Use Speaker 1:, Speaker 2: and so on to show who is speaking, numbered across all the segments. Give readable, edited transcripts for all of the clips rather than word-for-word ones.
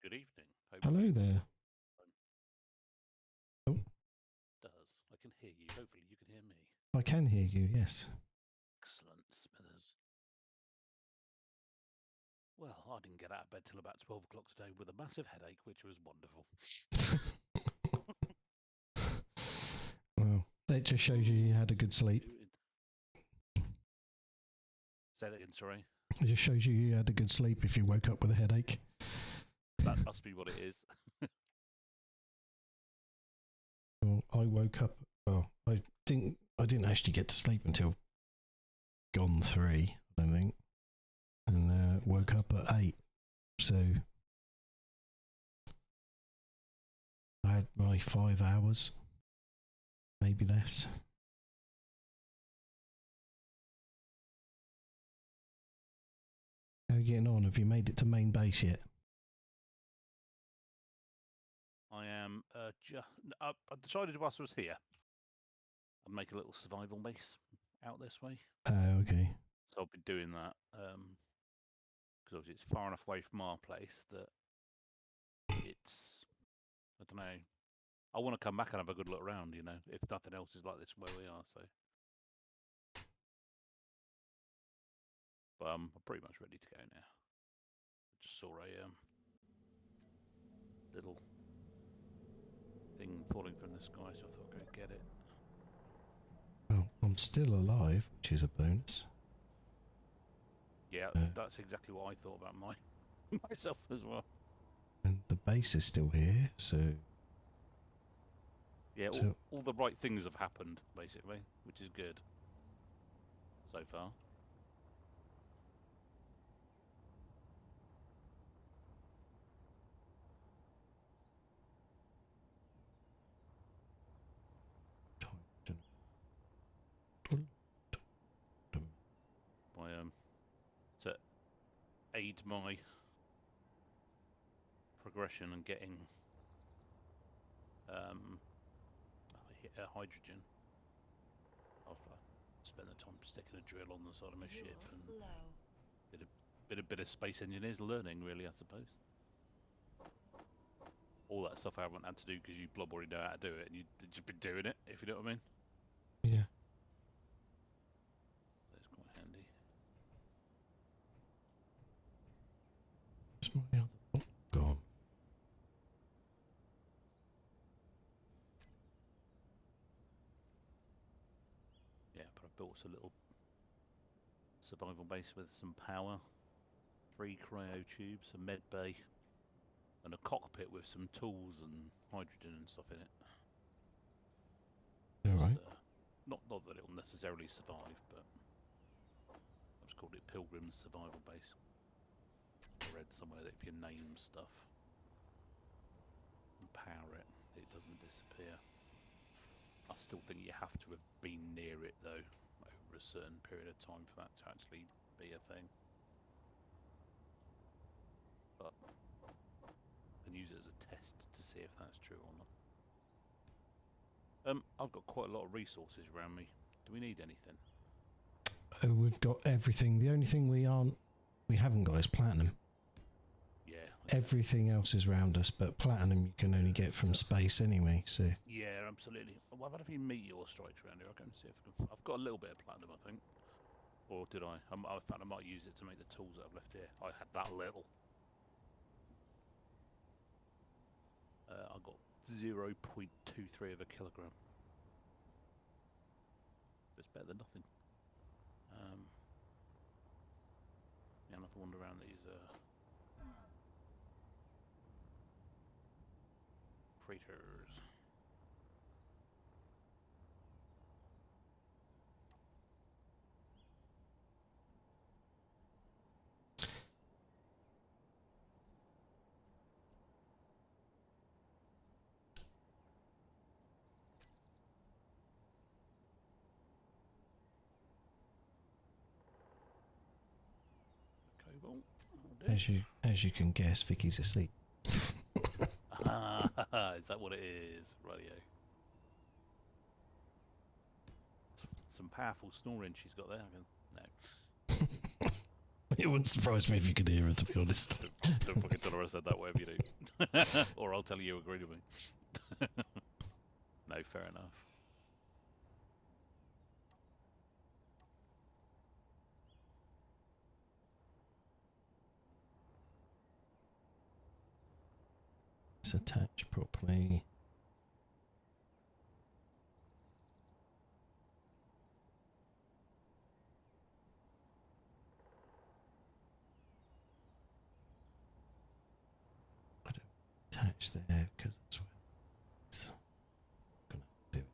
Speaker 1: Good evening.
Speaker 2: Hello
Speaker 1: Hopefully this
Speaker 2: there. Oh,
Speaker 1: does. I can hear you. Hopefully you can hear me.
Speaker 2: I can hear you, yes.
Speaker 1: Excellent, Smithers. Well, I didn't get out of bed till about 12 o'clock today with a massive headache, which was wonderful.
Speaker 2: Well, that just shows you had a good sleep.
Speaker 1: Say that again, sorry.
Speaker 2: It just shows you had a good sleep if you woke up with a headache.
Speaker 1: That must be what it is.
Speaker 2: Well, I woke up. Well, I didn't actually get to sleep until gone 3, I don't think, and woke up at 8. So I had my 5 hours, maybe less. How are you getting on? Have you made it to main base yet?
Speaker 1: I am I decided whilst I was here, I'd make a little survival base out this way.
Speaker 2: Okay.
Speaker 1: So I've been doing that because obviously it's far enough away from our place that it's, I don't know, I want to come back and have a good look around, if nothing else is like this where we are. So, but I'm pretty much ready to go now. I just saw a little thing falling from the sky, so I thought I'd go get it.
Speaker 2: Well, I'm still alive, which is a bonus.
Speaker 1: Yeah, that's exactly what I thought about myself as well.
Speaker 2: And the base is still here, so...
Speaker 1: Yeah, all the right things have happened, basically, which is good so far. To aid my progression and getting hydrogen, I've spent the time sticking a drill on the side of my ship and bit of space engineers learning, really, I suppose. All that stuff I haven't had to do because you blob already know how to do it, and you've just been doing it, if you know what I mean.
Speaker 2: Yeah.
Speaker 1: So it's quite handy.
Speaker 2: Where's my other book gone?
Speaker 1: Yeah, but I built a little survival base with some power, 3 cryo tubes, a med bay, and a cockpit with some tools and hydrogen and stuff in it.
Speaker 2: Alright.
Speaker 1: Not that it'll necessarily survive, but I've just called it Pilgrim's Survival Base. I read somewhere that if you name stuff and power it, it doesn't disappear. I still think you have to have been near it, though, over a certain period of time for that to actually be a thing. But I can use it as a test to see if that's true or not. I've got quite a lot of resources around me. Do we need anything?
Speaker 2: We've got everything. The only thing we haven't got is platinum.
Speaker 1: Yeah. Okay.
Speaker 2: Everything else is around us, but platinum you can only get from space anyway, so...
Speaker 1: Yeah, absolutely. What about if you meteor strikes around here? I'll go and see if I can... I've got a little bit of platinum, I think. Or did I? I found I might use it to make the tools that I've left here. I had that little. I got 0.23 of a kilogram. It's better than nothing. Yeah, I'll have to wander around these craters. Cobalt.
Speaker 2: As you can guess, Vicky's asleep.
Speaker 1: Is that what it is? Radio. Some powerful snoring she's got there. No.
Speaker 2: It wouldn't surprise me if you could hear her, to be honest.
Speaker 1: Don't fucking tell her I said that, whatever you do. Or I'll tell you agreed with me. No, fair enough.
Speaker 2: It's attached properly. I don't attach there because that's where it's gonna do it.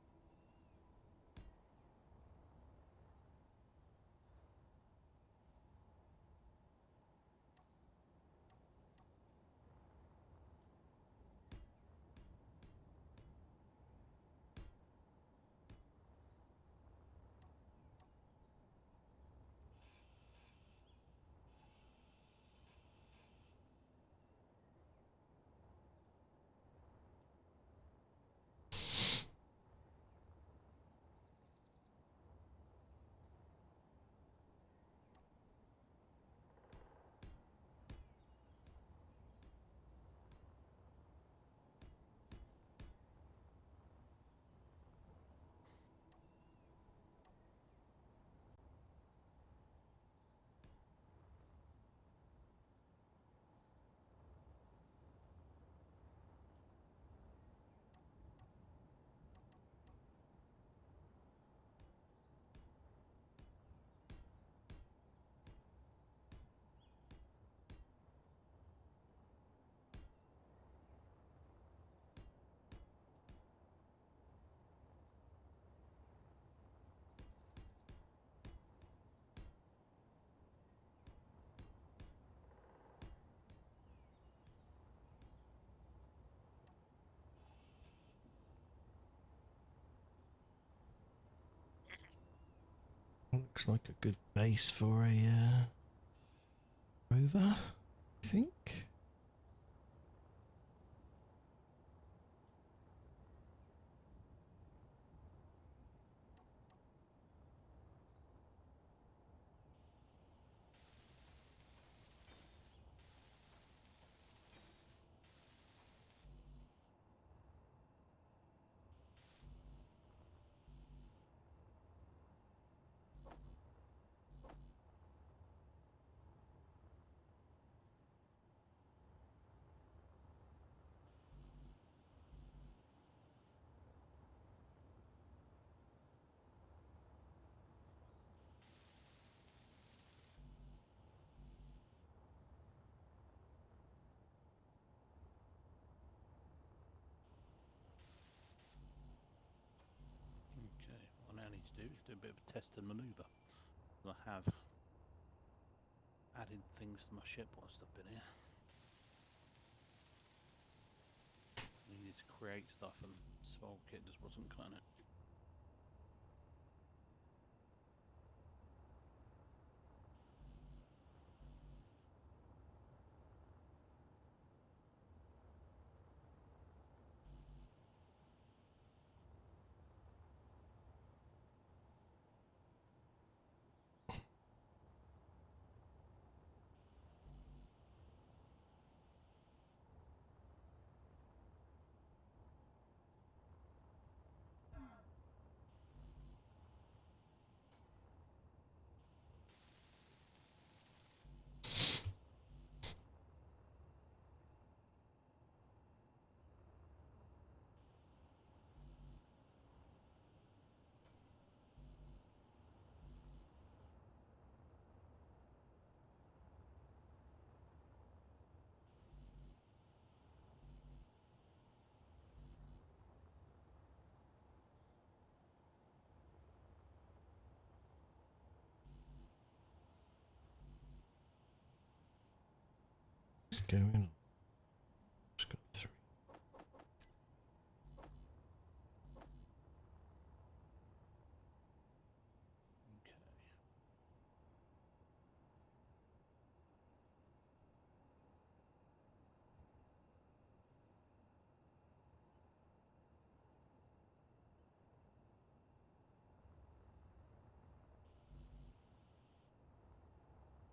Speaker 2: Looks like a good base for a rover, I think.
Speaker 1: Okay, what I now need to do is do a bit of a test and manoeuvre. I have added things to my ship whilst I've been here. I needed to create stuff and Swell Kit just wasn't cutting it.
Speaker 2: What's going on? Just got 3.
Speaker 1: Okay.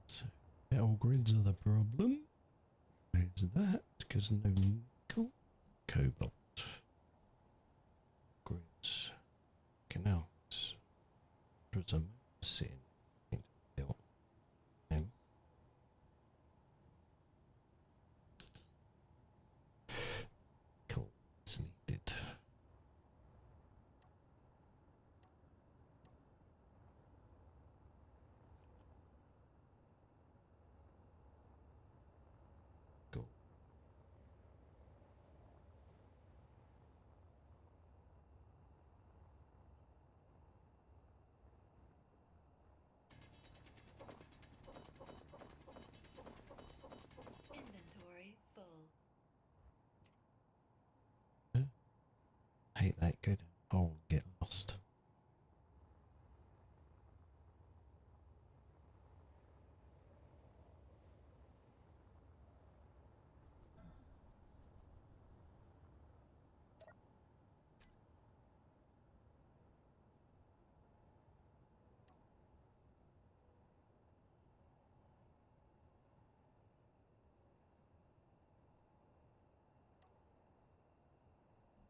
Speaker 2: So Metal grids are the problem. There's that, because no nickel. Cobalt. Grids. Canals. Prism. Sin. Built. Coal is needed. Cool.
Speaker 3: Inventory full.
Speaker 2: Hate that good. I'll get lost.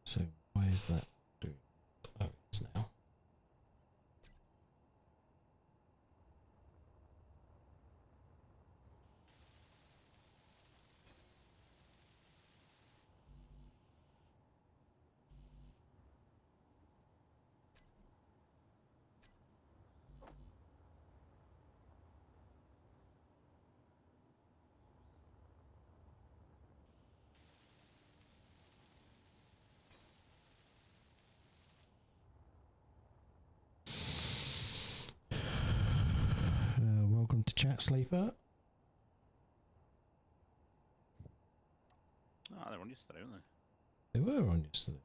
Speaker 2: So why is that doing? Oh, it's now. Welcome to Chat Sleeper.
Speaker 1: Ah, they were on yesterday, weren't
Speaker 2: They were on yesterday.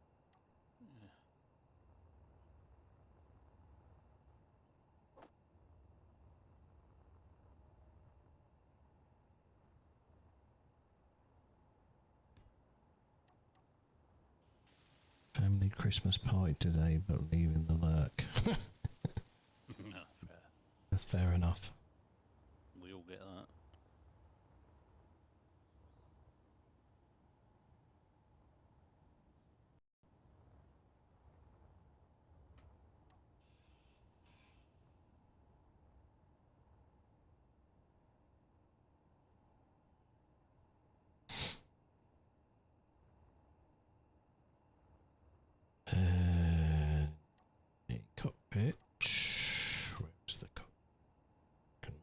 Speaker 1: they?
Speaker 2: Family Christmas party today, but leaving the lurk.
Speaker 1: Yeah. No, fair.
Speaker 2: That's fair enough.
Speaker 1: We all get that.
Speaker 2: The cockpit. Where's the cockpit?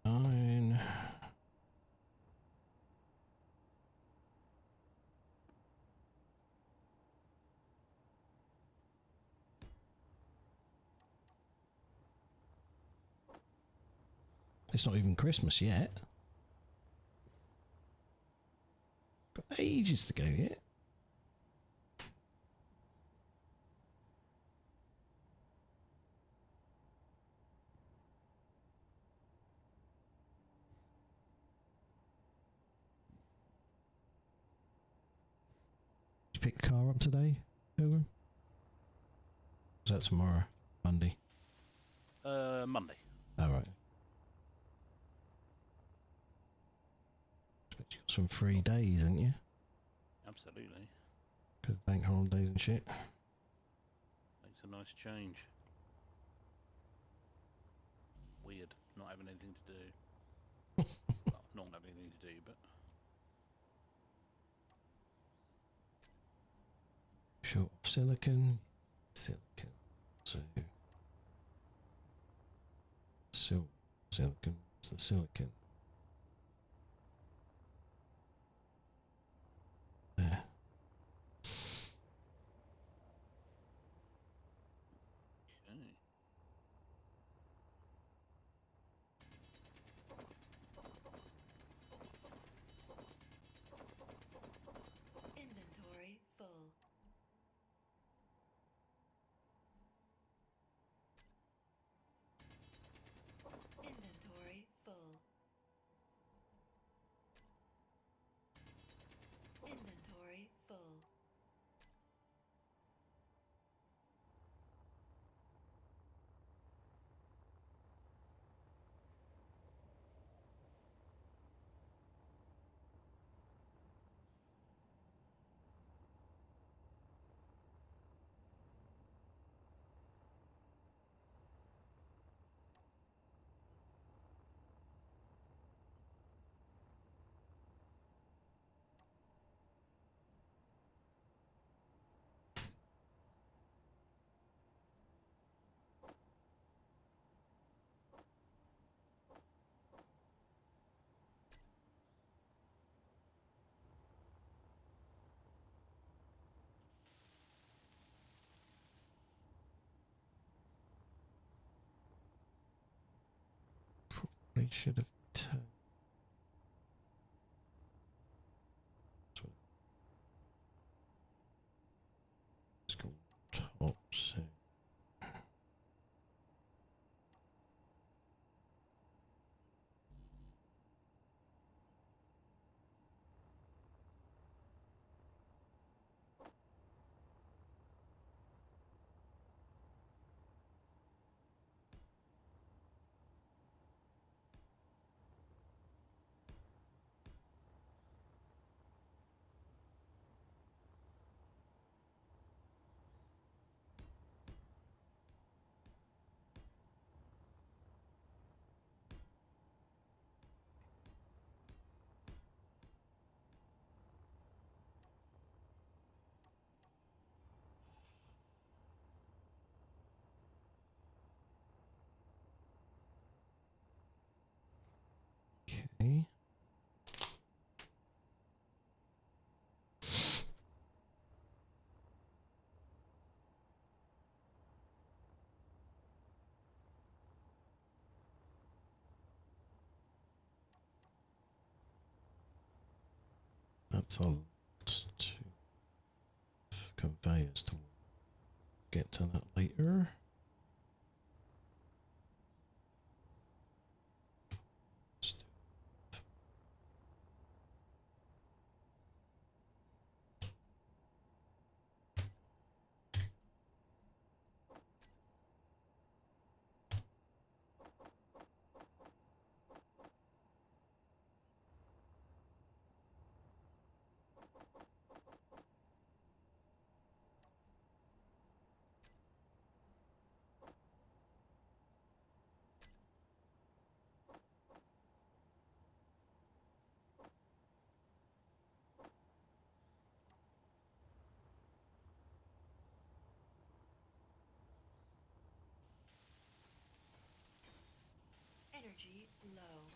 Speaker 2: 9. It's not even Christmas yet. Got ages to go yet. Did you pick the car up today, Pilgrim? Is that tomorrow? Monday?
Speaker 1: Monday.
Speaker 2: Alright. Expect you got some free days, haven't you?
Speaker 1: Absolutely.
Speaker 2: Because bank holidays and shit.
Speaker 1: Makes a nice change. Weird, not having anything to do. Well, not having anything to do, but
Speaker 2: Short of silicon. Silicon. So. Silicon. It's the silicon. There.
Speaker 1: okay.
Speaker 3: Inventory full. Inventory full.
Speaker 2: Probably should have turned. Let's go top so. Okay. That's a lot to conveyors to get to that later.
Speaker 3: Energy low.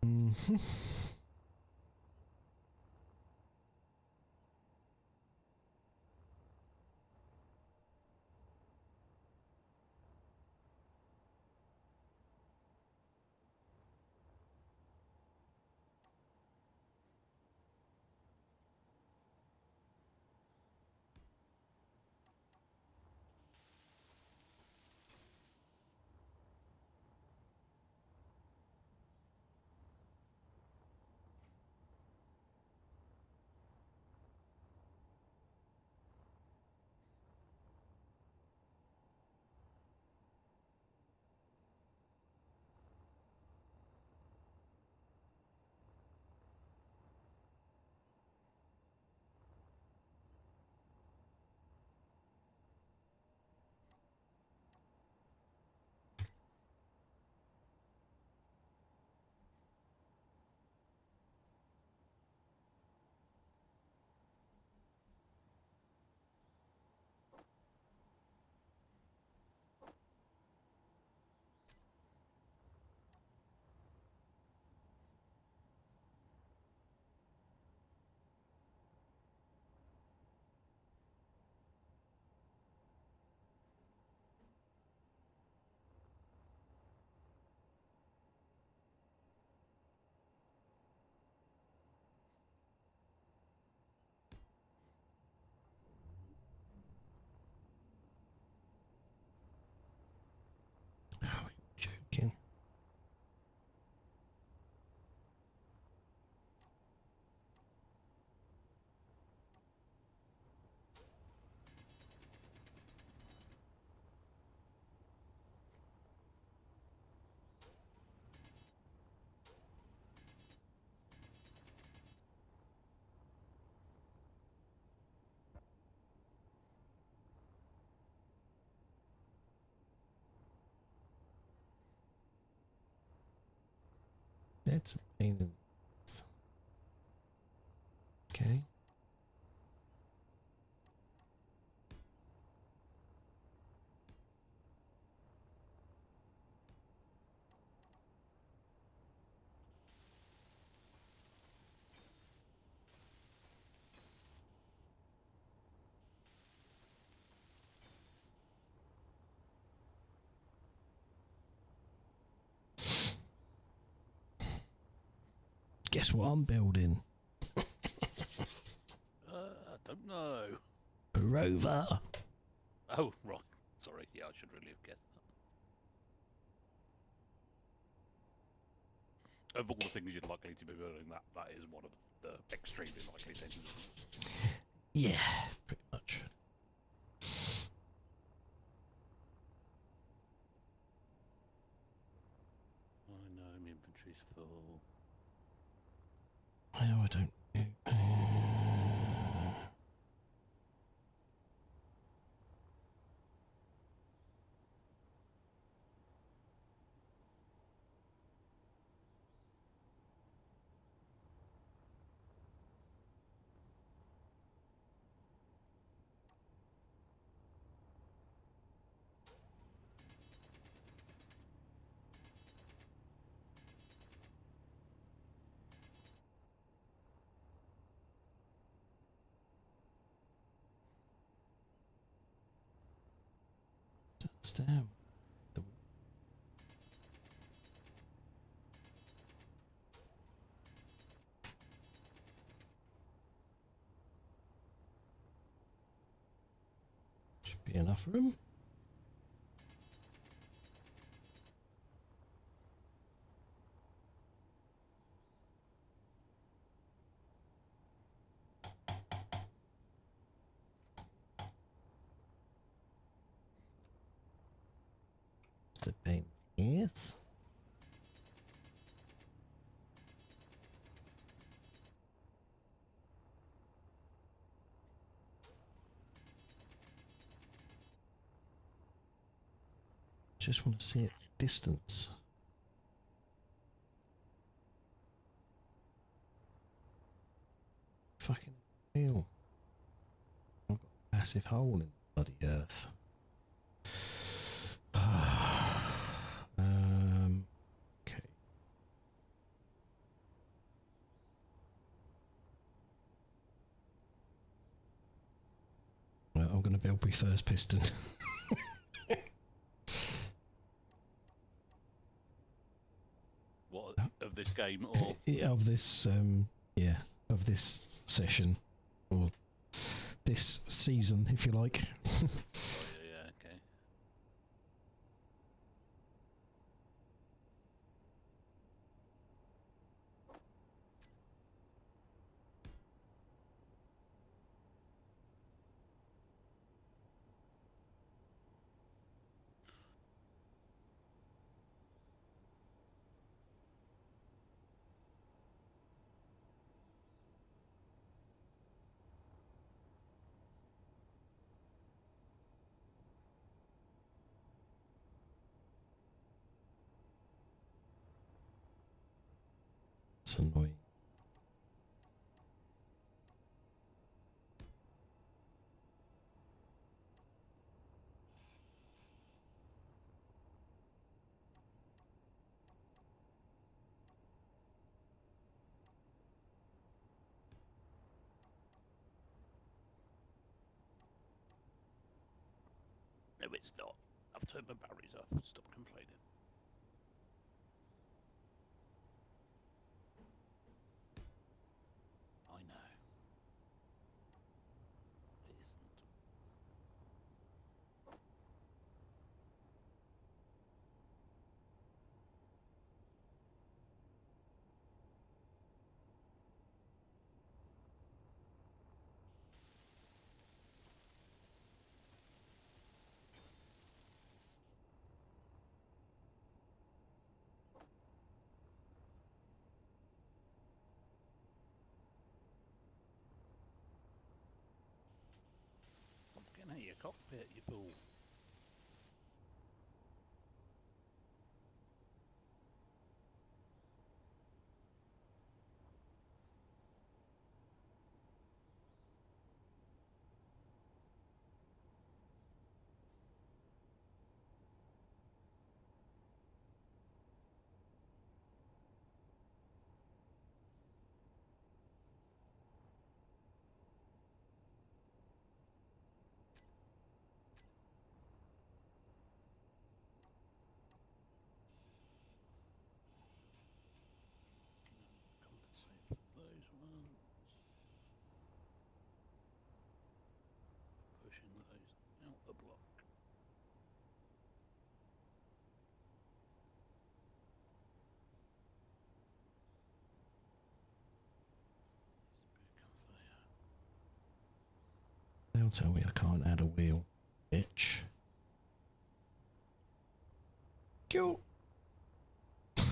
Speaker 3: Mm-hmm.
Speaker 2: That's a pain in the... Okay. Guess what I'm building?
Speaker 1: I don't know.
Speaker 2: A rover.
Speaker 1: Oh, right. Sorry. Yeah, I should really have guessed that. Of all the things you're likely to be building, that is one of the extremely likely things.
Speaker 2: Yeah, pretty much.
Speaker 1: I know my inventory's full.
Speaker 2: Oh, I don't know. Damn. Should be enough room. It's a pain. Yes. Just want to see it distance. Fucking hell. I've got a massive hole in the bloody earth. Okay. Well, I'm going to build my first piston.
Speaker 1: What, of this game or?
Speaker 2: Of this, yeah, of this session. Or this season, if you like.
Speaker 1: Oh, yeah, okay.
Speaker 2: It's annoying.
Speaker 1: No, it's not. I've turned my batteries off. Stop complaining. I know. It isn't. I'm getting out of your cockpit, you fool.
Speaker 2: Don't tell me I can't add a wheel, bitch. Cool.
Speaker 1: Oh, it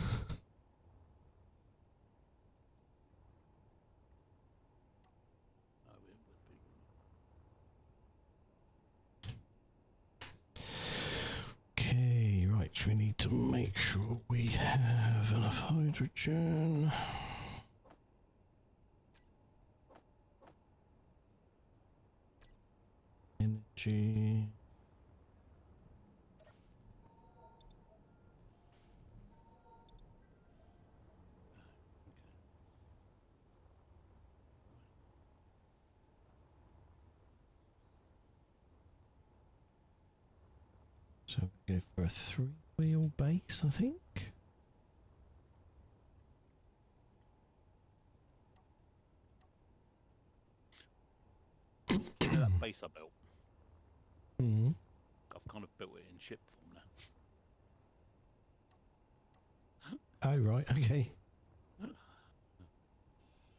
Speaker 1: would be.
Speaker 2: Okay, right, we need to make sure we have enough hydrogen. Energy. So we go for a 3-wheel base, I think.
Speaker 1: You know that base I built?
Speaker 2: Mm.
Speaker 1: I've kind of built it in ship form now.
Speaker 2: Oh, right, okay.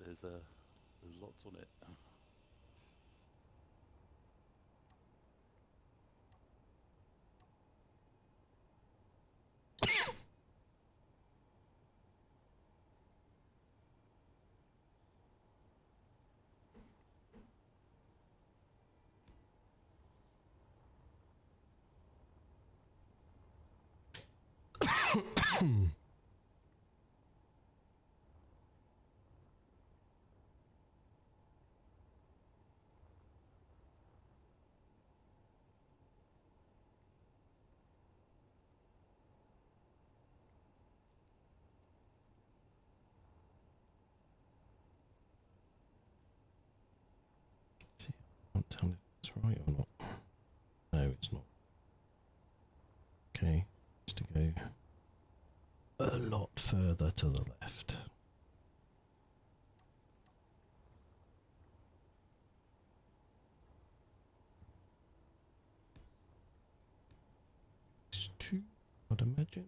Speaker 1: There's lots on it.
Speaker 2: See, I can't tell if it's right or not. No, it's not. Okay, just to go a lot further to the left. It's 2, I'd imagine.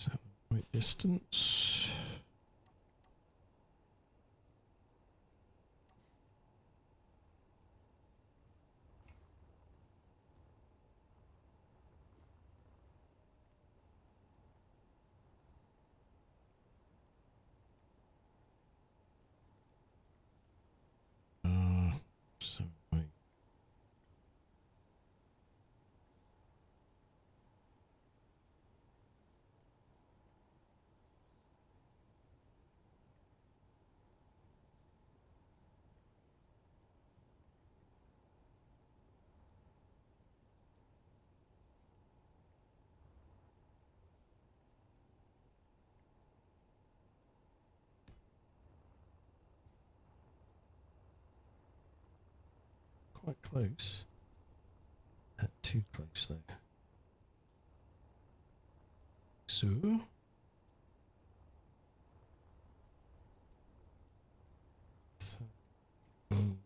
Speaker 2: Is that the right distance? So right. Quite close. Too close though. So um,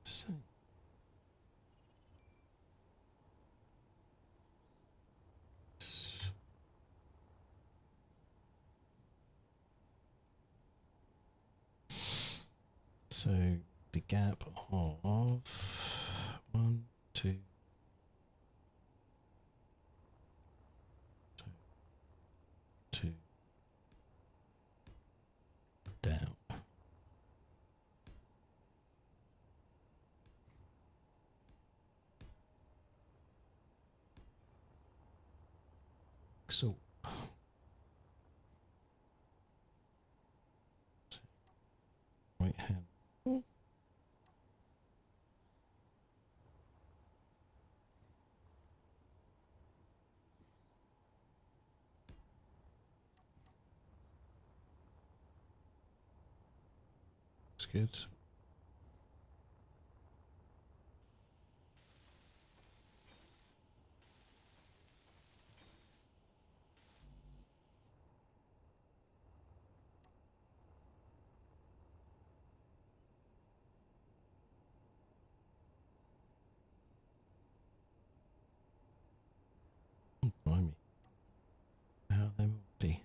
Speaker 2: so so the gap of 1, 2, 2 down. right hand. Oh. Looks good. Blimey. How they multi.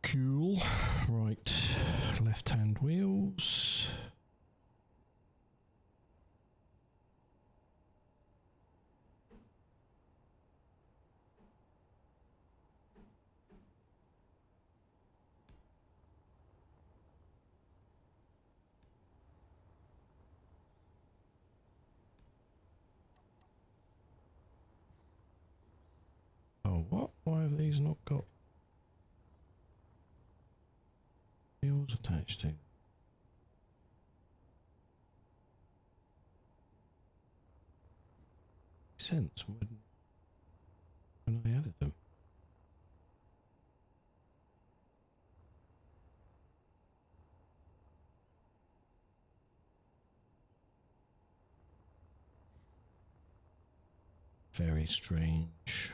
Speaker 2: Cool. Right. Left hand wheels. Oh, what? Why have these not got wheels attached to? Sense when I added them. Very strange.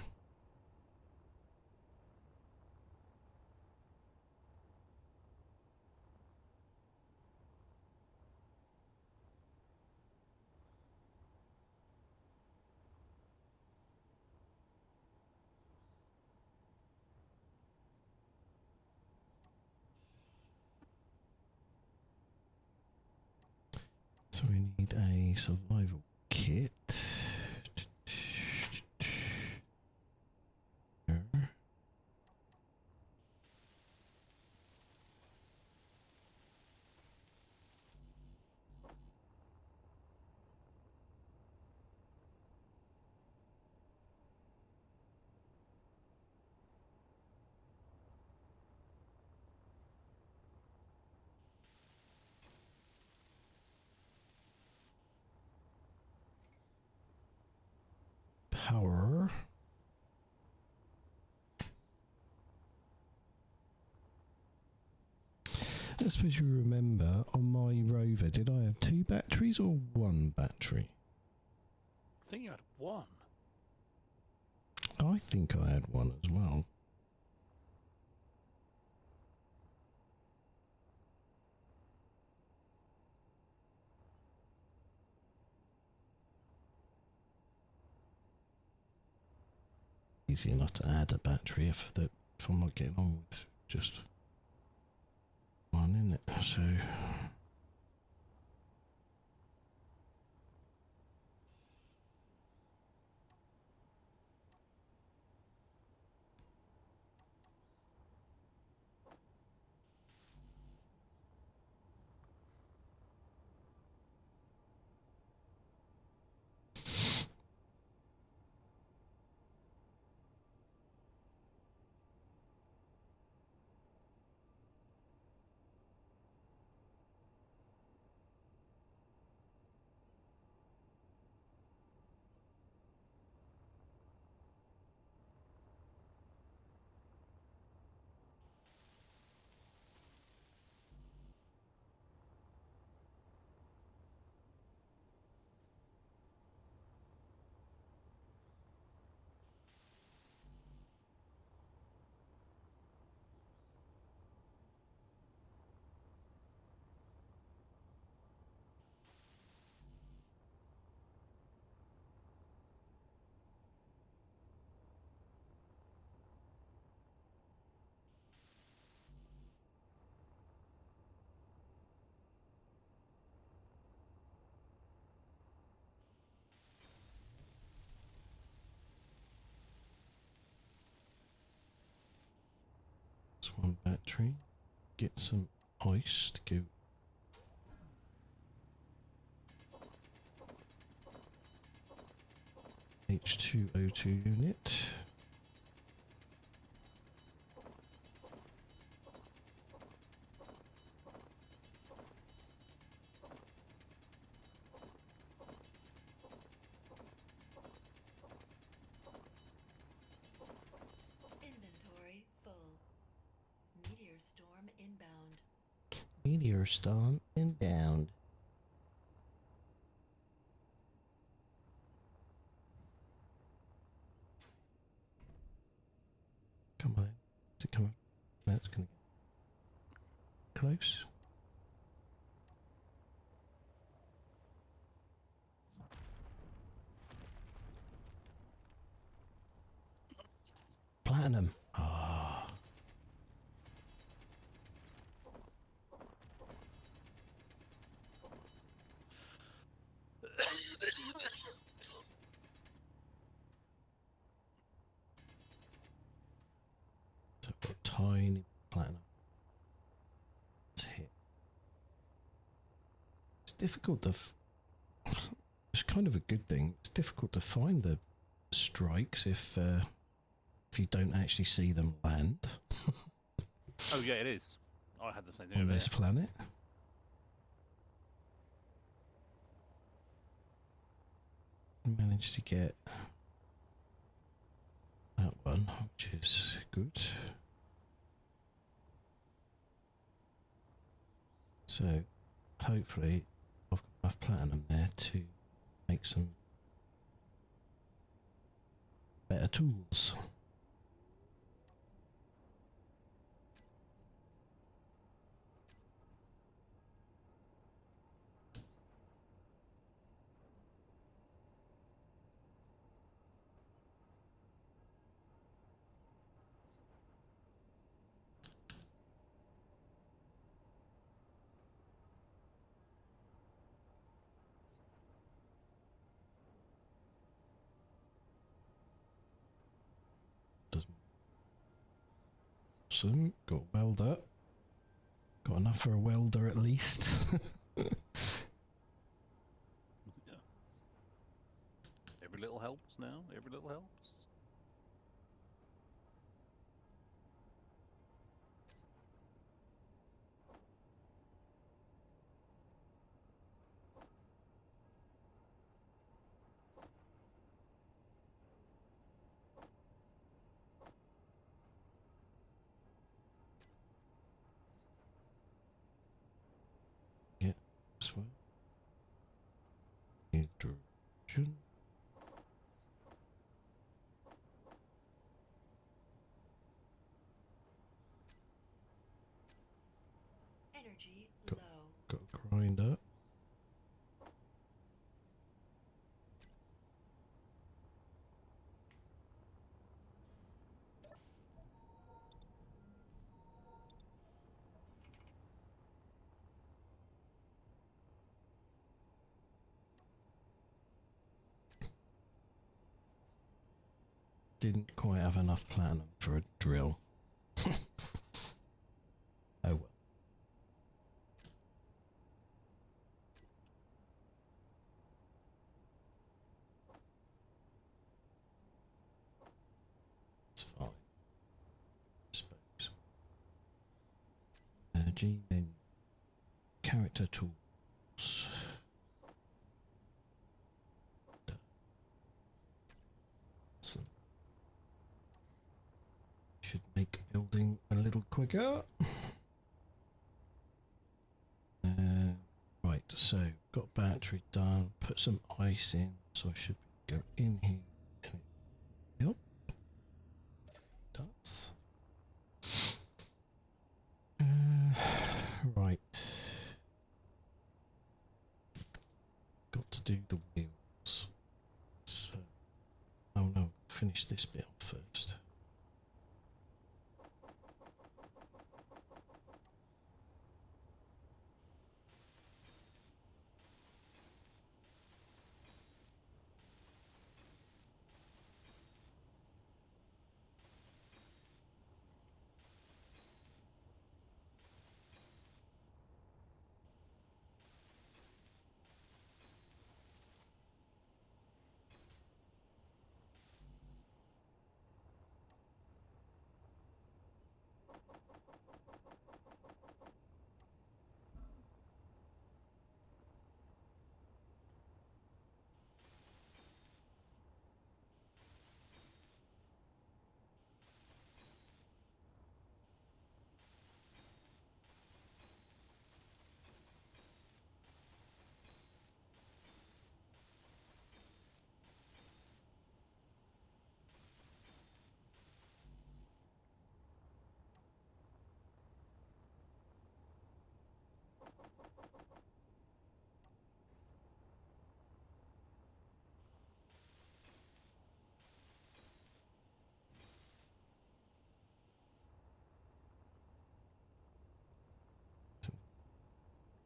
Speaker 2: So we need a survival kit. There. power. I suppose you remember on my rover, did I have 2 batteries or 1 battery?
Speaker 1: I think you had one.
Speaker 2: I think I had 1 as well. Easy enough to add a battery if I'm not getting on with just 1, isn't it? So that's 1 battery. Get some ice to go. H2O2 unit.
Speaker 3: Inventory full. Meteor storm inbound.
Speaker 2: Meteor storm inbound. Come on. Is it coming? That's going to get close. Platinum. Ah. So I've got tiny platinum. Let's hit. It's difficult to. It's kind of a good thing. It's difficult to find the strikes if you don't actually see them land
Speaker 1: Oh yeah, it is. I had the same thing
Speaker 2: on
Speaker 1: over
Speaker 2: this
Speaker 1: there.
Speaker 2: planet. Managed to get that one, which is good. So hopefully I've got enough platinum there to make some better tools. Awesome, got a welder. Got enough for a welder at least.
Speaker 1: Yeah. Every little helps now. Every little helps.
Speaker 2: this way. Hydrogen.
Speaker 3: Energy
Speaker 2: Got-
Speaker 3: low.
Speaker 2: Got a grinder. Didn't quite have enough platinum for a drill. Oh well. It's fine. I suppose. G menu. Character tools. So should make building a little quicker. Right, so got battery done. Put some ice in, so I should go in here. And yep, does. Right. Got to do the wheels. So, oh no, finish this bit off first.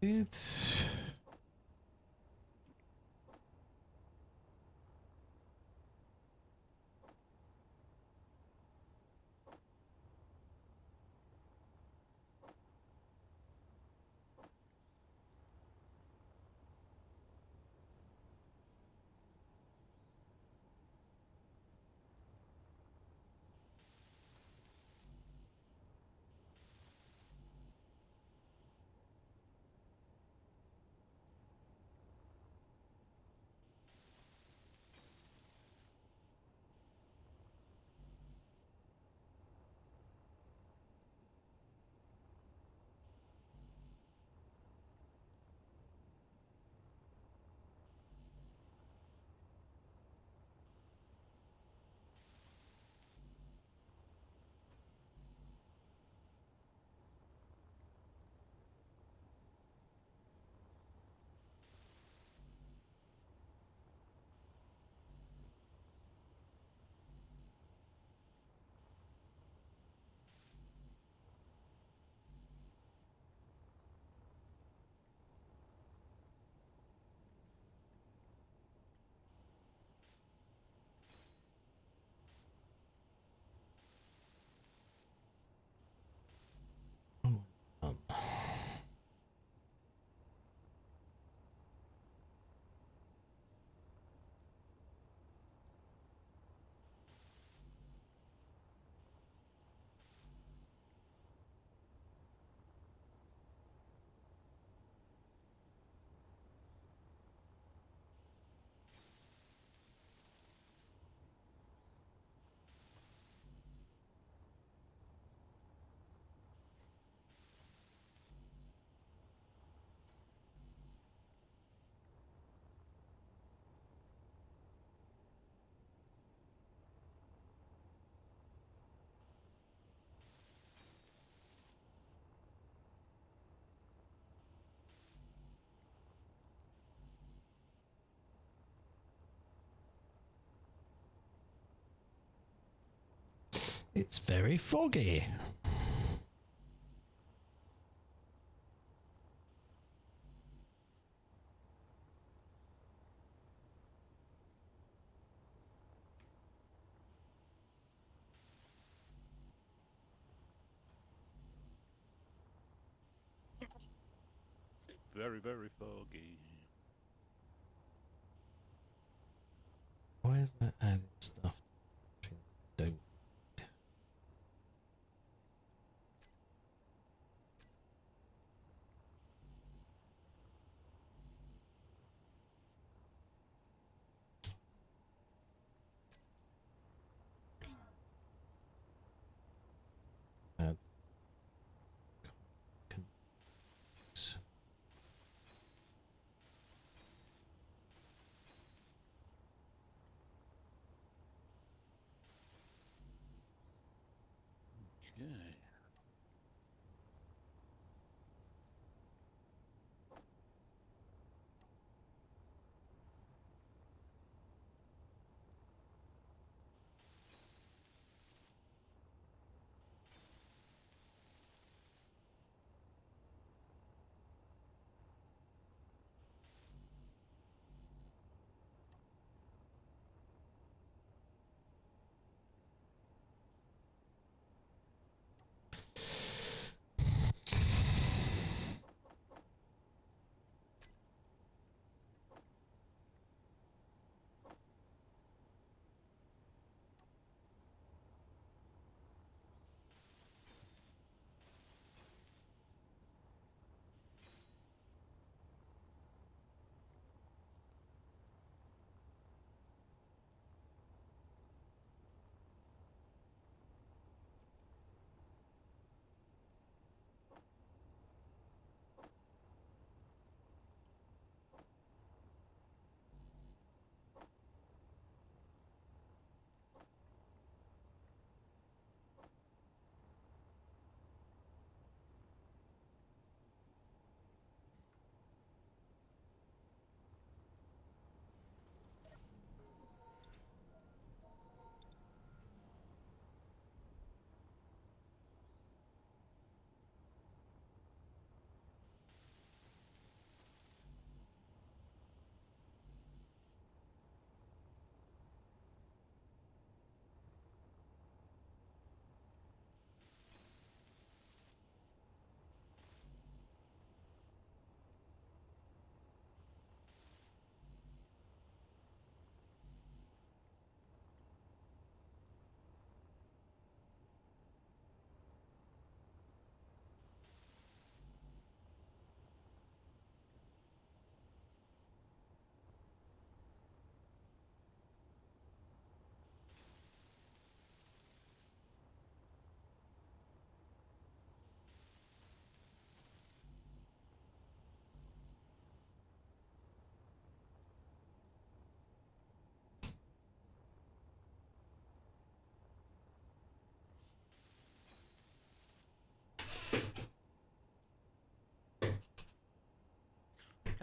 Speaker 2: It's It's very foggy.
Speaker 1: Very, very foggy.
Speaker 2: Why is that adding stuff? Don't. Add.
Speaker 1: Okay.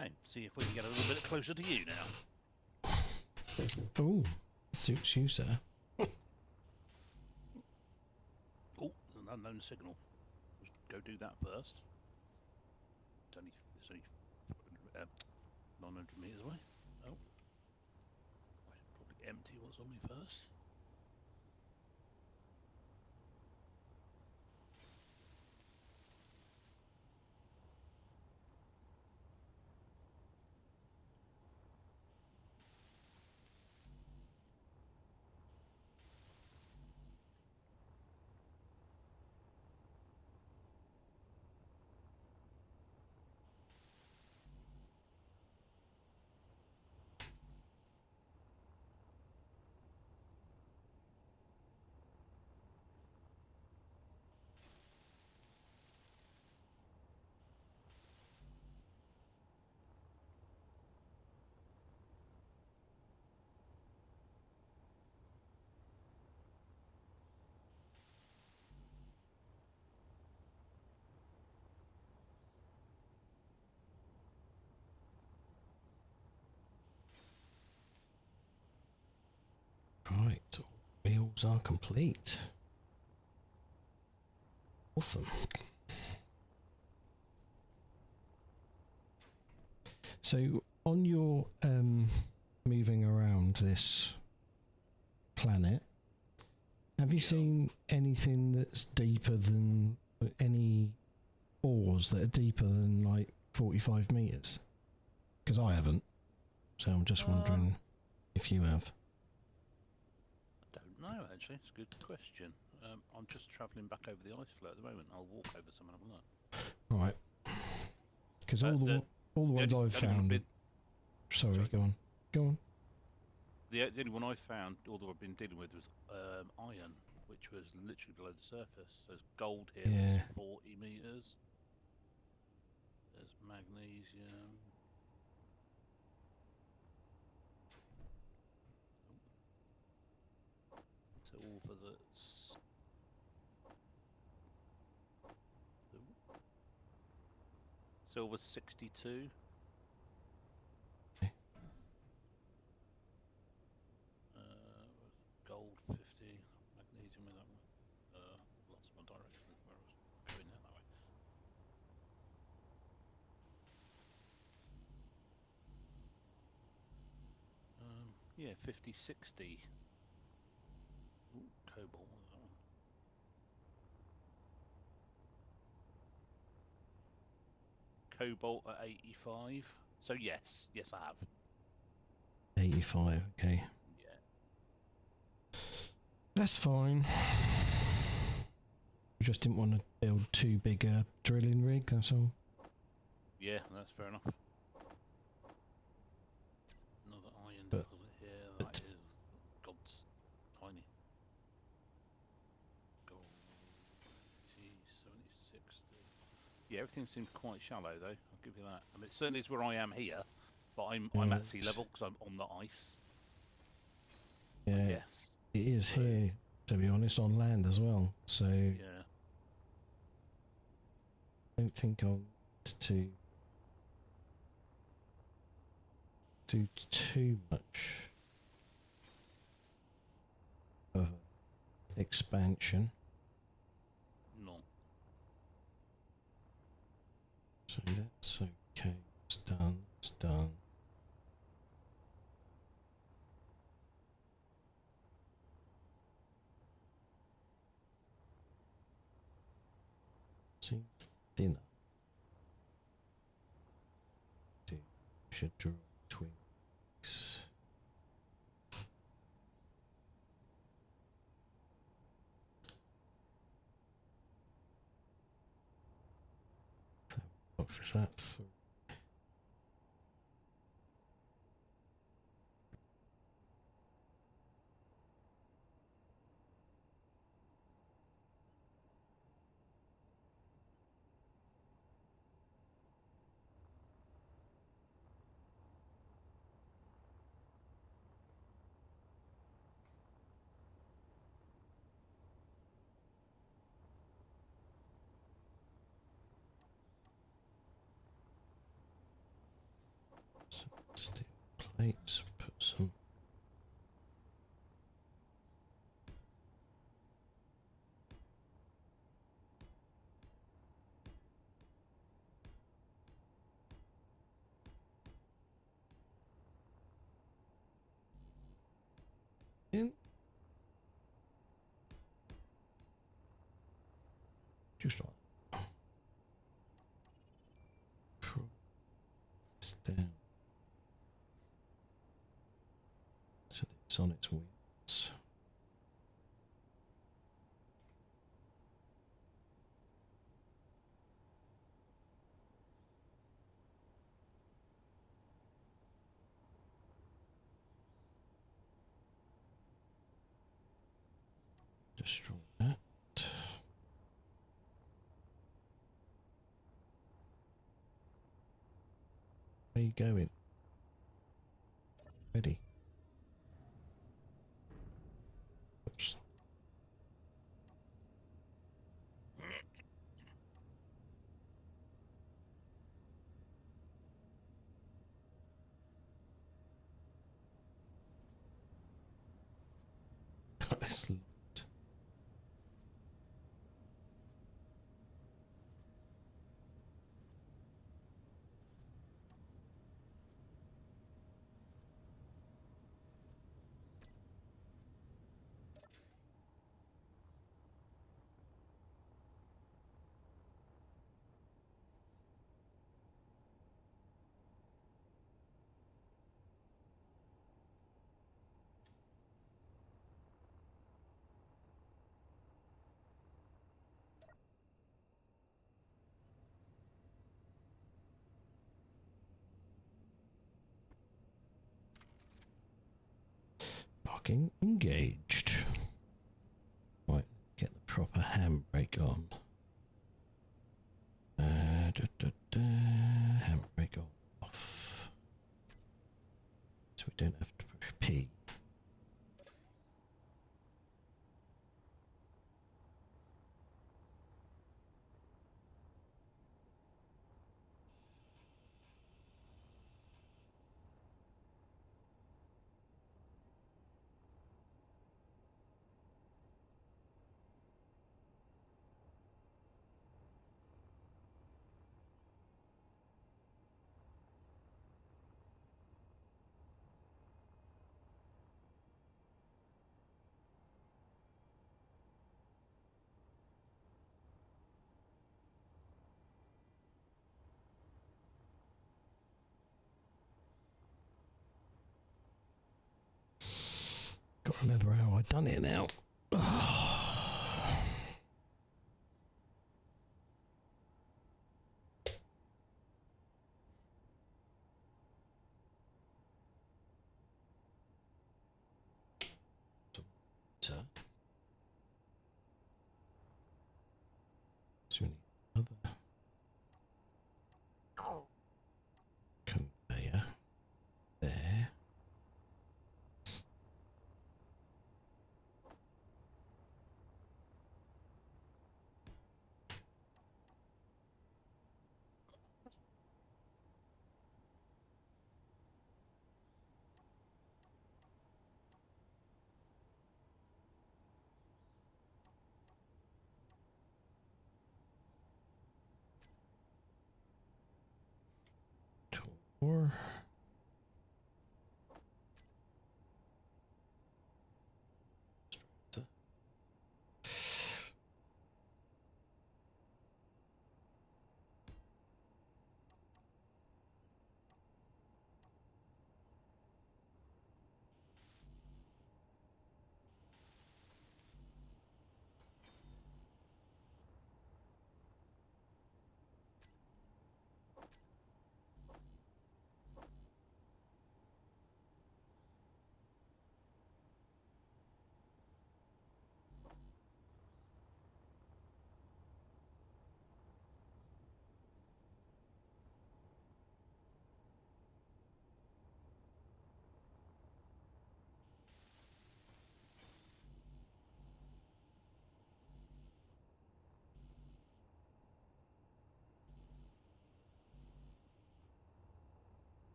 Speaker 1: Okay, see if we can get a little bit closer to you now.
Speaker 2: Oh, suits you, sir.
Speaker 1: Oh, there's an unknown signal. Let's go do that first. It's only 900 meters away. Oh, I should probably empty what's on me first.
Speaker 2: Right, wheels are complete. Awesome. So on your moving around this planet, have you seen anything that's deeper than any ores that are deeper than like 45 meters? Because I haven't, so I'm just wondering if you have.
Speaker 1: I don't know, actually. It's a good question. I'm just travelling back over the ice floe at the moment. I'll walk over some and have a look.
Speaker 2: All right. Because all the ones I've found. Sorry, go on. Go on.
Speaker 1: The only one I found, although I've been dealing with, was iron, which was literally below the surface. There's gold here,
Speaker 2: Yeah.
Speaker 1: that's 40 meters. There's magnesium. Silver that's... Silver's 62. Gold 50. Magnesium in that one. Lost my direction where I was going out that way. Yeah, 50, 60. Ooh, cobalt, what was that one? Cobalt at 85. So yes, I have.
Speaker 2: 85, okay.
Speaker 1: Yeah.
Speaker 2: That's fine. We just didn't want to build too big a drilling rig, that's all.
Speaker 1: Yeah, that's fair enough. Another iron
Speaker 2: But-
Speaker 1: deposit here. That is God's tiny. Gold 80, 70, 60. Yeah, everything seems quite shallow though. I'll give you that. I mean, it certainly is where I am here, but I'm at sea level because I'm on the ice.
Speaker 2: Yeah,
Speaker 1: Yes.
Speaker 2: it is
Speaker 1: So-
Speaker 2: here, to be honest, on land as well. So
Speaker 1: Yeah.
Speaker 2: I don't think I'll need to do too much of expansion.
Speaker 1: No.
Speaker 2: So that's okay. It's done. It's done. Seems thinner. Should draw twigs. What is that for? Steel plates, put some. In. Just like. It's down. So it's on its wheels. Destroy that. Where you going? Ready. Oops. Got this locked. Locking engaged. Right, get the proper handbrake on. Handbrake on off. So we don't have to push P. Got to remember how I done it now. So we need another conveyor there. Or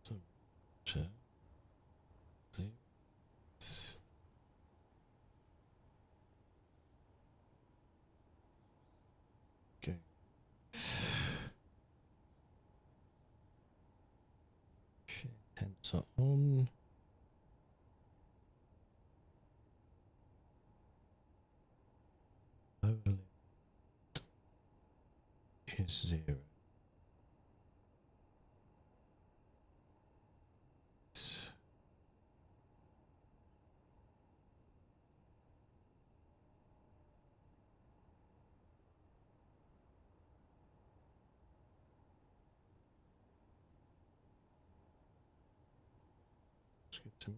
Speaker 2: some things. Okay. Tensor on. Overlay is 0. It's good to me.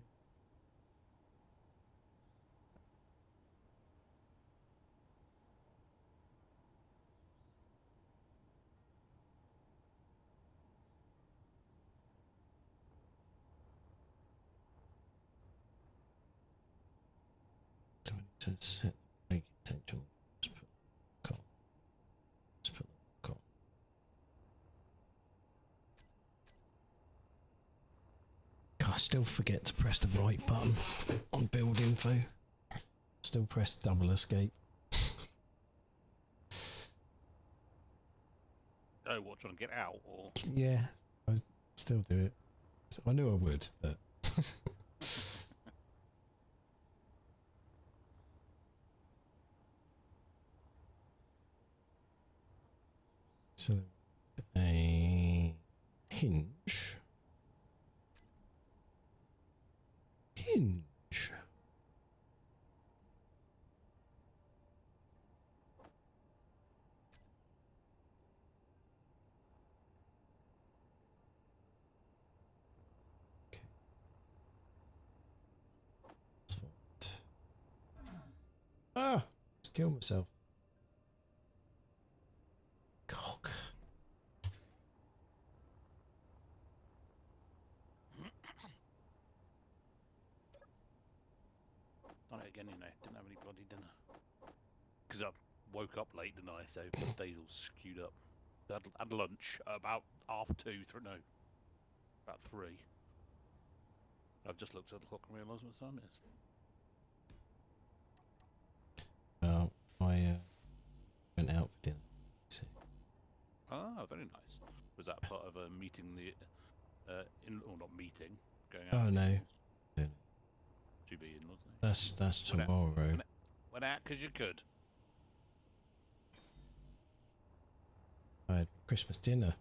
Speaker 2: Do I need to set the brake potential? Just put lock on. Just put lock on. God, I still forget to press the right button on build info. Still press double escape.
Speaker 1: Oh, what, trying to get out, or?
Speaker 2: Yeah, I still do it. So I knew I would, but so a hinge. Ah! Just killed myself. Cock.
Speaker 1: Done it again, you know. Didn't have any bloody dinner. Because I woke up late, didn't I? So the day's all skewed up. Had lunch at about 2:30. No, about 3. I've just looked at the clock and realised what time it is.
Speaker 2: Well, I went out for dinner. So,
Speaker 1: Ah, very nice. Was that part of a meeting or not meeting, going out
Speaker 2: oh
Speaker 1: with the
Speaker 2: no.
Speaker 1: in-laws?
Speaker 2: No.
Speaker 1: To be in-laws, eh?
Speaker 2: That's tomorrow.
Speaker 1: Went out because you could.
Speaker 2: I had Christmas dinner.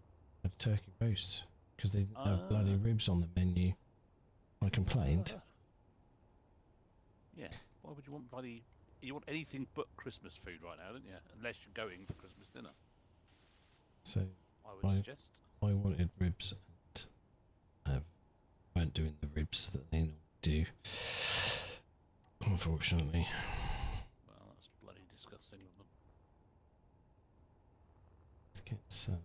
Speaker 2: I had turkey roast because they didn't have bloody
Speaker 1: Ah.
Speaker 2: ribs on the menu. I complained.
Speaker 1: Yeah. Why would you want bloody? You want anything but Christmas food right now, don't you? Unless you're going for Christmas dinner.
Speaker 2: So
Speaker 1: I would suggest.
Speaker 2: I wanted ribs and weren't doing the ribs that they normally do. Unfortunately.
Speaker 1: Well, that's bloody disgusting of them.
Speaker 2: Let's get some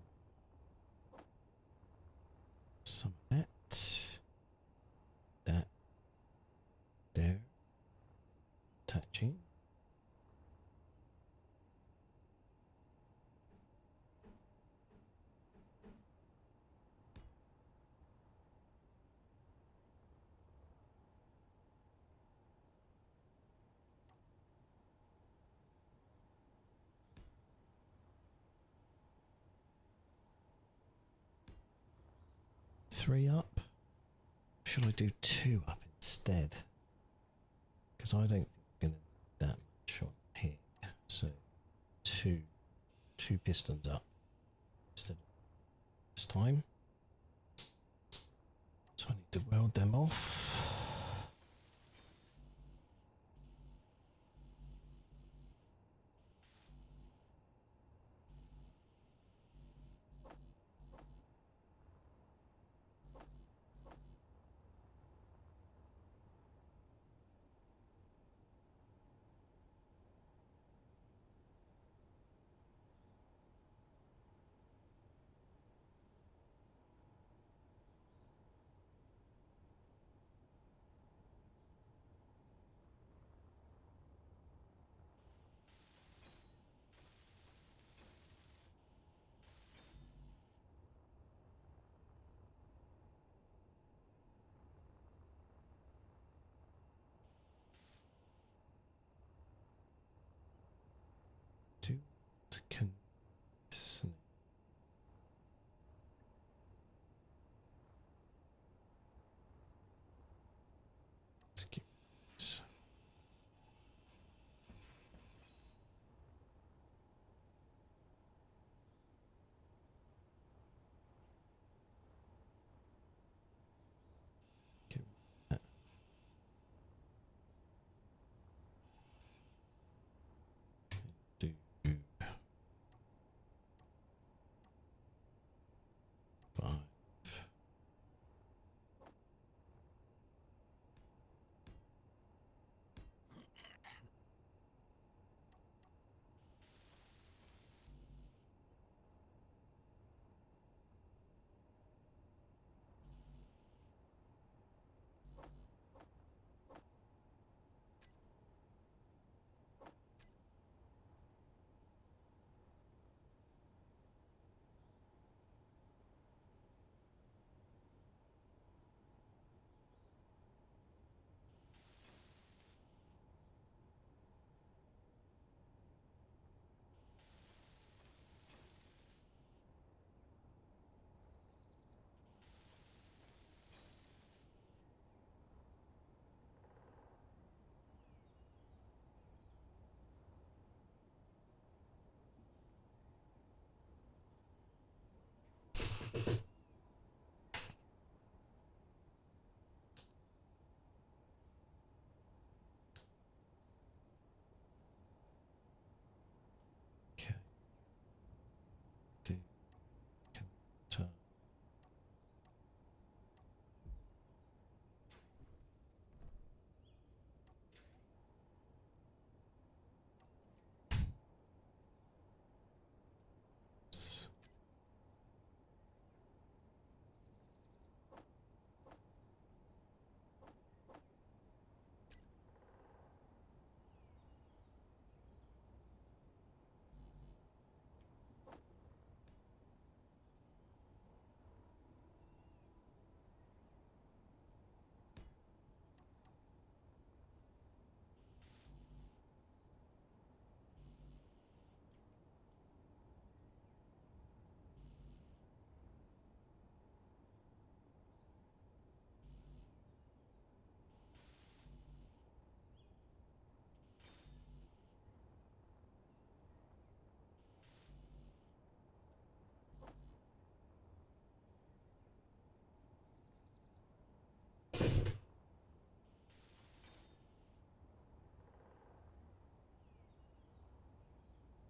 Speaker 2: of that. That. There. Touching. Three up. Should I do 2 up instead? Because I don't think we're going to need that much on here. So two pistons up instead of this time. So I need to weld them off.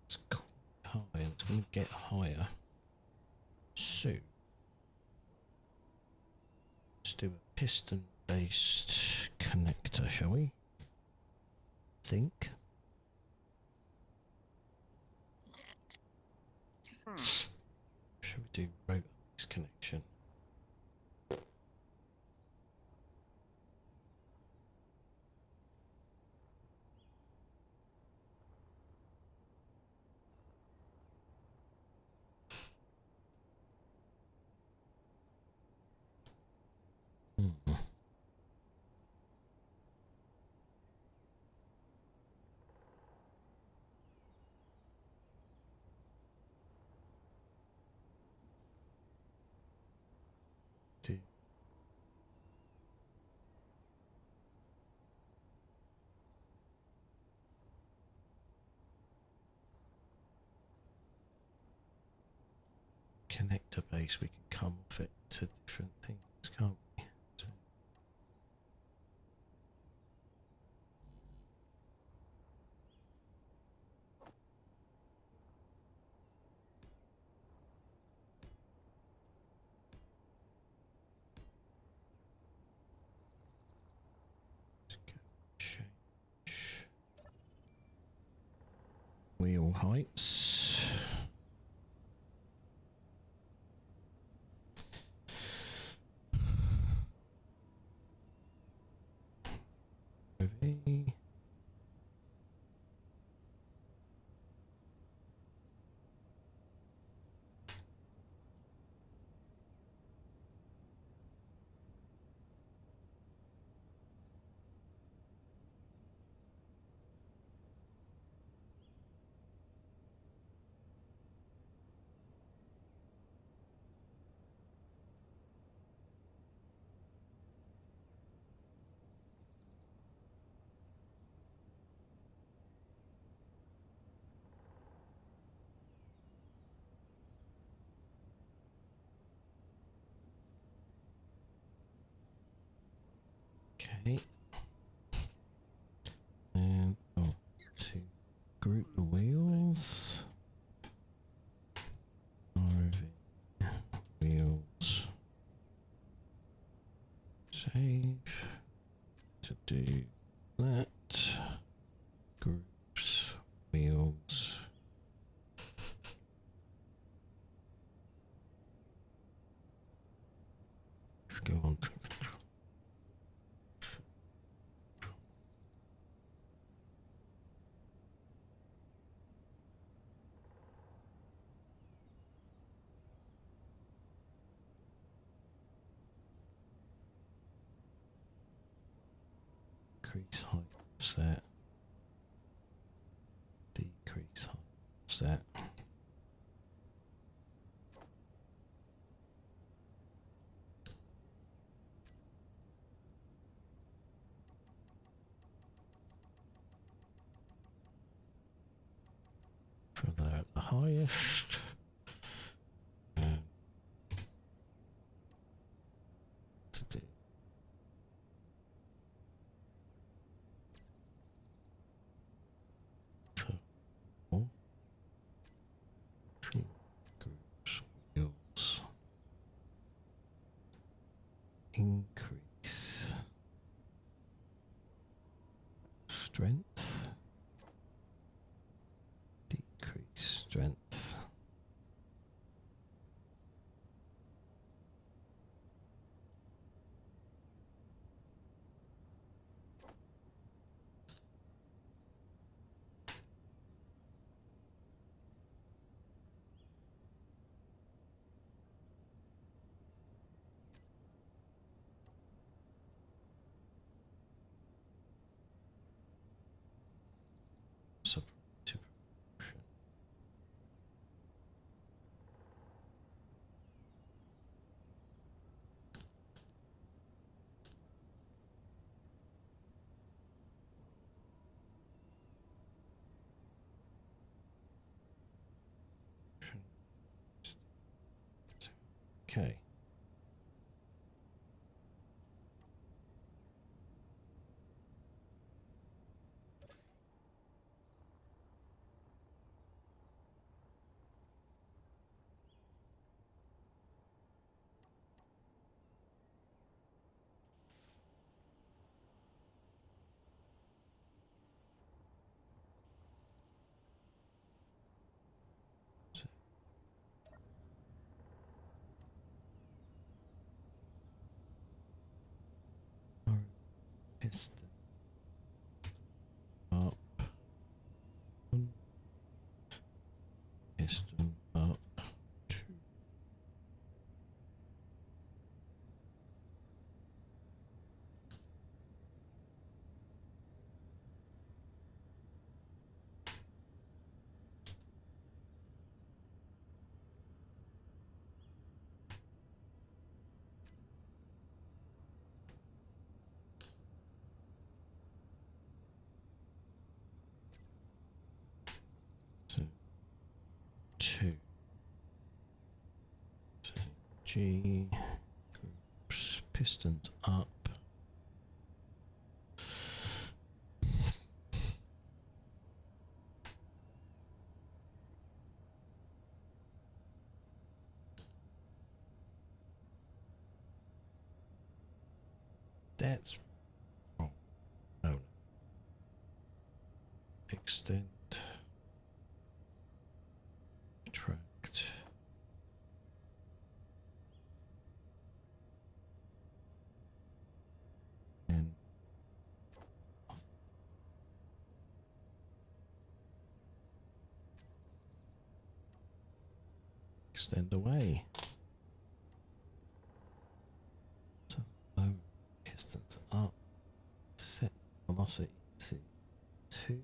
Speaker 2: It's quite high, and it's going to get higher soon. Let's do a piston-based connector, shall we? Think. Should we do rotor-based connection? Do connector base, we can come off it to different things, can't we? So let's go change wheel heights. Okay. Okay. And to group the wheels. RV wheels. Save. To do that. Groups wheels. Let's go on to control. Increase height offset. Decrease height offset. For that at the highest. And to do turbo. Trim groups wheels. Increase strength. Decrease strength. To proportion. Okay. Piston up. One. Piston up. Two. So, two. So, G. Groups. Pistons up. That's wrong. No. Extend. Retract. And extend away. So pistons up. Set velocity to 2.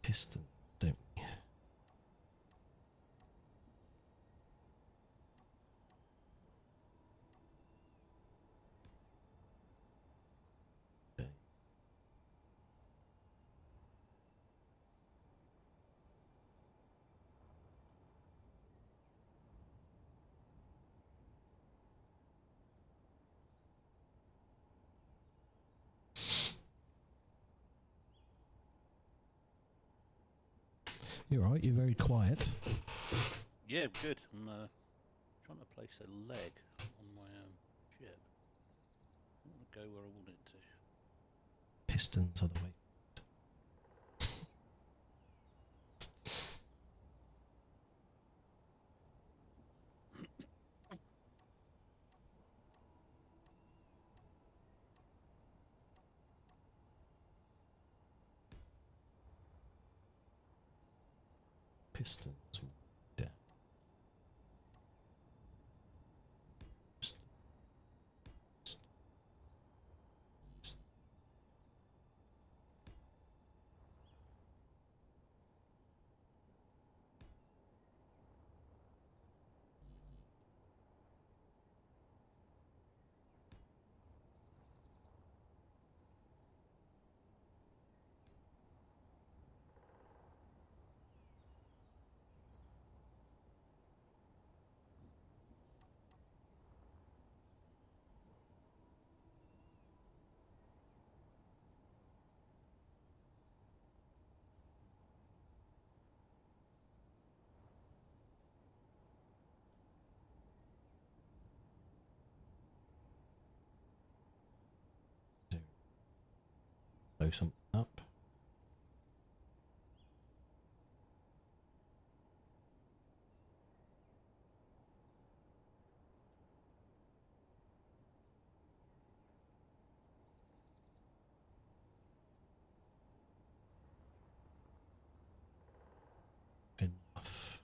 Speaker 2: Piston, don't we? Okay. You're right, you're very quiet.
Speaker 1: Yeah, good. I'm trying to place a leg on my ship. I want to go where I want it to.
Speaker 2: Pistons are the way. Pistons down. Blow something up. Enough.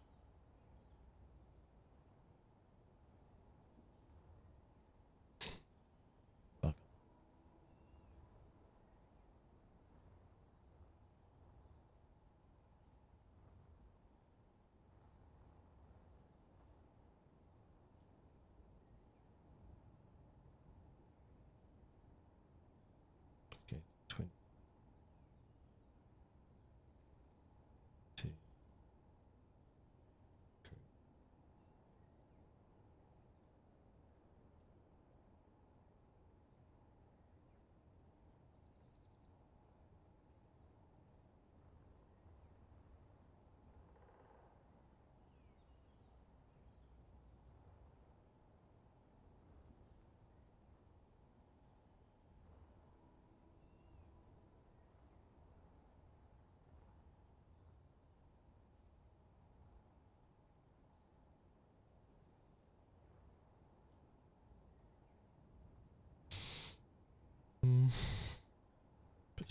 Speaker 2: Bug.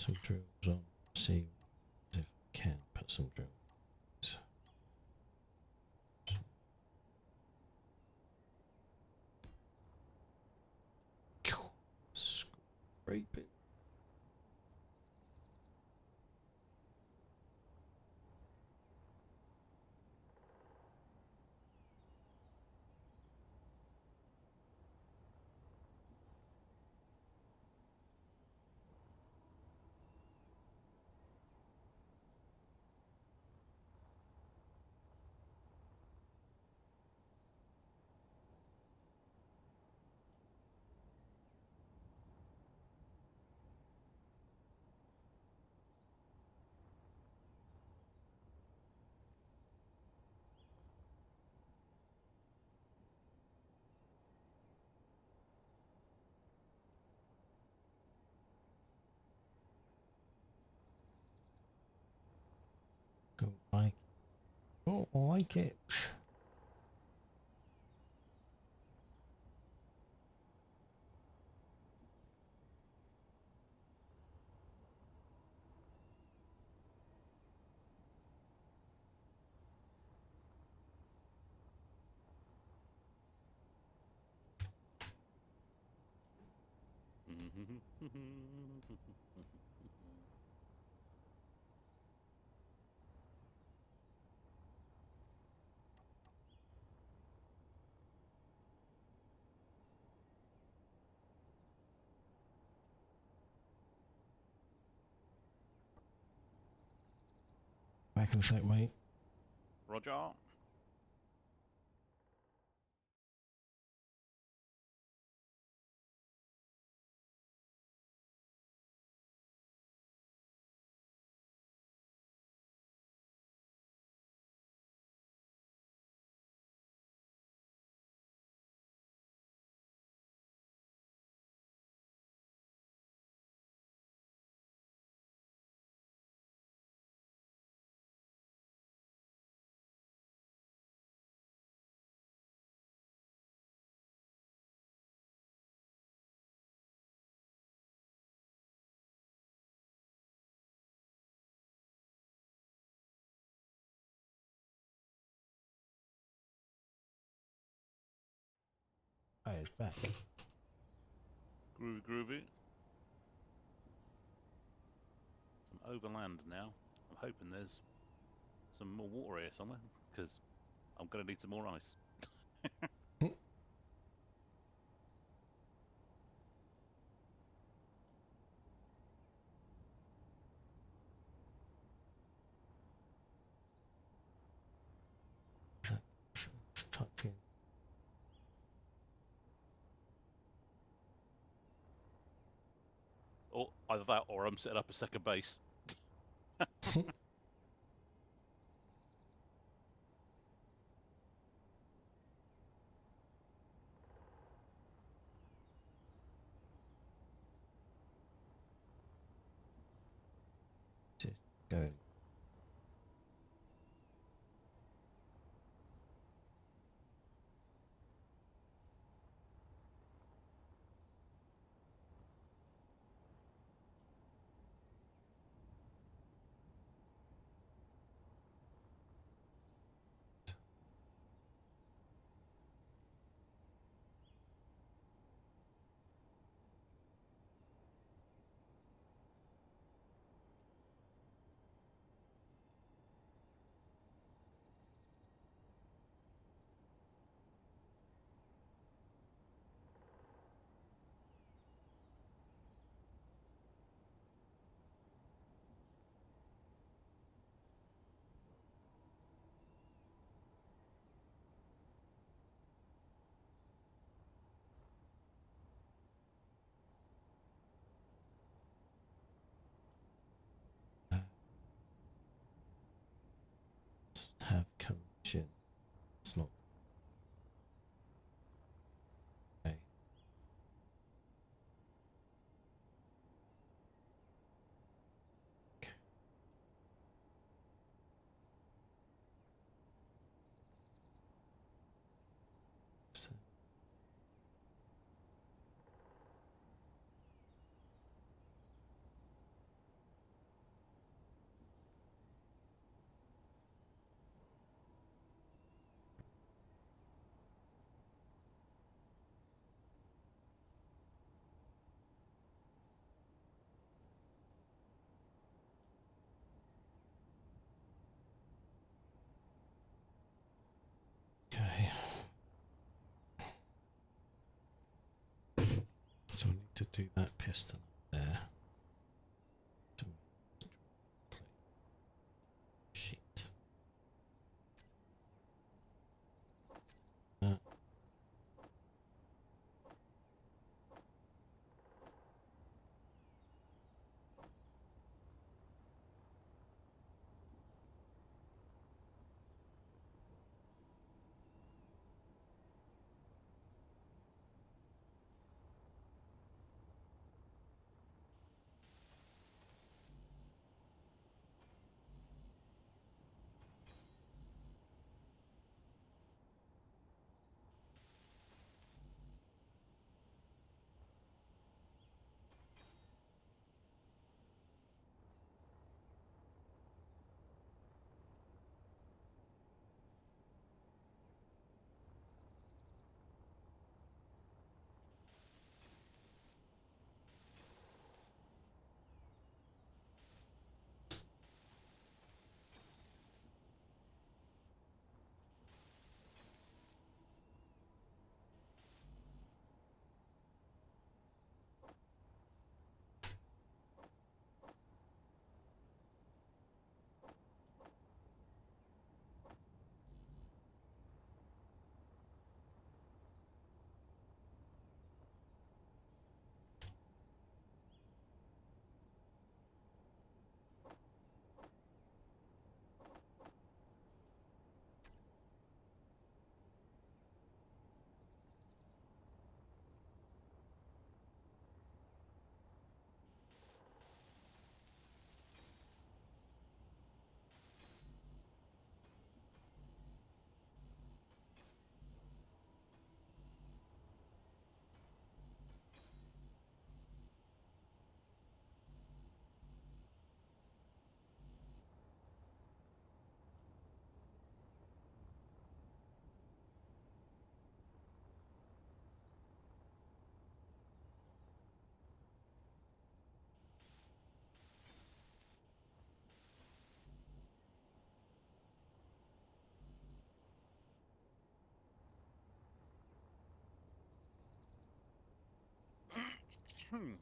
Speaker 2: some drills on. See if I can put some drills. Scraping. Don't like it. Back in a sec, mate.
Speaker 1: Roger.
Speaker 2: Oh, it's back.
Speaker 1: Groovy, groovy. Some overland now. I'm hoping there's some more water here somewhere, because I'm going to need some more ice.
Speaker 2: It's touching.
Speaker 1: Or either that, or I'm setting up a second base.
Speaker 2: Just going. So I need to do that piston up there. Shit.
Speaker 1: Hmm.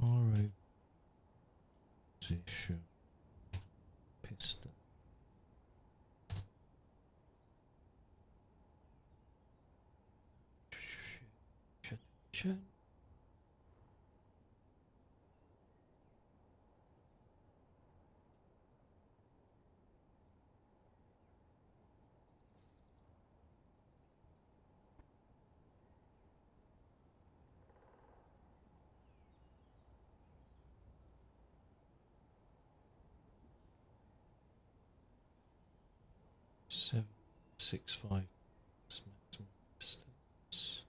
Speaker 2: Alright. Position. Piston. Shit. 765 maximum distance.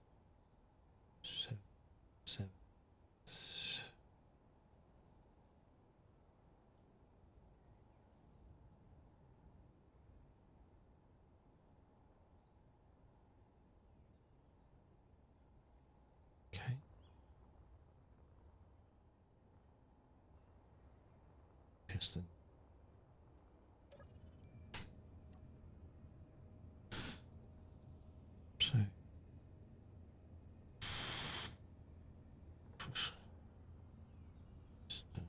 Speaker 2: 7. Okay. Piston. So. Piston.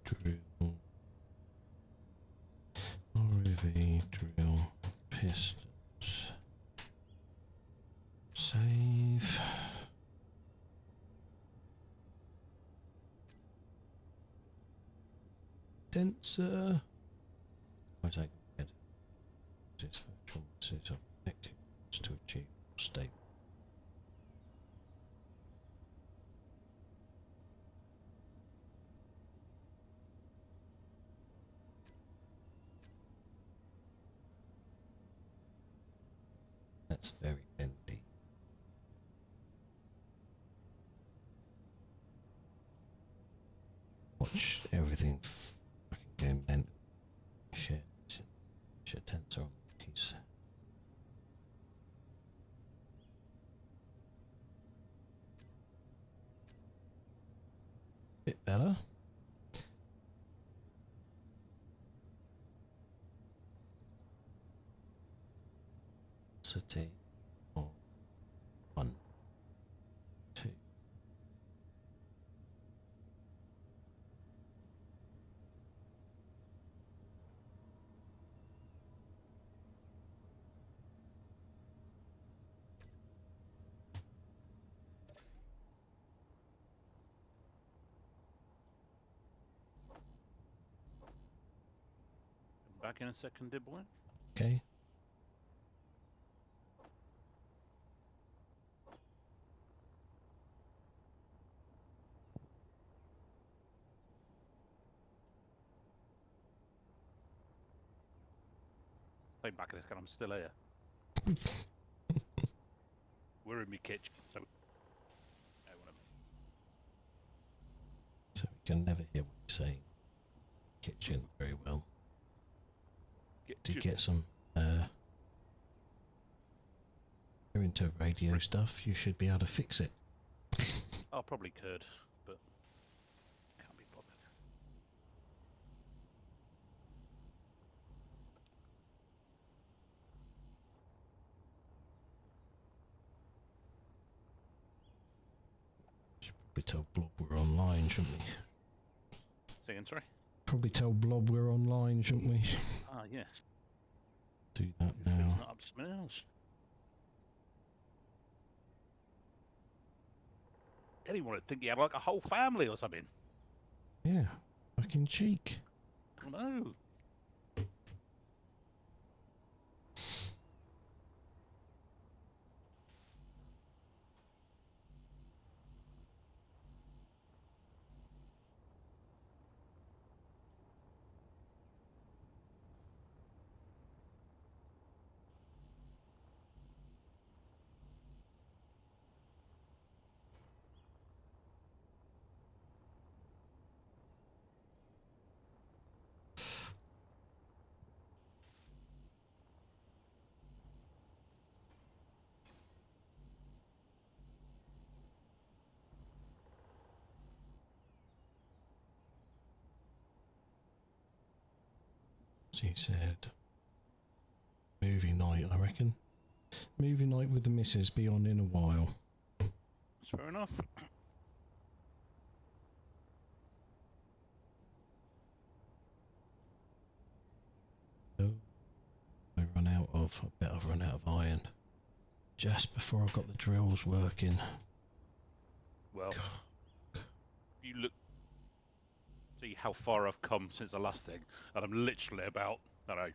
Speaker 2: drill. ROV drill pistons. Save. Denser. Why is that good? It's virtual masses of connected to achieve stable. That's very bendy. Watch everything fucking going mental. Shit. Shit tensor on these. Bit better. City. 1, 2.
Speaker 1: Back in a second, dear boy.
Speaker 2: Okay.
Speaker 1: Stay back in a second, I'm still here. We're in my kitchen, so...
Speaker 2: So we can never hear what you're saying. Kitchen very well. To get some you're into radio stuff, you should be able to fix it.
Speaker 1: I probably could, but can't be bothered.
Speaker 2: Should probably tell Blob we're online, shouldn't we?
Speaker 1: Say again, sorry?
Speaker 2: Probably tell Blob we're online, shouldn't we?
Speaker 1: Ah, yes.
Speaker 2: Do that
Speaker 1: It's
Speaker 2: now.
Speaker 1: not up to something else. Anyone would think you had like a whole family or something.
Speaker 2: Yeah, fucking cheek.
Speaker 1: I know.
Speaker 2: So he said, movie night, I reckon. Movie night with the missus, be on in a while.
Speaker 1: That's fair enough.
Speaker 2: Oh, I bet I've run out of iron. Just before I got the drills working.
Speaker 1: Well, if you look, see how far I've come since the last thing, and I'm literally about, I don't know,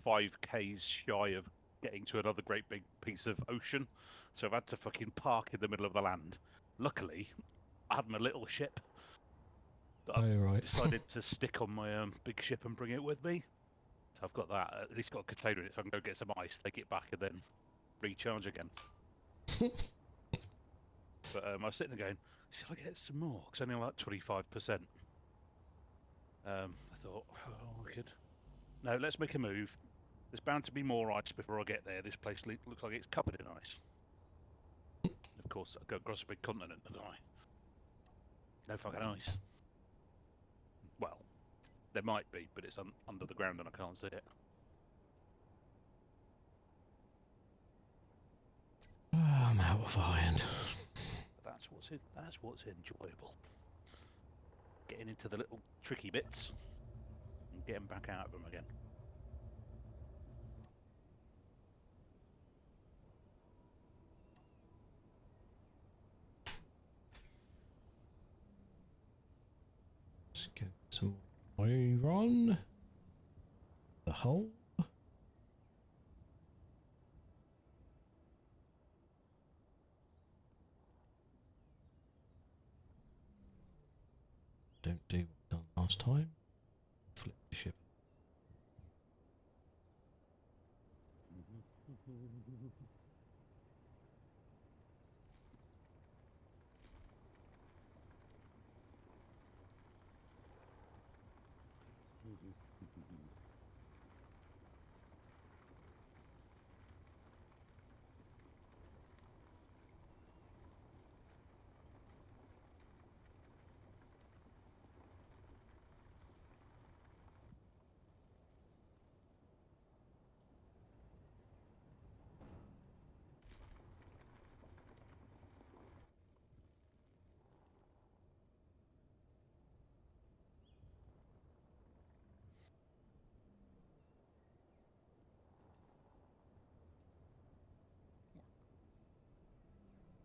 Speaker 1: 5k's shy of getting to another great big piece of ocean. So I've had to fucking park in the middle of the land. Luckily, I had my little ship that I've
Speaker 2: right.
Speaker 1: decided to stick on my big ship and bring it with me. So I've got that, at least got a container in it, so I can go get some ice, take it back, and then recharge again. But I was sitting there going, should I get some more? Because I only like 25%. I thought, oh, I could. No, let's make a move. There's bound to be more ice before I get there. This place looks like it's covered in ice. Of course, I go across a big continent, don't I? No fucking ice. Well, there might be, but it's under the ground and I can't see it.
Speaker 2: I'm out of iron.
Speaker 1: But that's what's enjoyable. getting into the little tricky bits and getting back out of them again.
Speaker 2: Let's get some iron. The hole. Don't do what we done last time. Flip the ship.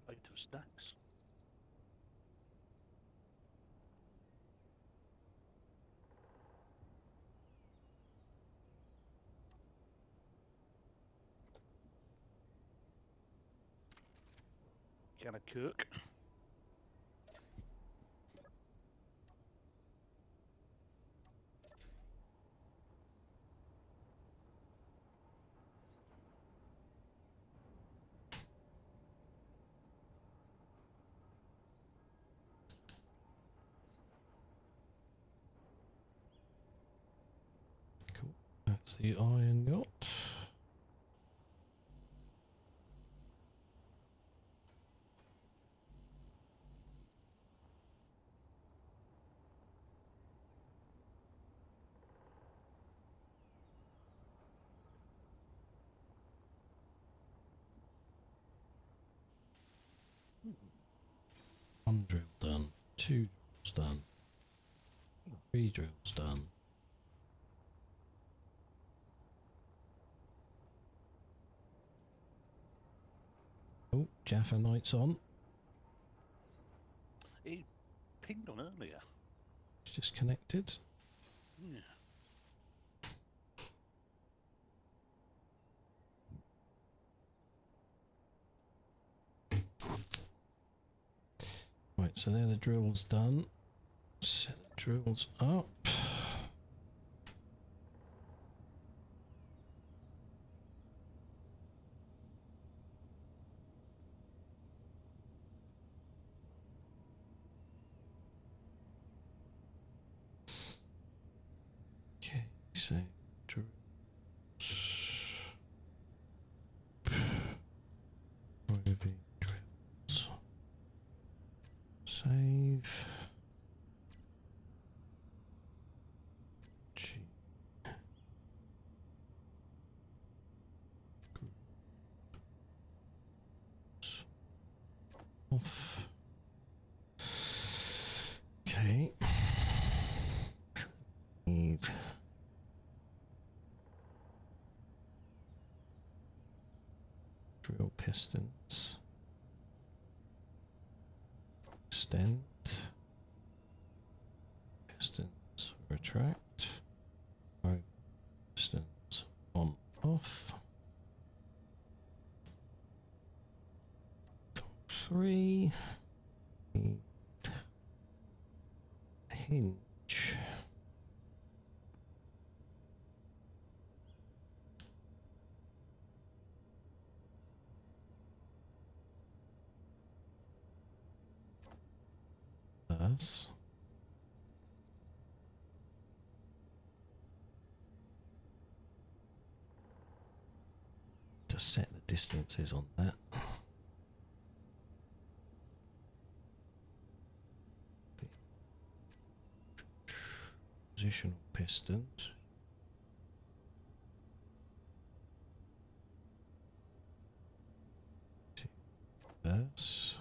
Speaker 1: Potato stacks. Can of cook.
Speaker 2: Cool. That's the iron yacht. One drill done. 2 drills done. 3 drills done. Oh, Jaffa Knight's on.
Speaker 1: He pinged on earlier.
Speaker 2: It's just connected.
Speaker 1: Yeah.
Speaker 2: Right, so there the drills done. Set the drills up. Okay, so drills. Moving drills. Save. G. Off. Okay. Need drill pistons. Extend. Pistons retract. Right. Pistons on off. 3. Need a hinge. Thus. To set the distances on that. Positional pistons. Thus.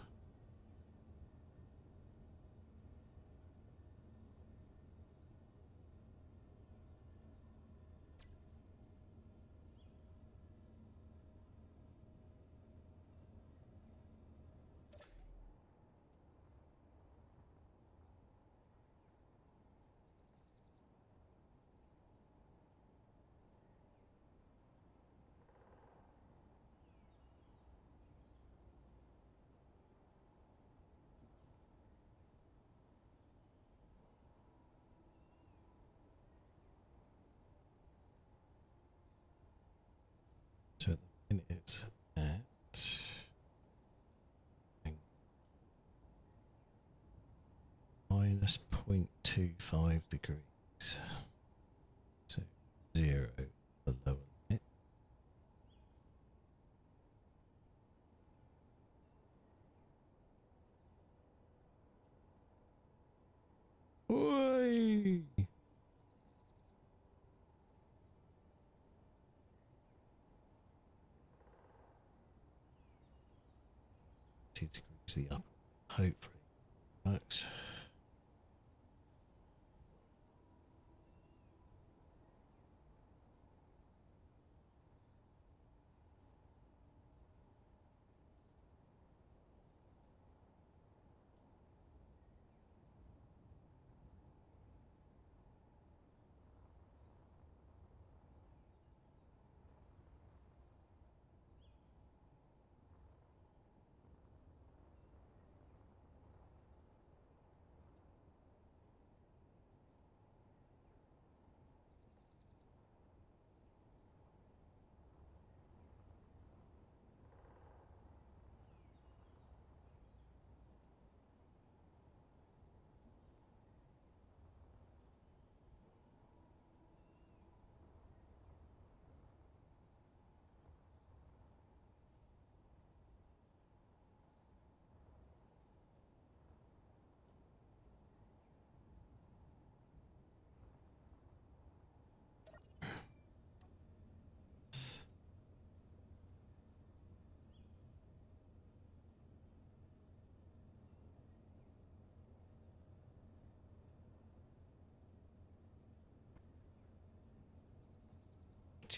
Speaker 2: And it's at minus 0.25 degrees. So 0 the lower limit. Oi! 2 degrees the upper. Hopefully works.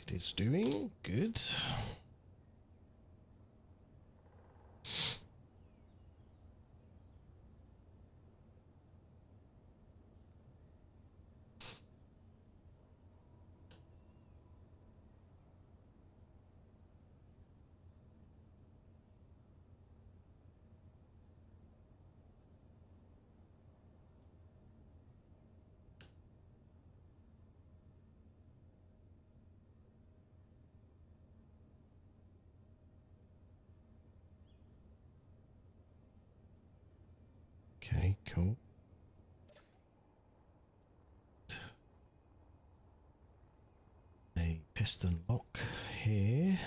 Speaker 2: It is doing good. Okay, cool. A piston lock here.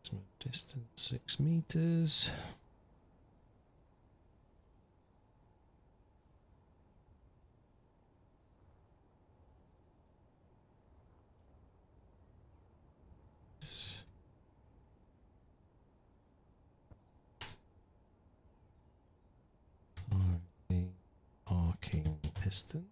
Speaker 2: Maximum distance 6 meters. Arcing piston.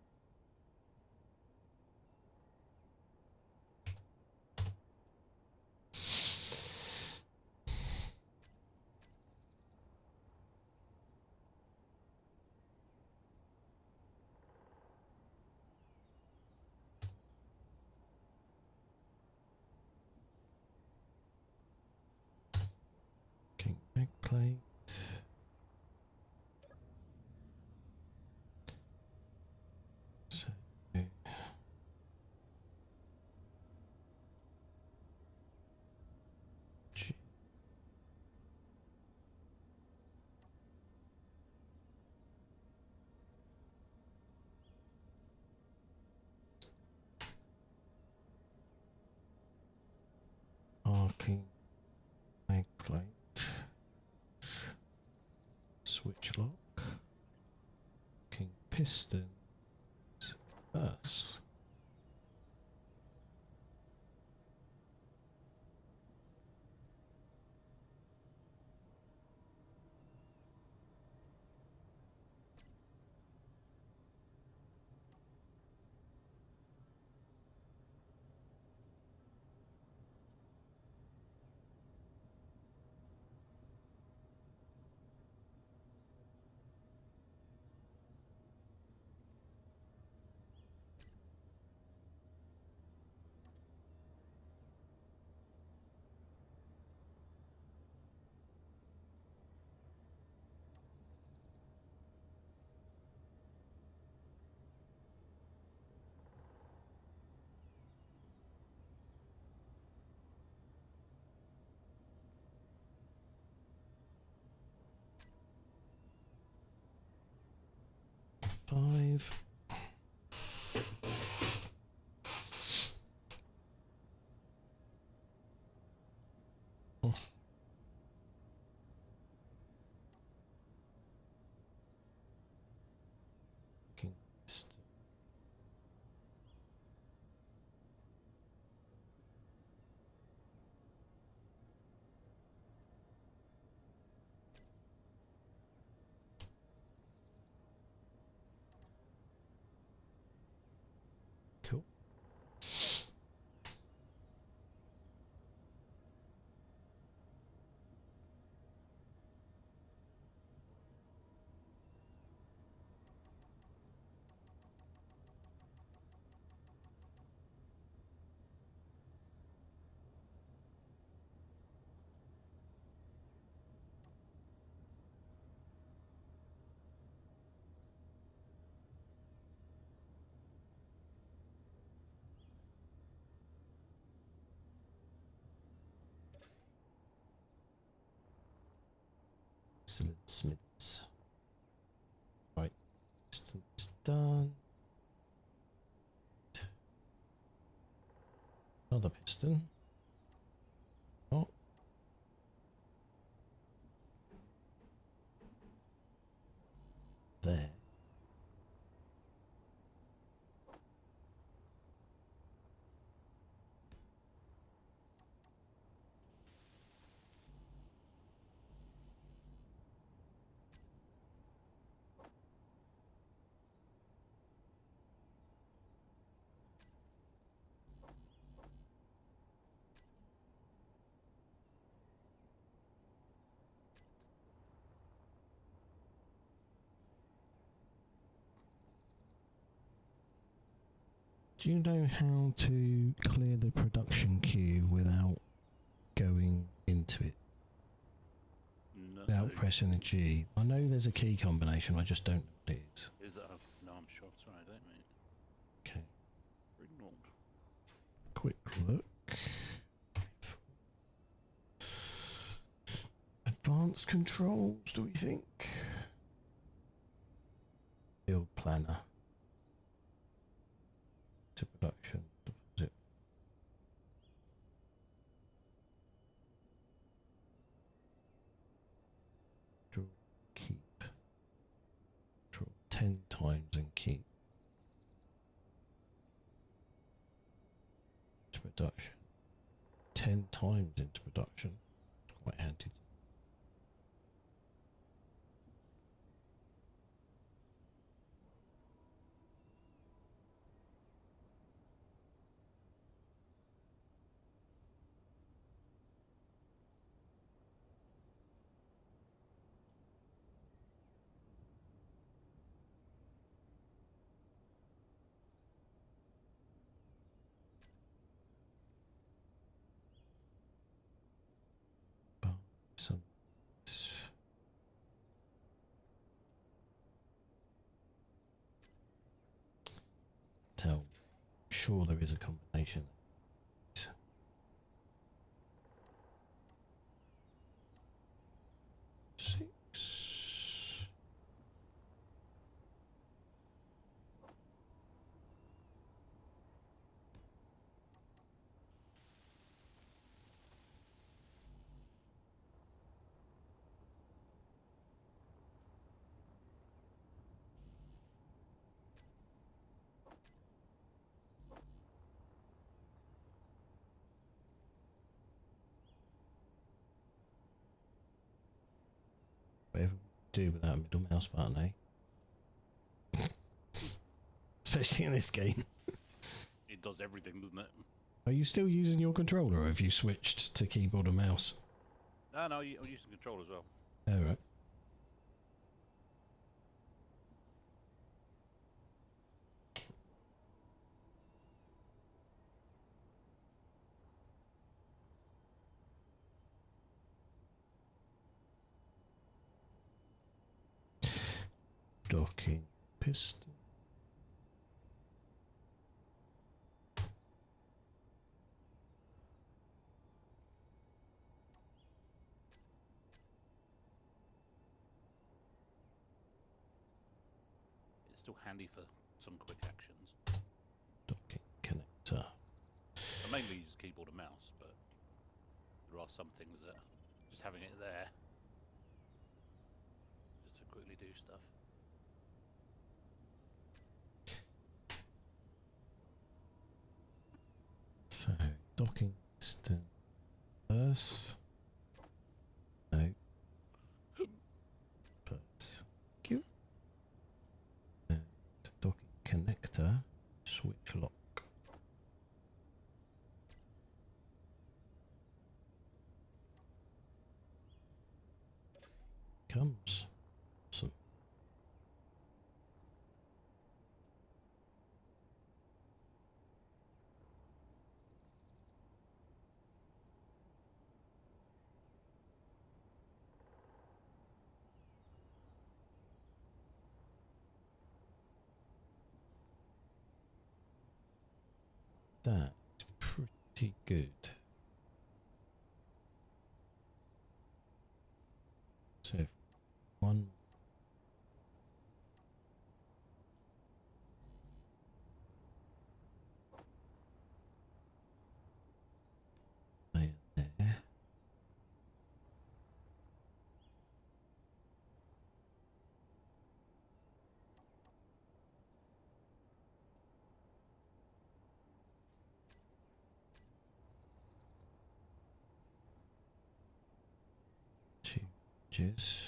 Speaker 2: Arcing back plate. Arcing mag plate, switch lock, arcing piston, first. Five. Oh. Arcing piston. Cool. Excellent, Smiths. Right, piston is done. Another piston. Oh. There. Do you know how to clear the production queue without going into it?
Speaker 1: No.
Speaker 2: Without pressing the G? I know there's a key combination, I just don't know what it is.
Speaker 1: Is that a... No, I'm sure. Sorry, I don't mean.
Speaker 2: Okay,
Speaker 1: Ignored.
Speaker 2: quick look. Advanced controls, do we think? Build planner. To production. Deposit. 10 times and keep to production. 10 times into production. It's quite handy. Some tell, sure there is a combination. Six. Whatever we do without a middle mouse button, eh? Especially in this game.
Speaker 1: It does everything, doesn't it?
Speaker 2: Are you still using your controller, or have you switched to keyboard and mouse?
Speaker 1: No, I'm using control as well.
Speaker 2: Oh, right. Docking piston.
Speaker 1: It's still handy for some quick actions.
Speaker 2: Docking connector.
Speaker 1: I mainly use keyboard and mouse, but there are some things that just having it there, just to quickly do stuff.
Speaker 2: So, docking piston first. No. First. Cute. And docking connector. Switch lock. Comes. Awesome. That's pretty good. So, if one layer there. Two edges.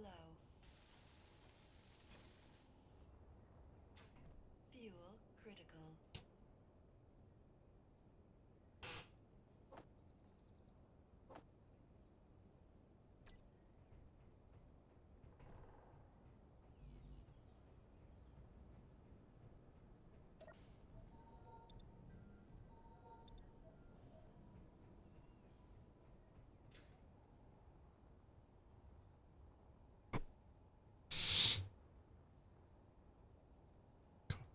Speaker 3: low. Fuel critical.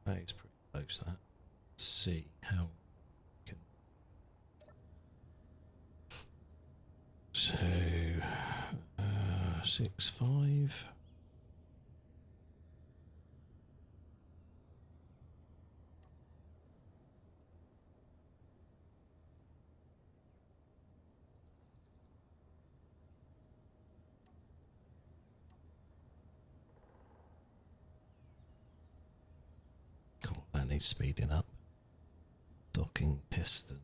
Speaker 2: That is pretty close, that. Let's see how we can. So, 6.5. Cool, that needs speeding up. Docking piston.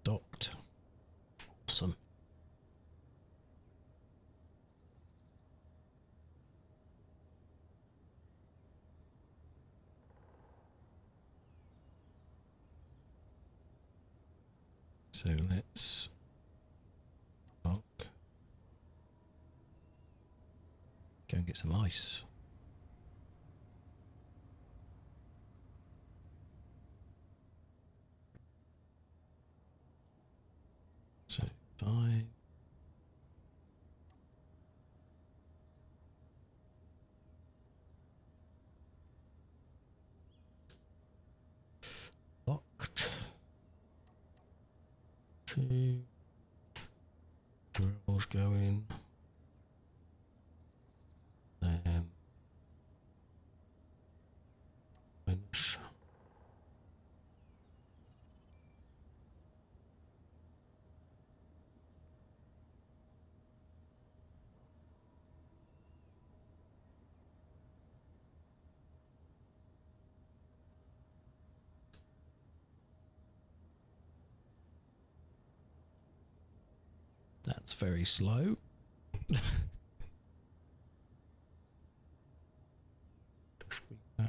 Speaker 2: Docked. Awesome. So let's dock. Go and get some ice. So 5. Locked. 2. Drills going. Finish. That's very slow. Wow.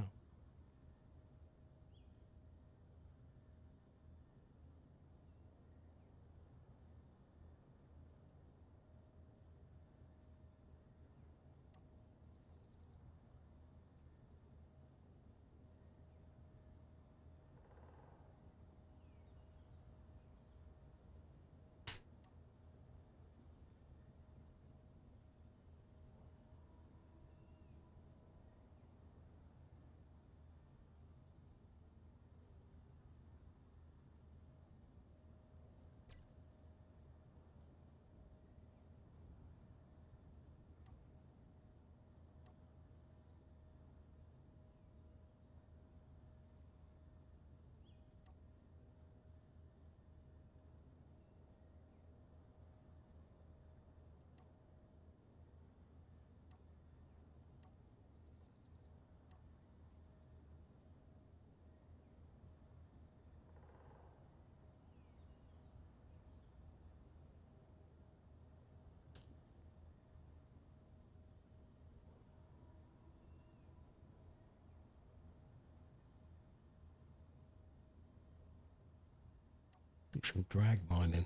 Speaker 2: Do some drag mining.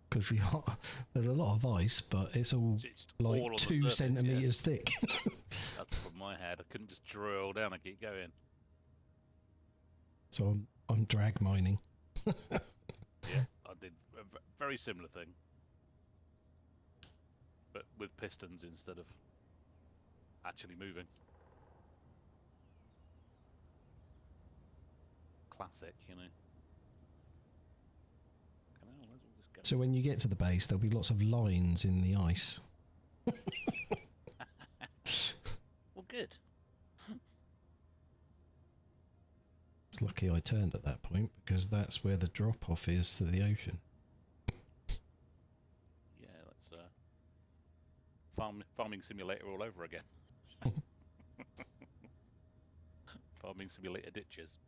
Speaker 2: Because there's a lot of ice, but it's all
Speaker 1: It's
Speaker 2: like
Speaker 1: all on the
Speaker 2: 2
Speaker 1: surface,
Speaker 2: centimeters thick.
Speaker 1: That's the problem I had. I couldn't just drill down and keep going.
Speaker 2: So I'm drag mining.
Speaker 1: Yeah, I did a very similar thing, but with pistons instead of actually moving. Classic, you know. Okay, now where's all this
Speaker 2: So when you get to the base, there'll be lots of lines in the ice.
Speaker 1: Well, good.
Speaker 2: It's lucky I turned at that point, because that's where the drop-off is to the ocean.
Speaker 1: Yeah, that's farming simulator all over again. Farming simulator ditches.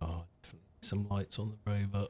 Speaker 2: Oh, definitely some lights on the rover.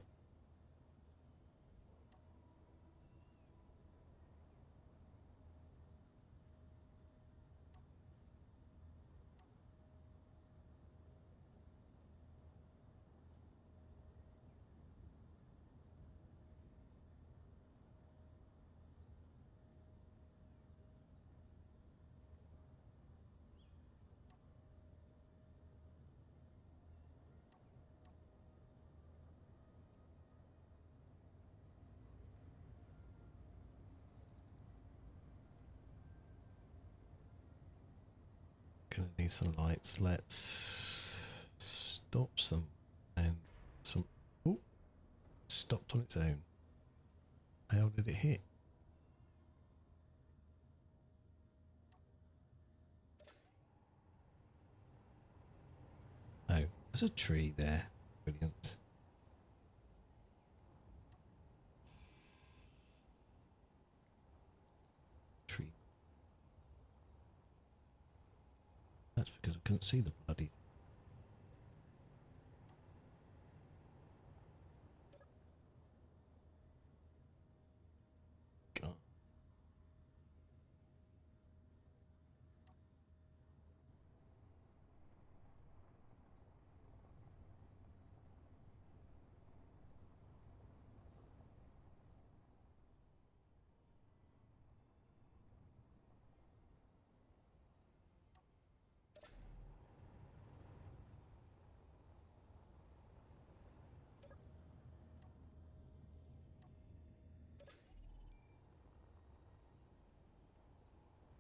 Speaker 2: Gonna need some lights. Let's stop some and some. Oh, stopped on its own. How did it hit? Oh, there's a tree there. Brilliant. Tree. That's because I couldn't see the bloody. God.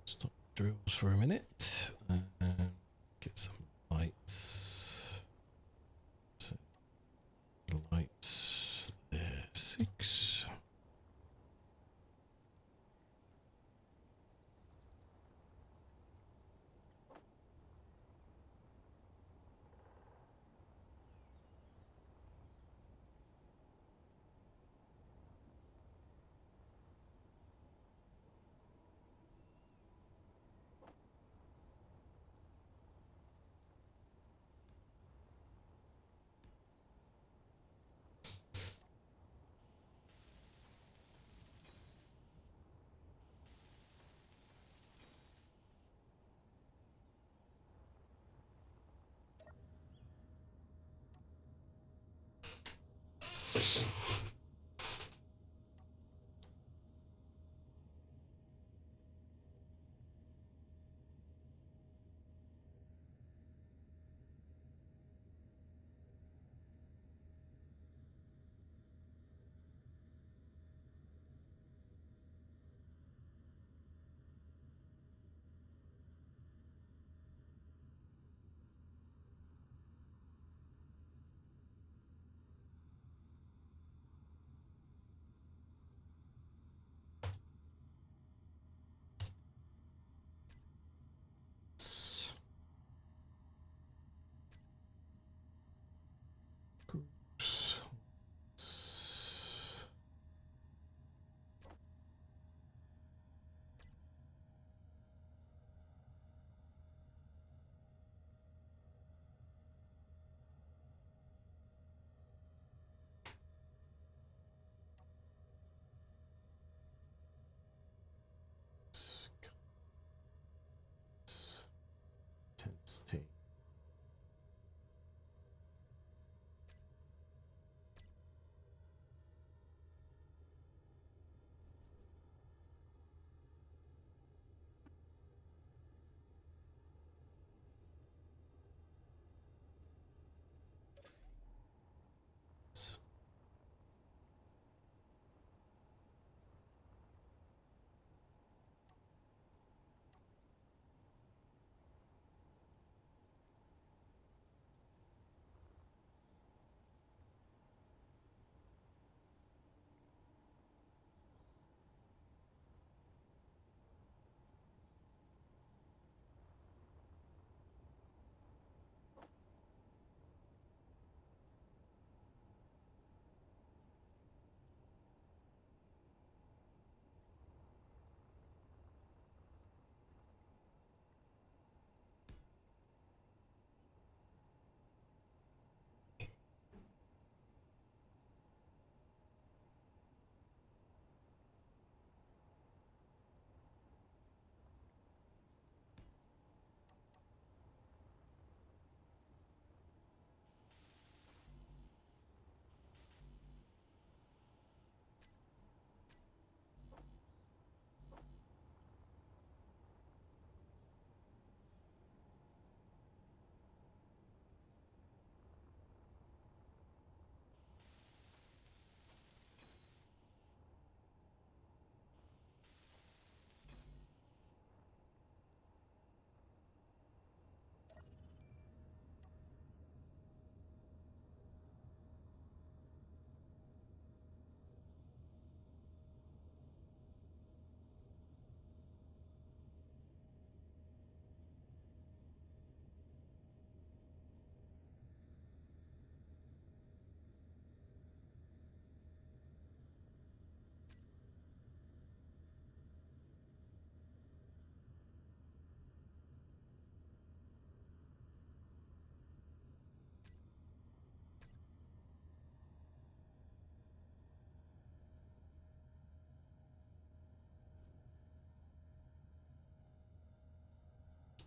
Speaker 2: Stop drills for a minute. Get some lights. So, lights there. 6.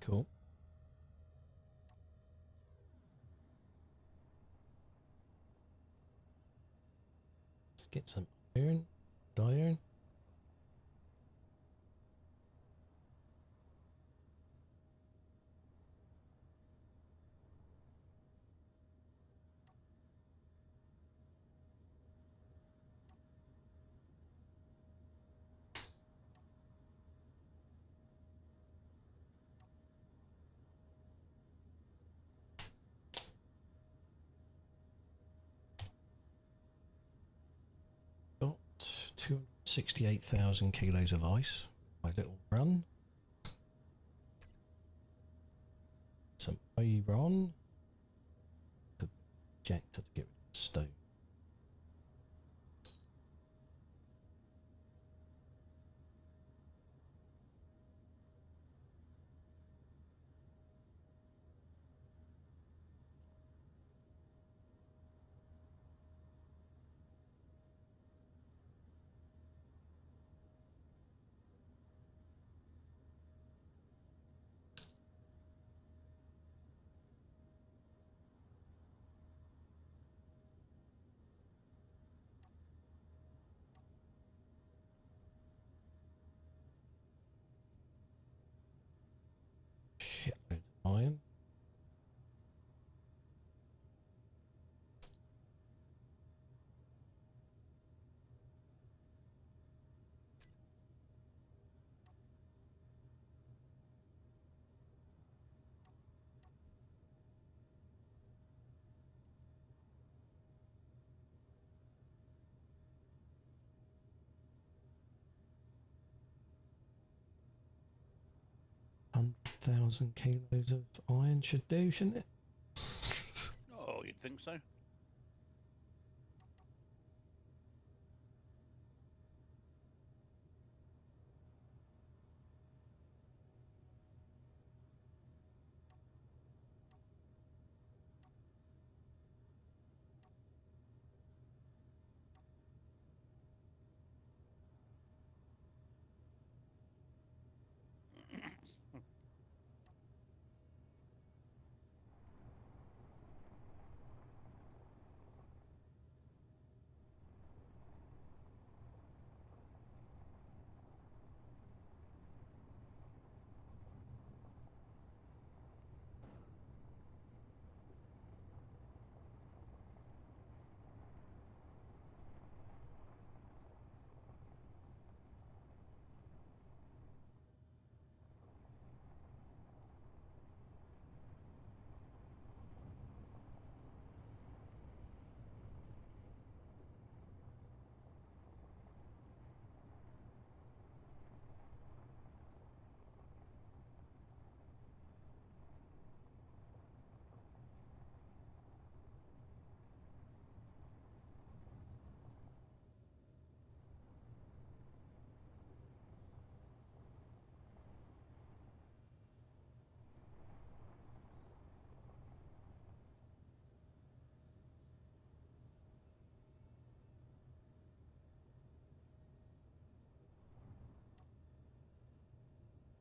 Speaker 2: Cool. Let's get some iron. Iron. Got 268,000 kilos of ice. My little run. Some iron. The projector to get rid of stone. Shitload of iron. Thousand kilos of iron should do, shouldn't it?
Speaker 1: Oh, you'd think so.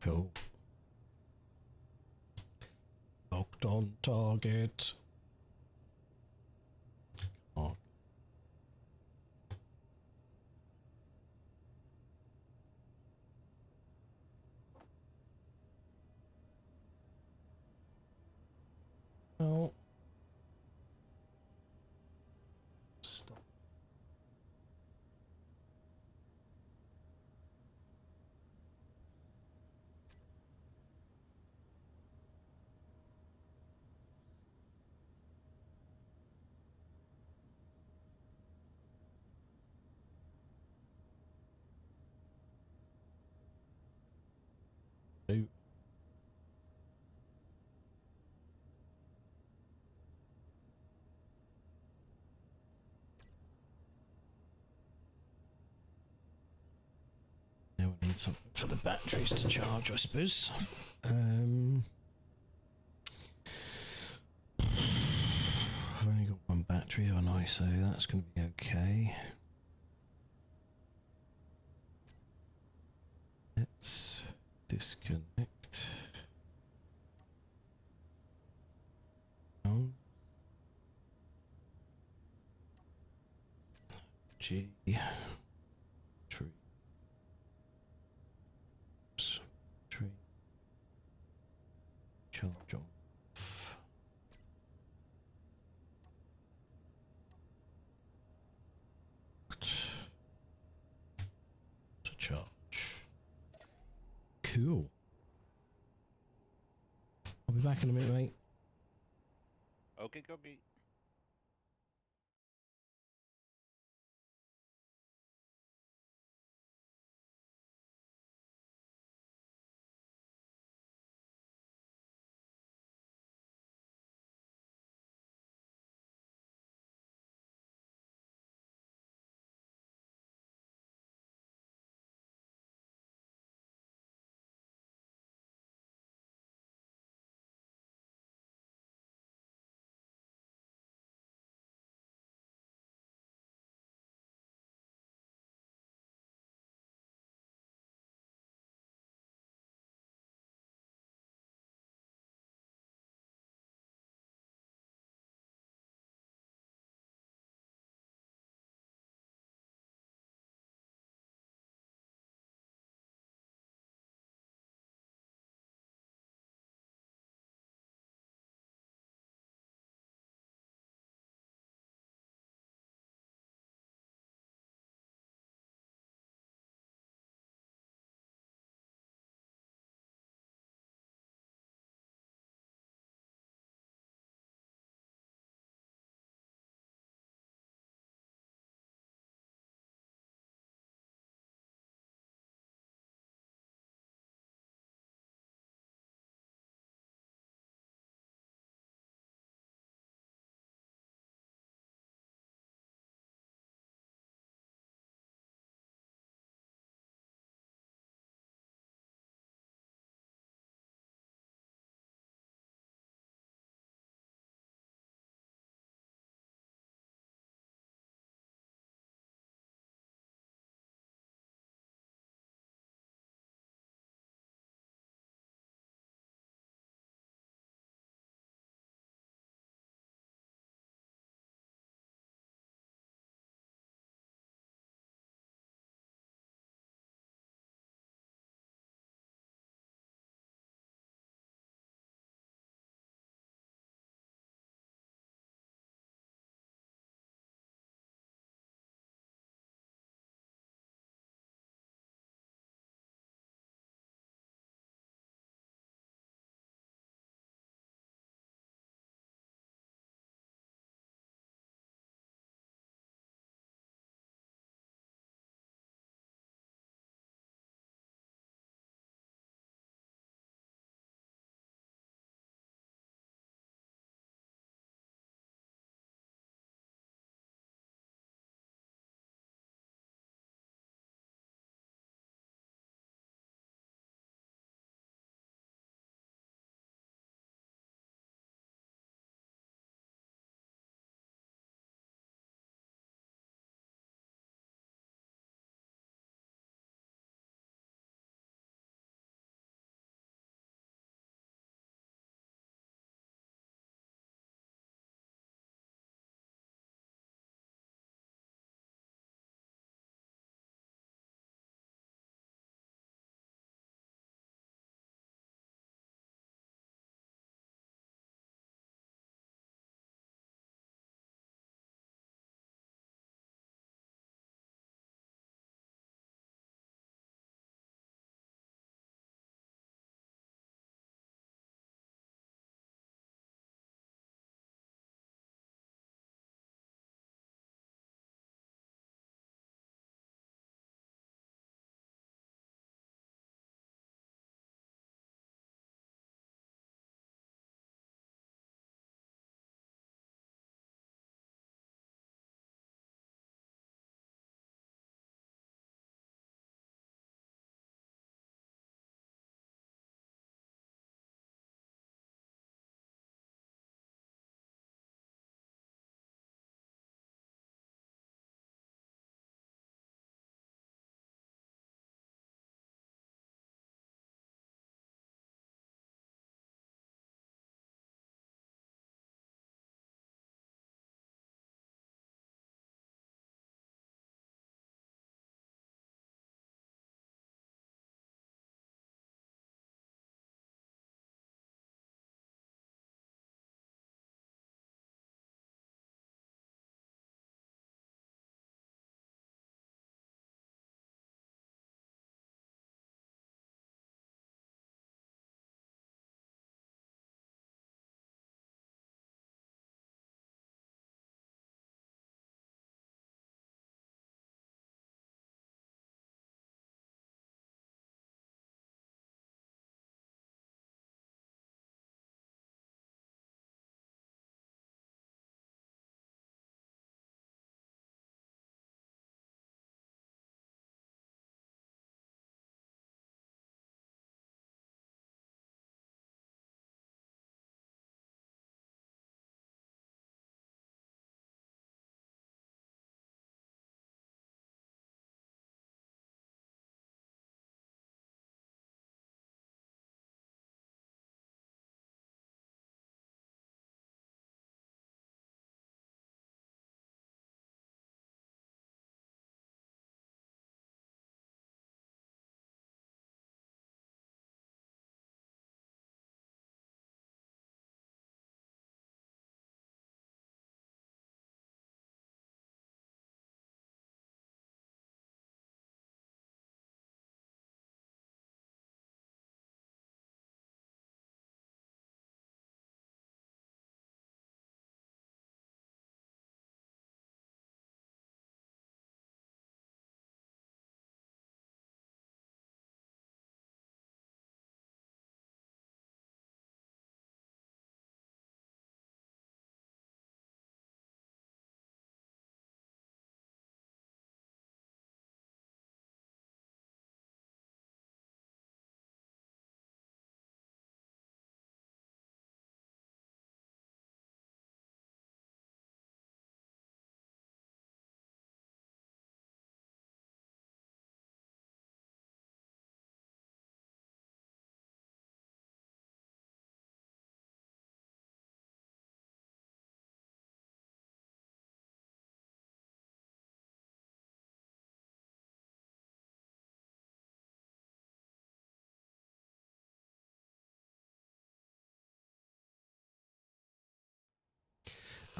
Speaker 2: Cool. Locked on target. Oh. Oh. Stop. Ooh. Now we need something for the batteries to charge, I suppose. I've only got one battery, haven't I? So that's going to be okay. Let's disconnect. Energy. Tree. Tree. Charge off. To charge. Cool. I'll be back in a minute, mate.
Speaker 1: Okay, copy.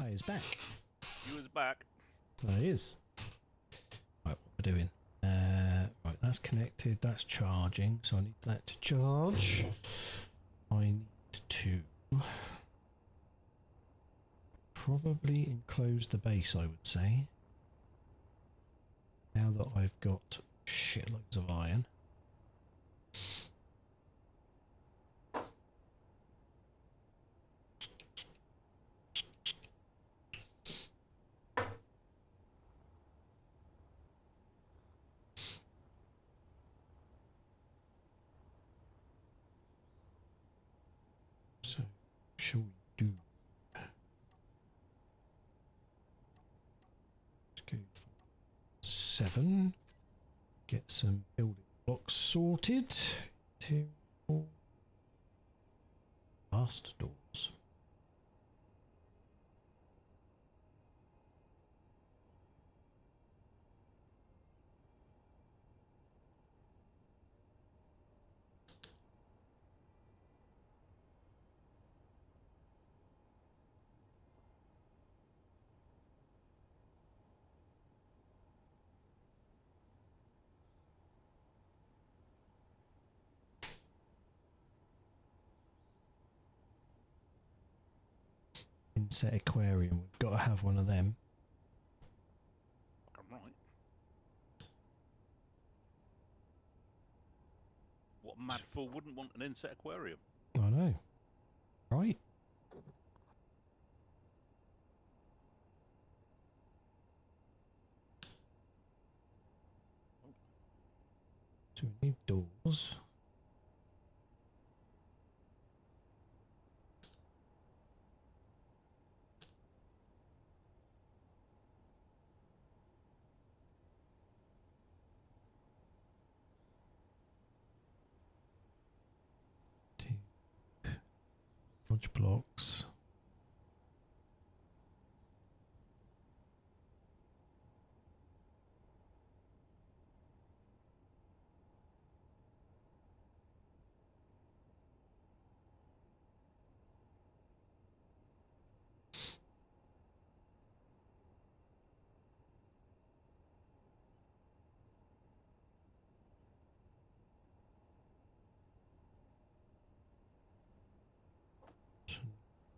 Speaker 2: Oh, he's back.
Speaker 1: You was back.
Speaker 2: There he is. Right, what we're doing. Right, that's connected. That's charging. So I need that to charge. I need to probably enclose the base, I would say. Now that I've got shitloads of iron. So, shall we do? Let's go for 7. Get some building blocks sorted. 2, 4. Blast doors. Inset aquarium. We've got to have one of them.
Speaker 1: I'm right. What mad fool wouldn't want an inset aquarium?
Speaker 2: I know. Right? So we need doors. Large blocks.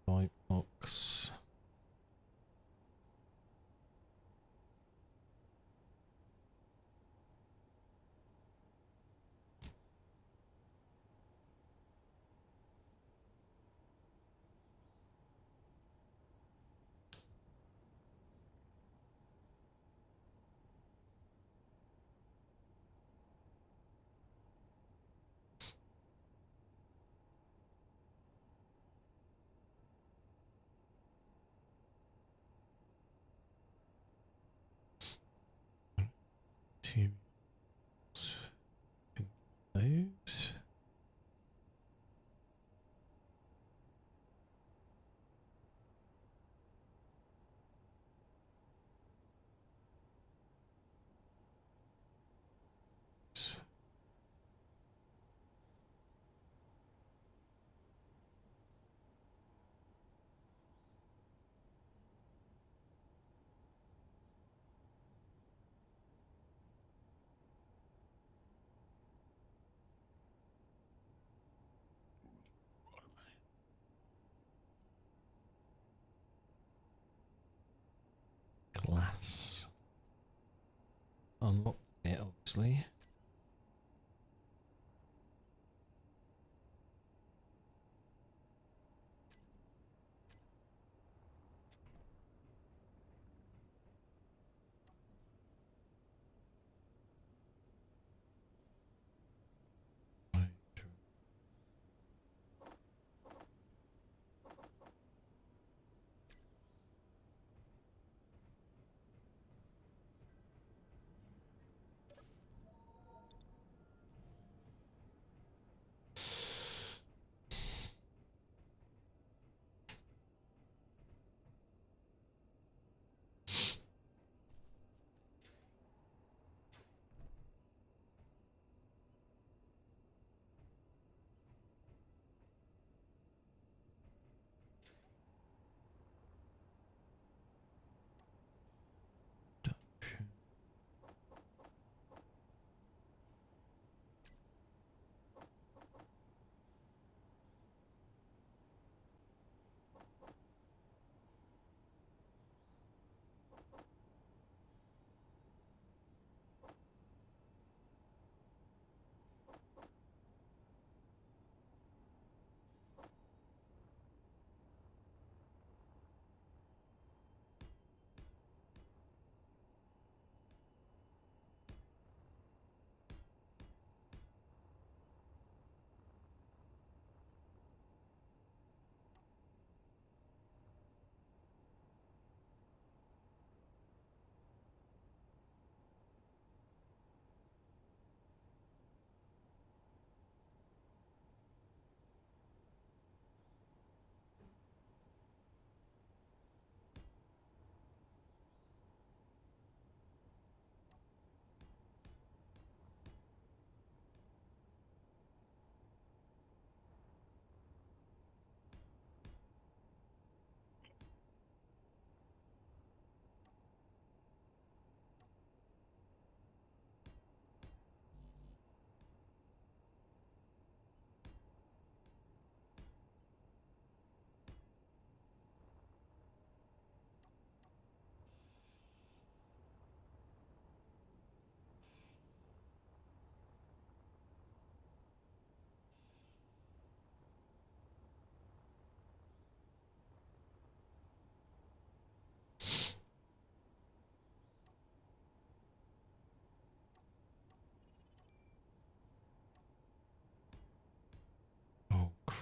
Speaker 2: Light box. Two. Those. Glass. Unlock it, obviously.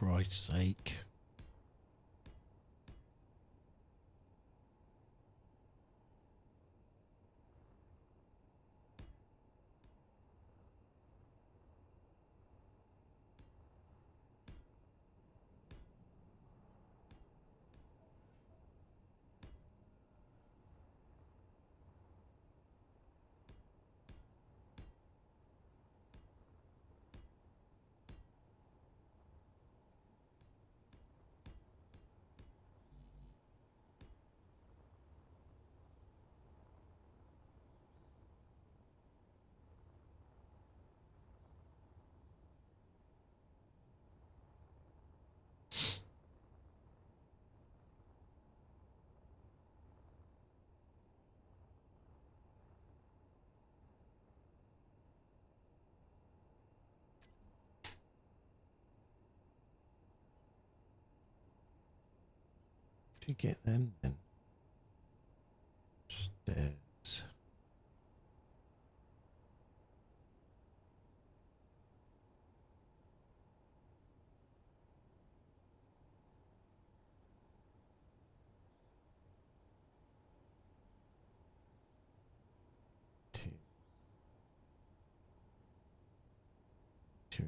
Speaker 2: Christ's sake. To get them then. Stairs. To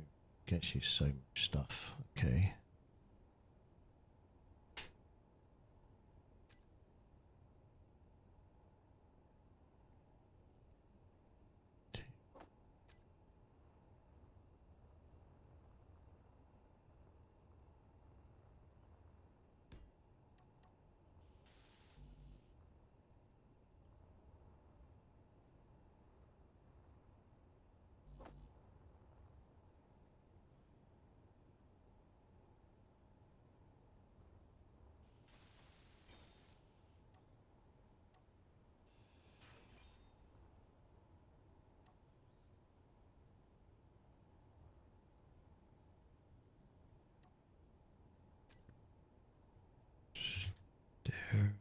Speaker 2: gets you so much stuff. Okay. Stairs.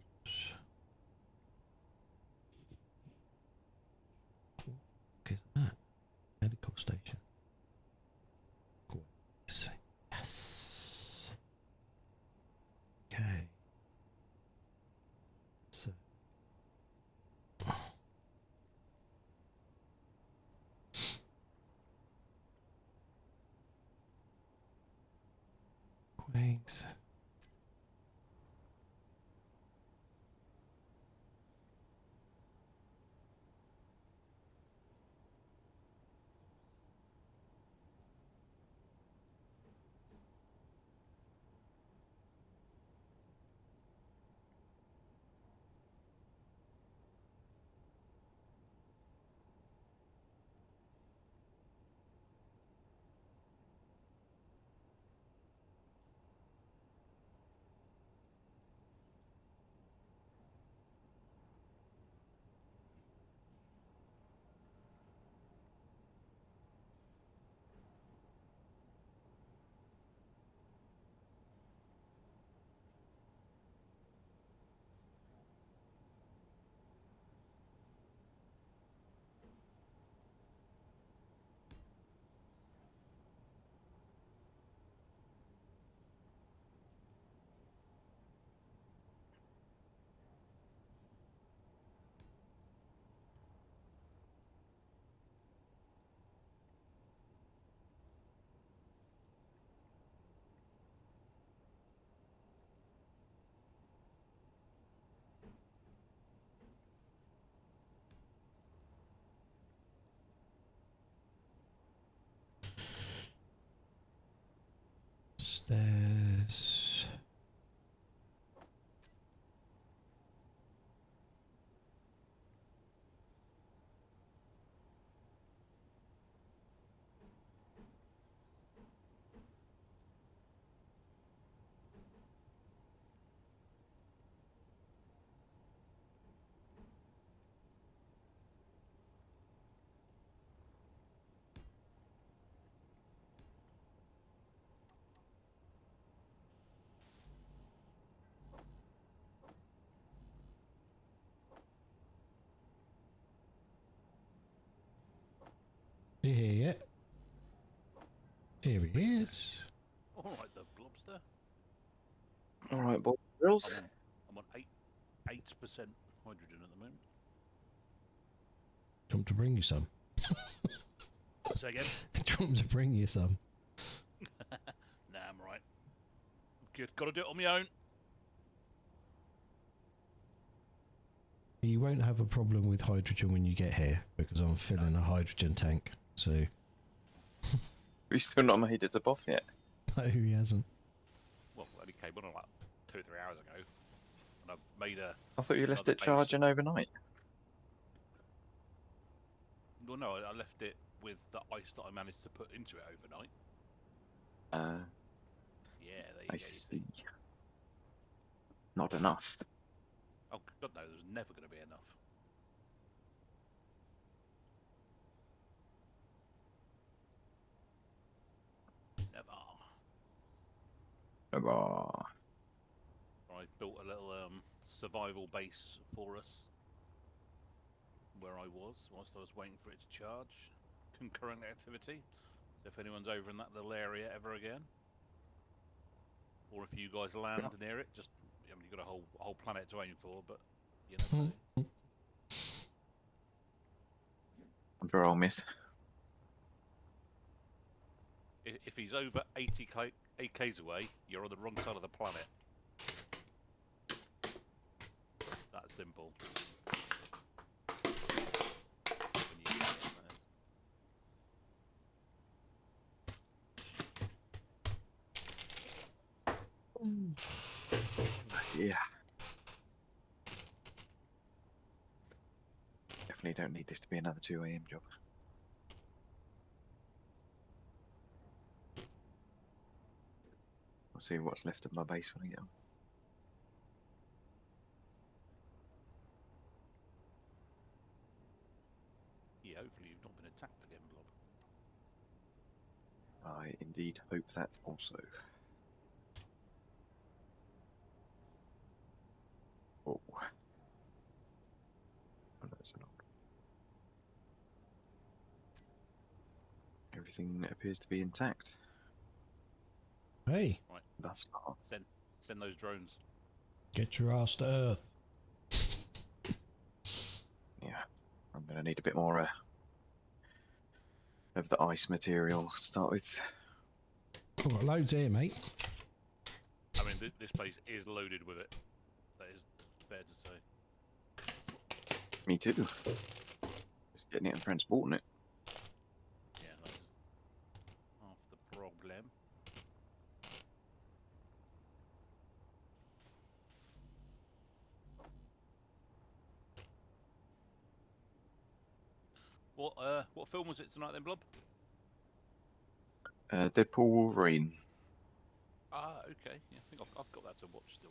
Speaker 2: What is that? Medical station. Yes. Yes. Okay. So. Queens. Stairs. You hear it? Here he is.
Speaker 1: All right, the blobster.
Speaker 4: All right, boys. Girls.
Speaker 1: I'm on 8% hydrogen at the moment.
Speaker 2: Do you want to bring you some?
Speaker 1: Say again?
Speaker 2: Do you want me to bring you some?
Speaker 1: Nah, I'm right. Good. Got to do it on my own.
Speaker 2: You won't have a problem with hydrogen when you get here because I'm filling a hydrogen tank. So
Speaker 4: We still not made it to Boff yet.
Speaker 2: no, he hasn't.
Speaker 1: Well, I only came on like 2 or 3 hours ago, and I've made a.
Speaker 4: I thought you left
Speaker 1: another
Speaker 4: it
Speaker 1: base.
Speaker 4: charging overnight.
Speaker 1: Well, no, I left it with the ice that I managed to put into it overnight. Yeah, there you
Speaker 4: I
Speaker 1: go. You
Speaker 4: see.
Speaker 1: see.
Speaker 4: Not enough.
Speaker 1: Oh God, no! There's never going to be enough. Never.
Speaker 4: Oh,
Speaker 1: I built a little survival base for us where I was whilst I was waiting for it to charge. Concurrent activity. So if anyone's over in that little area ever again, or if you guys land near it, just I mean you've got a whole planet to aim for, but you never know.
Speaker 4: I'm sure I'll miss.
Speaker 1: If he's over 8 k's away, you're on the wrong side of the planet. That's simple. When you get it,
Speaker 4: Yeah. Definitely don't need this to be another 2 AM job. I'll see what's left of my base when I get on.
Speaker 1: yeah, hopefully you've not been attacked again, Blob.
Speaker 4: I indeed hope that also. Oh. Oh, that's an old. Everything appears to be intact.
Speaker 2: Hey,
Speaker 1: Right,
Speaker 4: Thus far.
Speaker 1: send those drones.
Speaker 2: get your ass to Earth.
Speaker 4: Yeah. I'm going to need a bit more of the ice material to start with.
Speaker 2: I've got loads here, mate.
Speaker 1: I mean, this place is loaded with it. That is fair to say.
Speaker 4: Me too. Just getting it and transporting it.
Speaker 1: Yeah, that is half the problem. What film was it tonight then, Blob?
Speaker 4: Deadpool Wolverine.
Speaker 1: Ah, okay. Yeah, I think I've got that to watch still.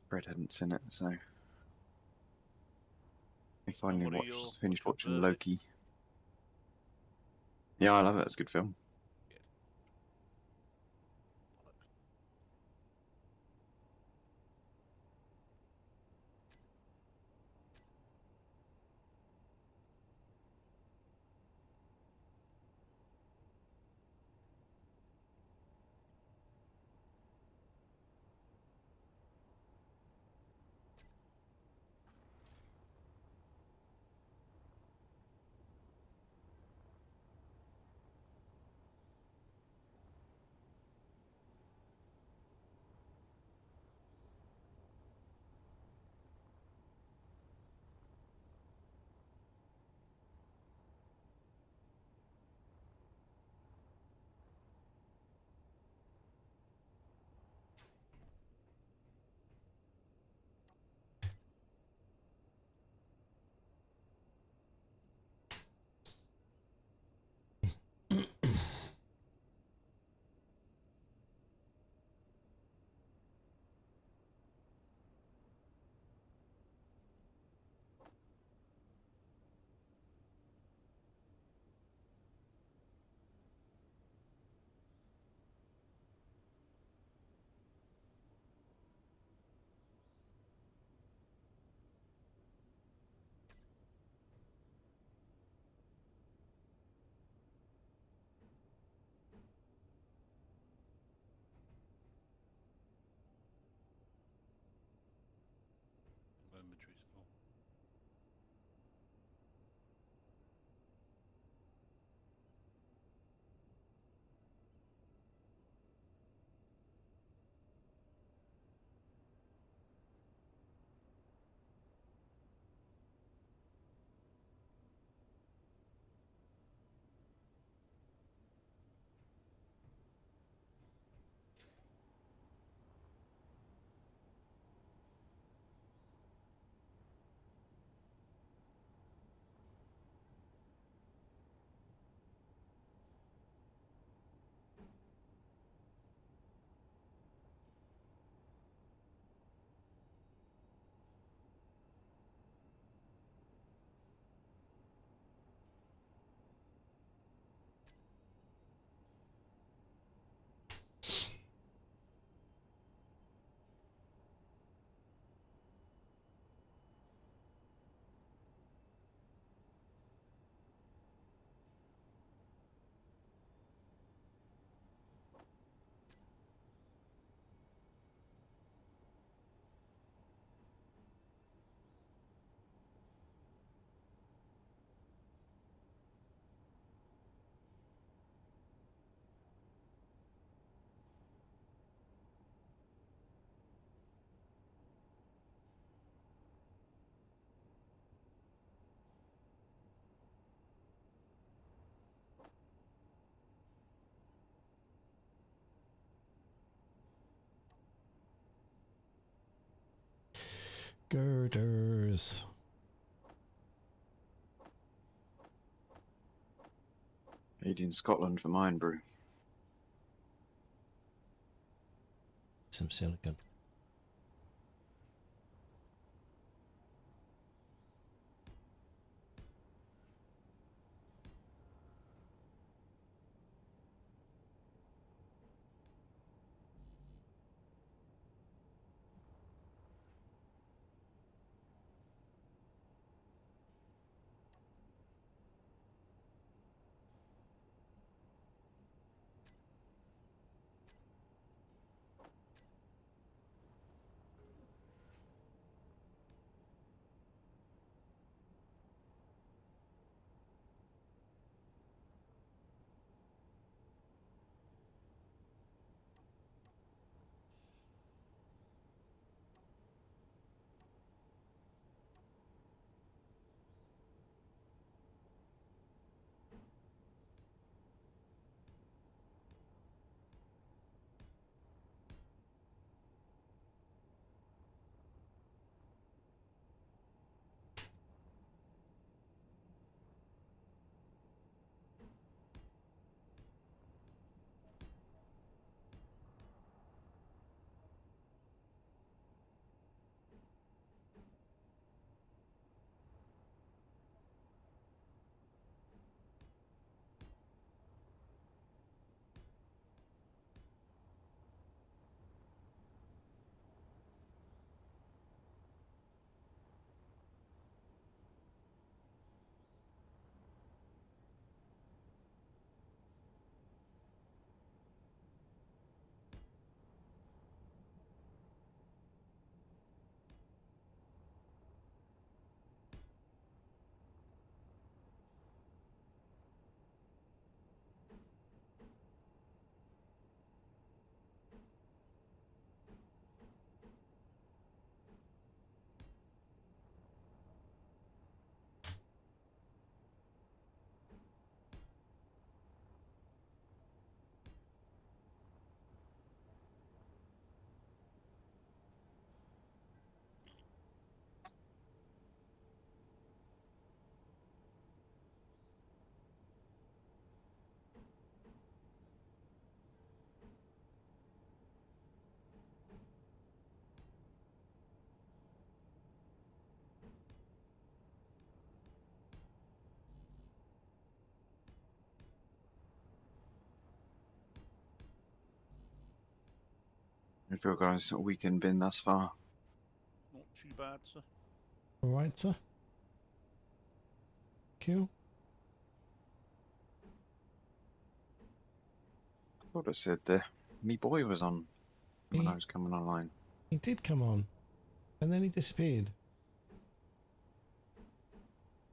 Speaker 4: Fred hadn't seen it, so I
Speaker 1: And
Speaker 4: finally
Speaker 1: what are your
Speaker 4: finished
Speaker 1: what's your
Speaker 4: watching
Speaker 1: verdict?
Speaker 4: Loki. Yeah, I love it. It's a good film.
Speaker 1: Good. Bollocks.
Speaker 2: Girders.
Speaker 4: Made in Scotland for mine, brew.
Speaker 2: Some silicon.
Speaker 4: I feel, guys, a weekend bin thus far.
Speaker 1: Not too bad, sir.
Speaker 2: All right, sir. Cool.
Speaker 4: I thought it said me boy was on when I
Speaker 2: He-
Speaker 4: was coming online.
Speaker 2: He did come on, and then he disappeared.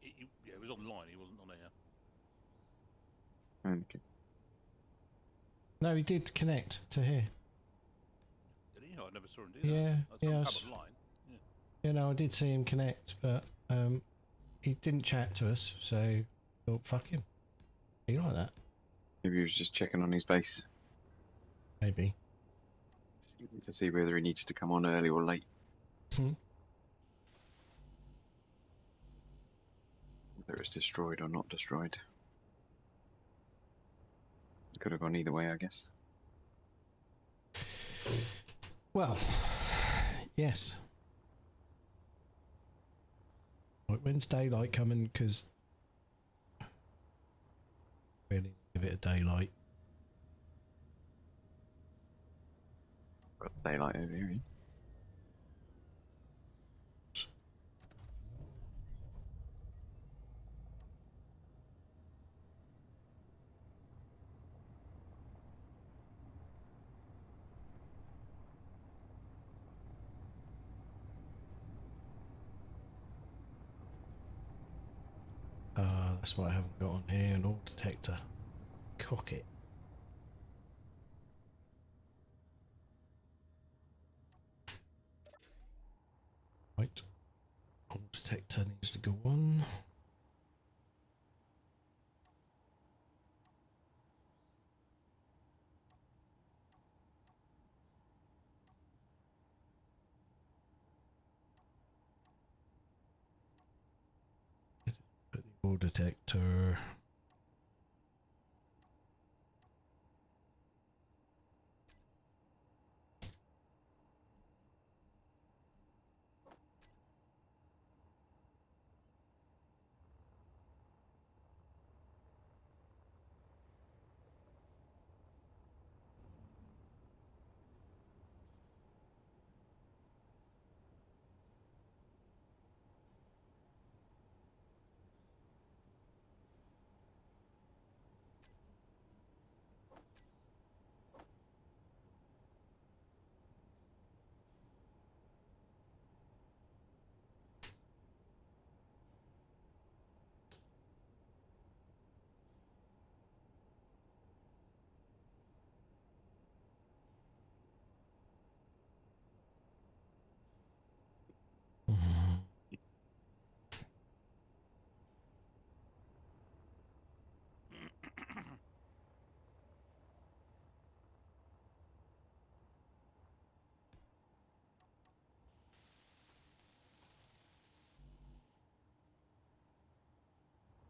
Speaker 1: Yeah, he was online. He wasn't on air.
Speaker 4: Okay.
Speaker 2: No, he did connect to here.
Speaker 1: Did he? I never saw him do that.
Speaker 2: Yeah,
Speaker 1: I saw him
Speaker 2: yes.
Speaker 1: come online. Yeah.
Speaker 2: You know, I did see him connect, but he didn't chat to us, so I thought, fuck him. Be like that.
Speaker 4: Maybe he was just checking on his base
Speaker 2: Maybe.
Speaker 4: to see whether he needs to come on early or late.
Speaker 2: Hmm.
Speaker 4: Whether it's destroyed or not destroyed. Could have gone either way, I guess.
Speaker 2: Well, yes. Right, when's daylight coming? Because really give it a daylight.
Speaker 4: Got daylight over here. Eh?
Speaker 2: That's what I haven't got on here. An all detector. Cock it. Right. All detector needs to go on. Metal detector.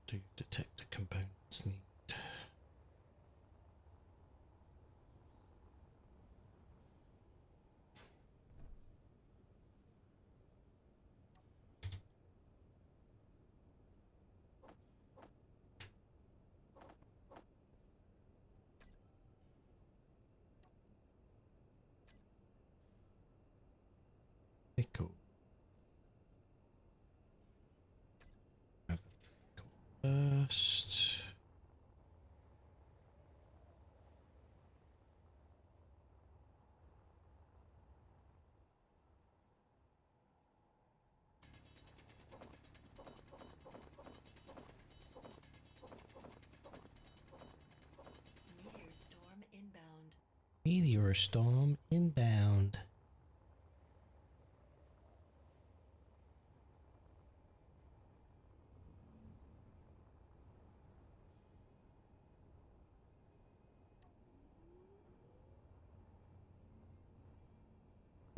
Speaker 2: Do detector components need? Nickel. First.
Speaker 3: Meteor storm inbound.
Speaker 2: Meteor storm inbound.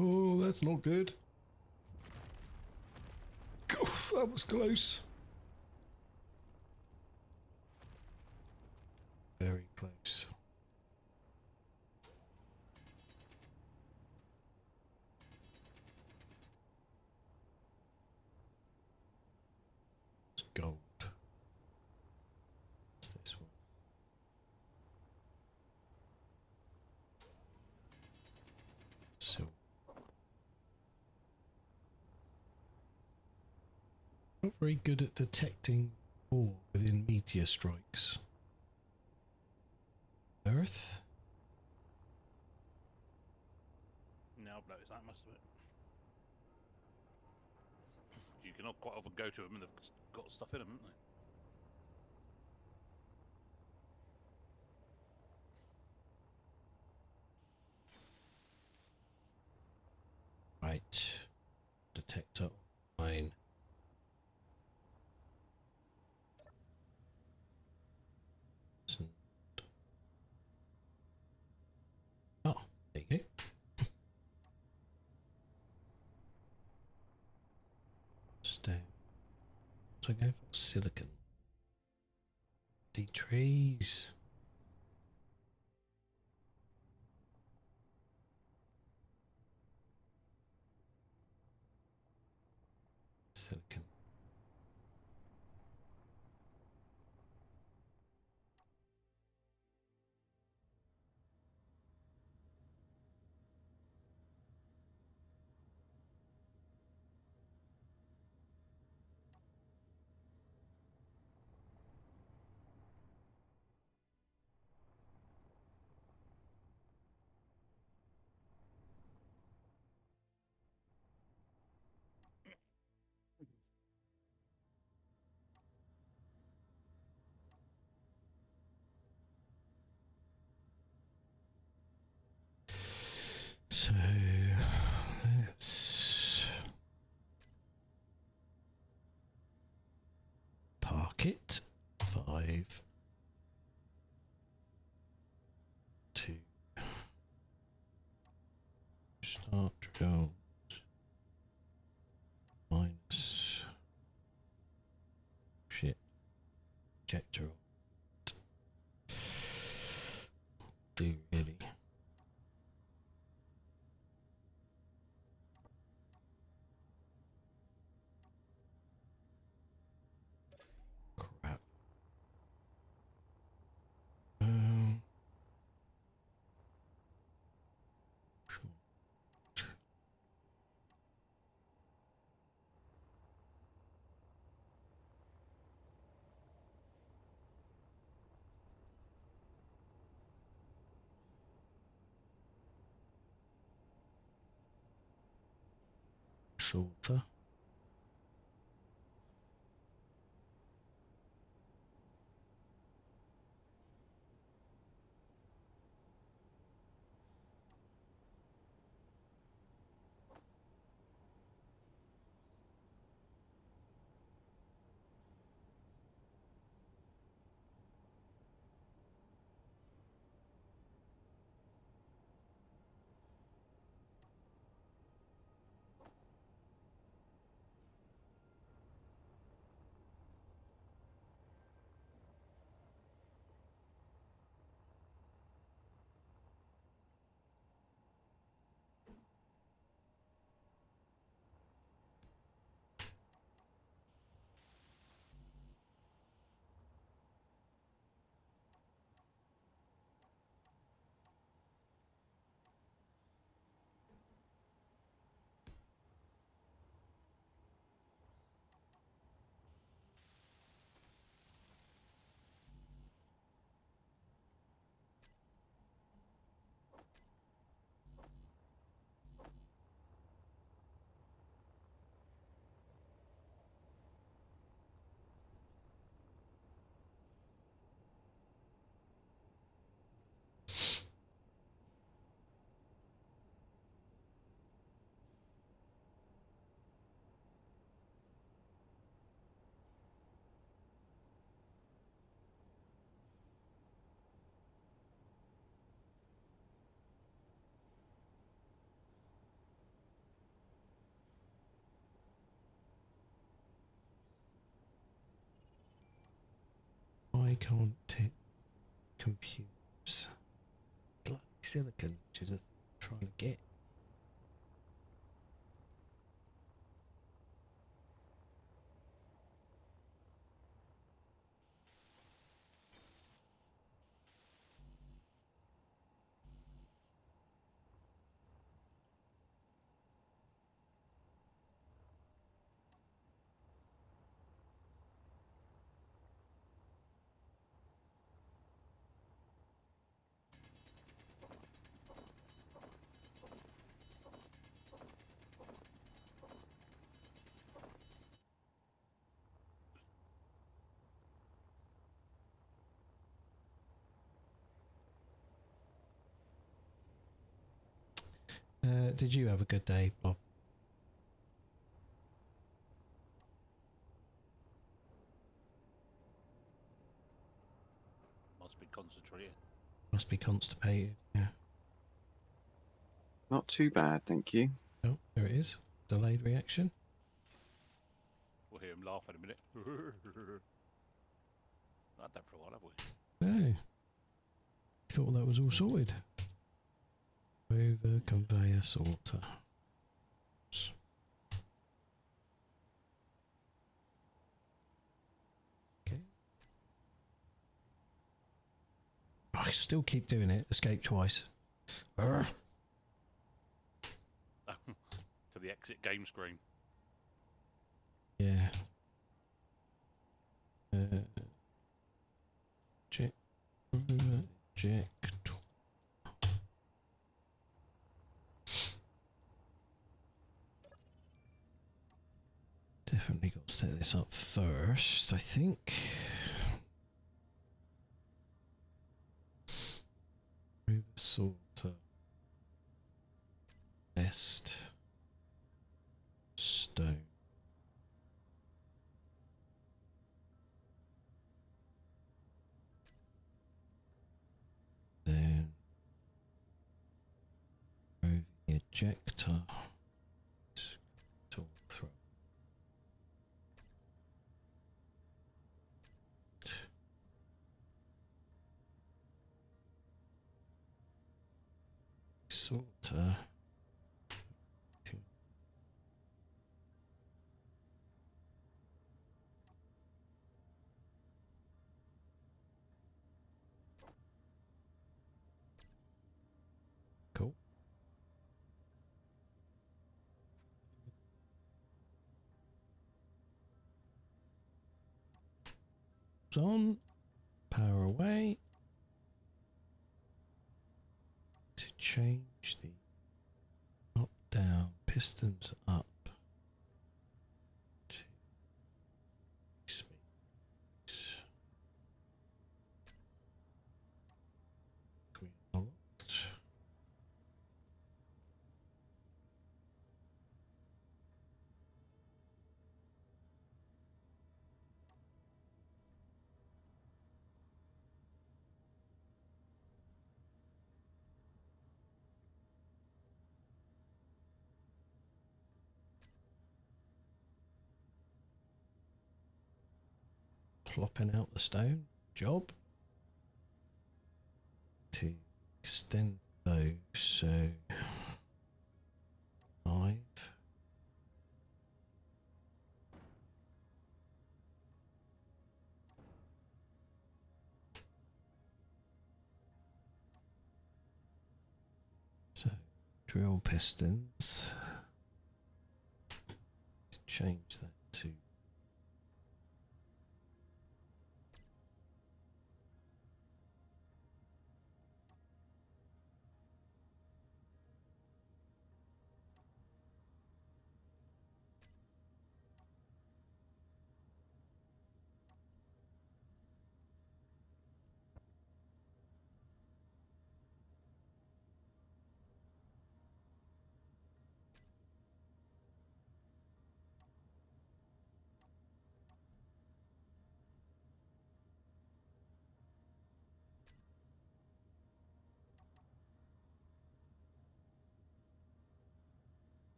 Speaker 2: Oh, that's not good. Oof, that was close. Very close. It's gold. What's this one? Silver. Not very good at detecting ore within meteor strikes. Earth?
Speaker 1: Now I've noticed that most of it. You cannot quite often go to them and they've got stuff in them, haven't they?
Speaker 2: Right. Detector online. Oh, there you go. Stone. So I go for silicon. The trees. Silicon. So let's park it. 5, 2. Start drill. Minus. Shit. do, really. Crap. Sure. Shorter. I can't tick computers. Bloody silicon, which is a thing I'm trying to get. Did you have a good day, Bob?
Speaker 1: Must be concentrated.
Speaker 2: Must be constipated. Yeah.
Speaker 4: Not too bad, thank you.
Speaker 2: Oh, there it is. Delayed reaction.
Speaker 1: We'll hear him laugh in a minute. Not had that for a while, have we?
Speaker 2: No. Thought that was all sorted. Mover, conveyor, sorter. Okay. I still keep doing it. Escape twice. Urgh.
Speaker 1: To the exit game screen.
Speaker 2: Yeah. Eject. Eject. Definitely got to set this up first, I think. Move the sorter. Best. Stone. Then move the ejector. Tool throw. sorter. Cool. On, power away. To change the up, down, pistons up. To speeds. Green unlocked. Plopping out the stone. Job. To extend those, so 5. So drill pistons. Change that to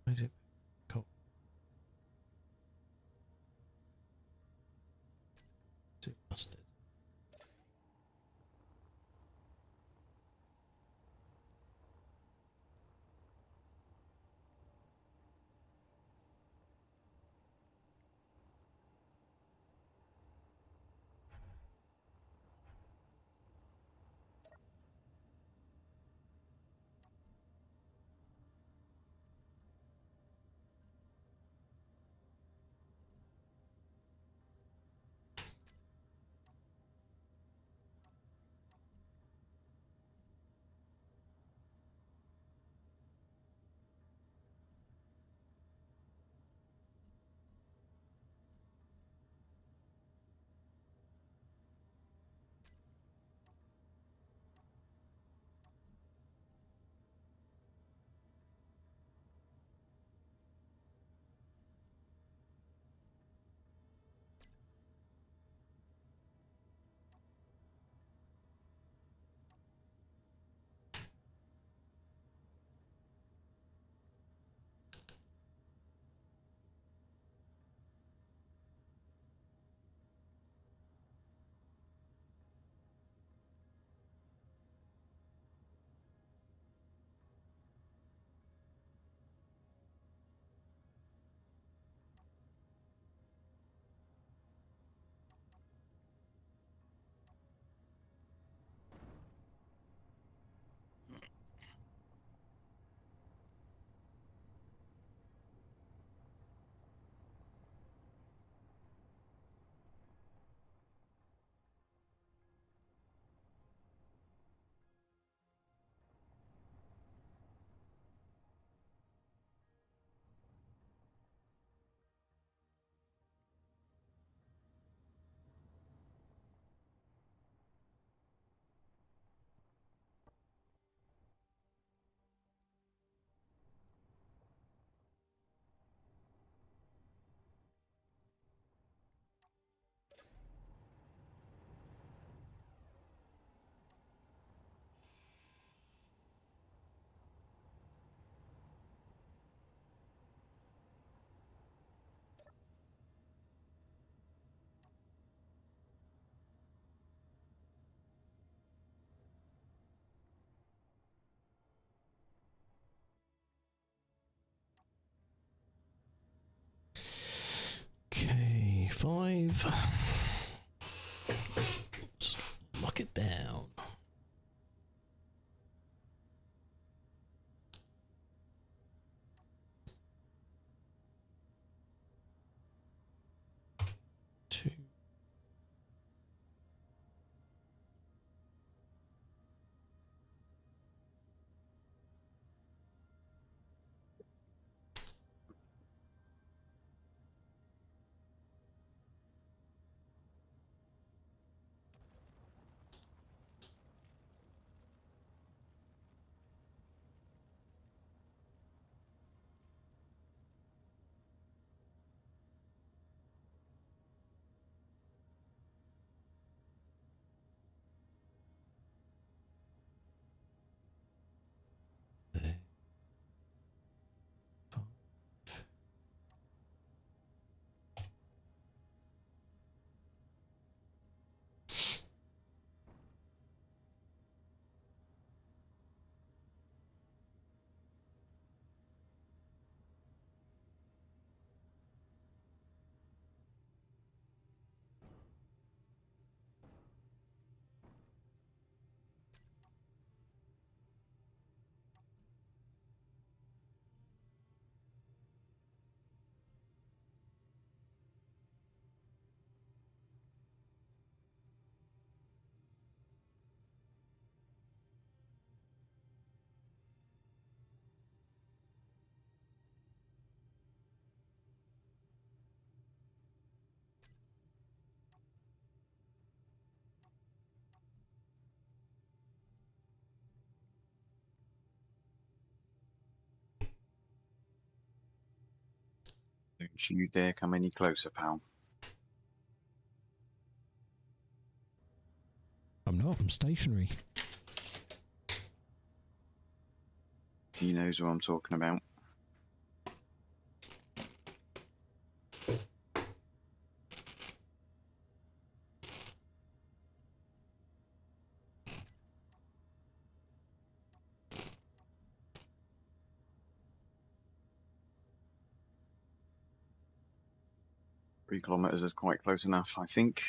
Speaker 2: where's it? Cool. Is it mustard? 5. Let's lock it down. Two. There. 5.
Speaker 4: Don't you dare come any closer, pal.
Speaker 2: I'm not. I'm stationary.
Speaker 4: He knows what I'm talking about. Three kilometers is quite close enough, I think.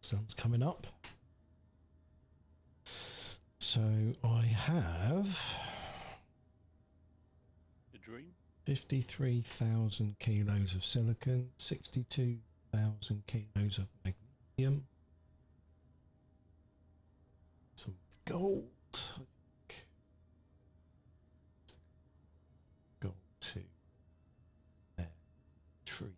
Speaker 2: Sun's coming up. So I have
Speaker 1: The dream?
Speaker 2: 53,000 kilos of silicon, 62,000 kilos of magnesium, some gold, I think. Gold to there, tree.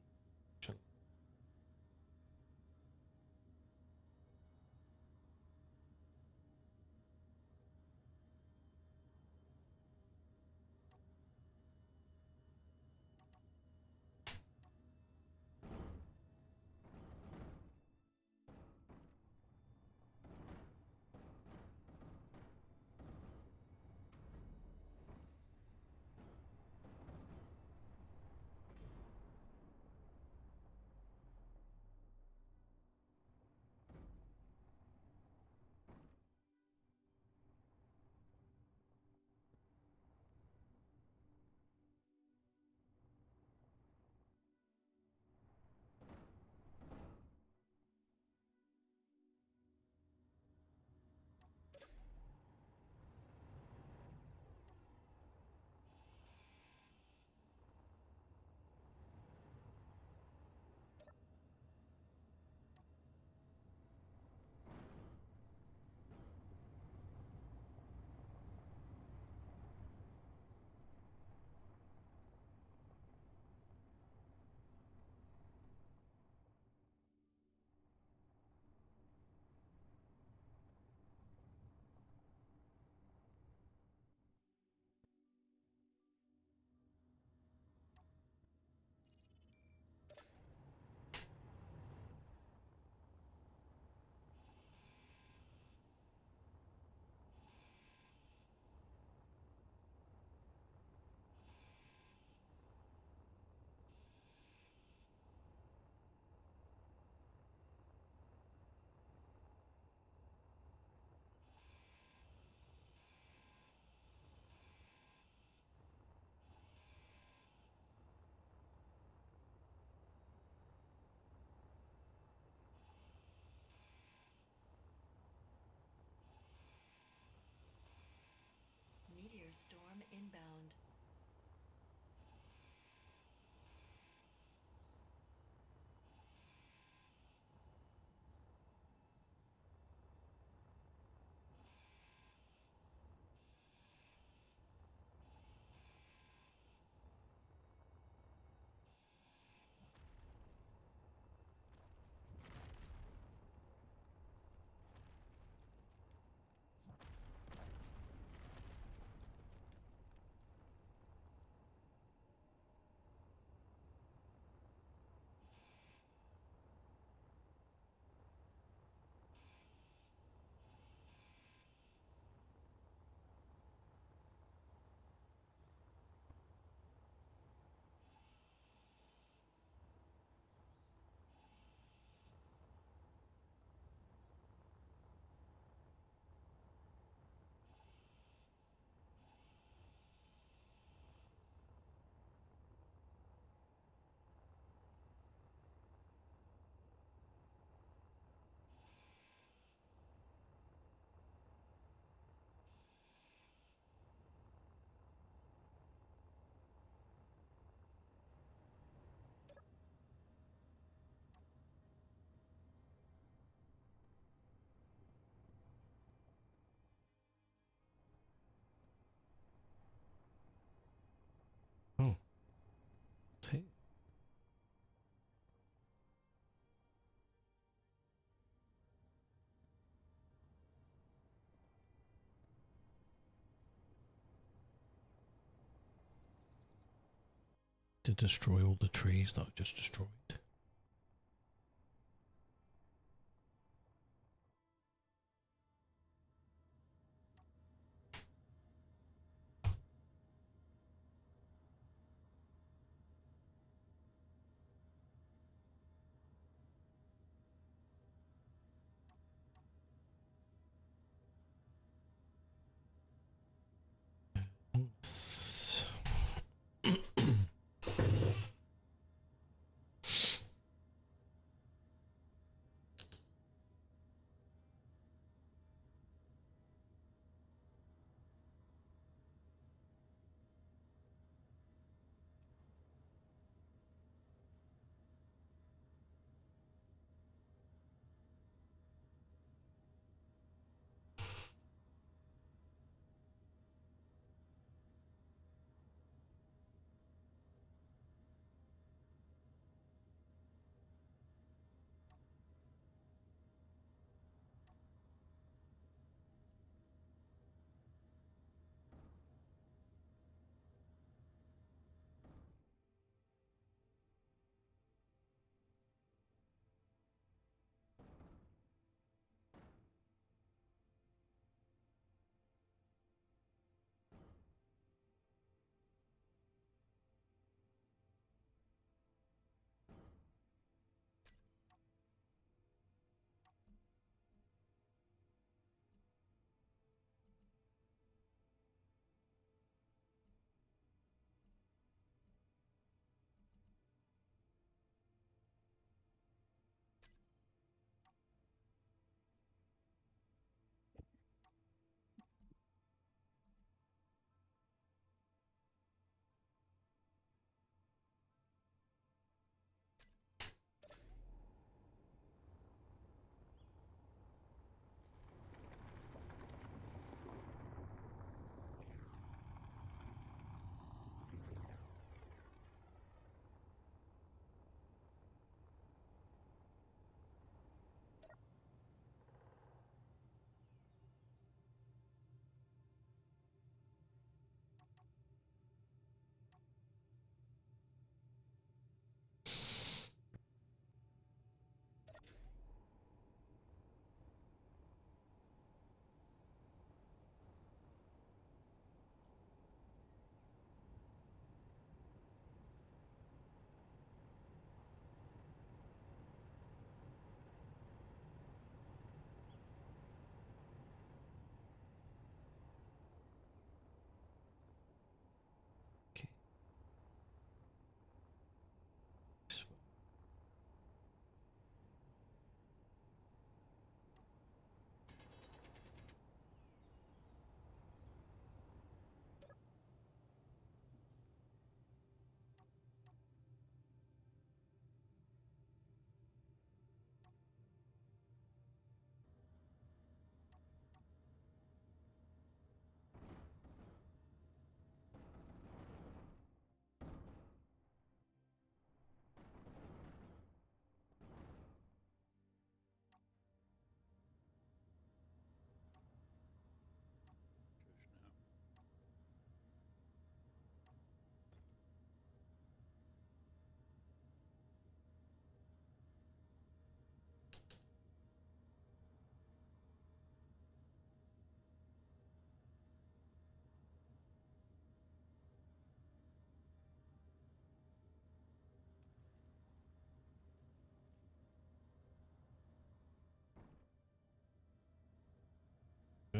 Speaker 3: Meteor storm inbound.
Speaker 2: Oh. See. To destroy all the trees that I just destroyed.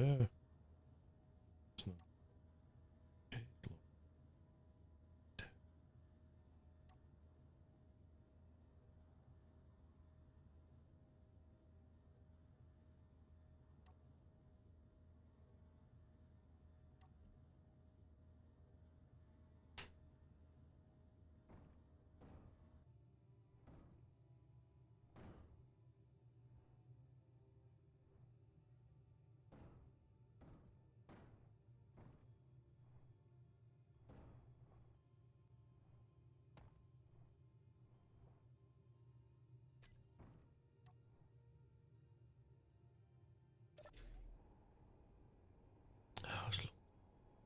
Speaker 2: It's not. Oh, it's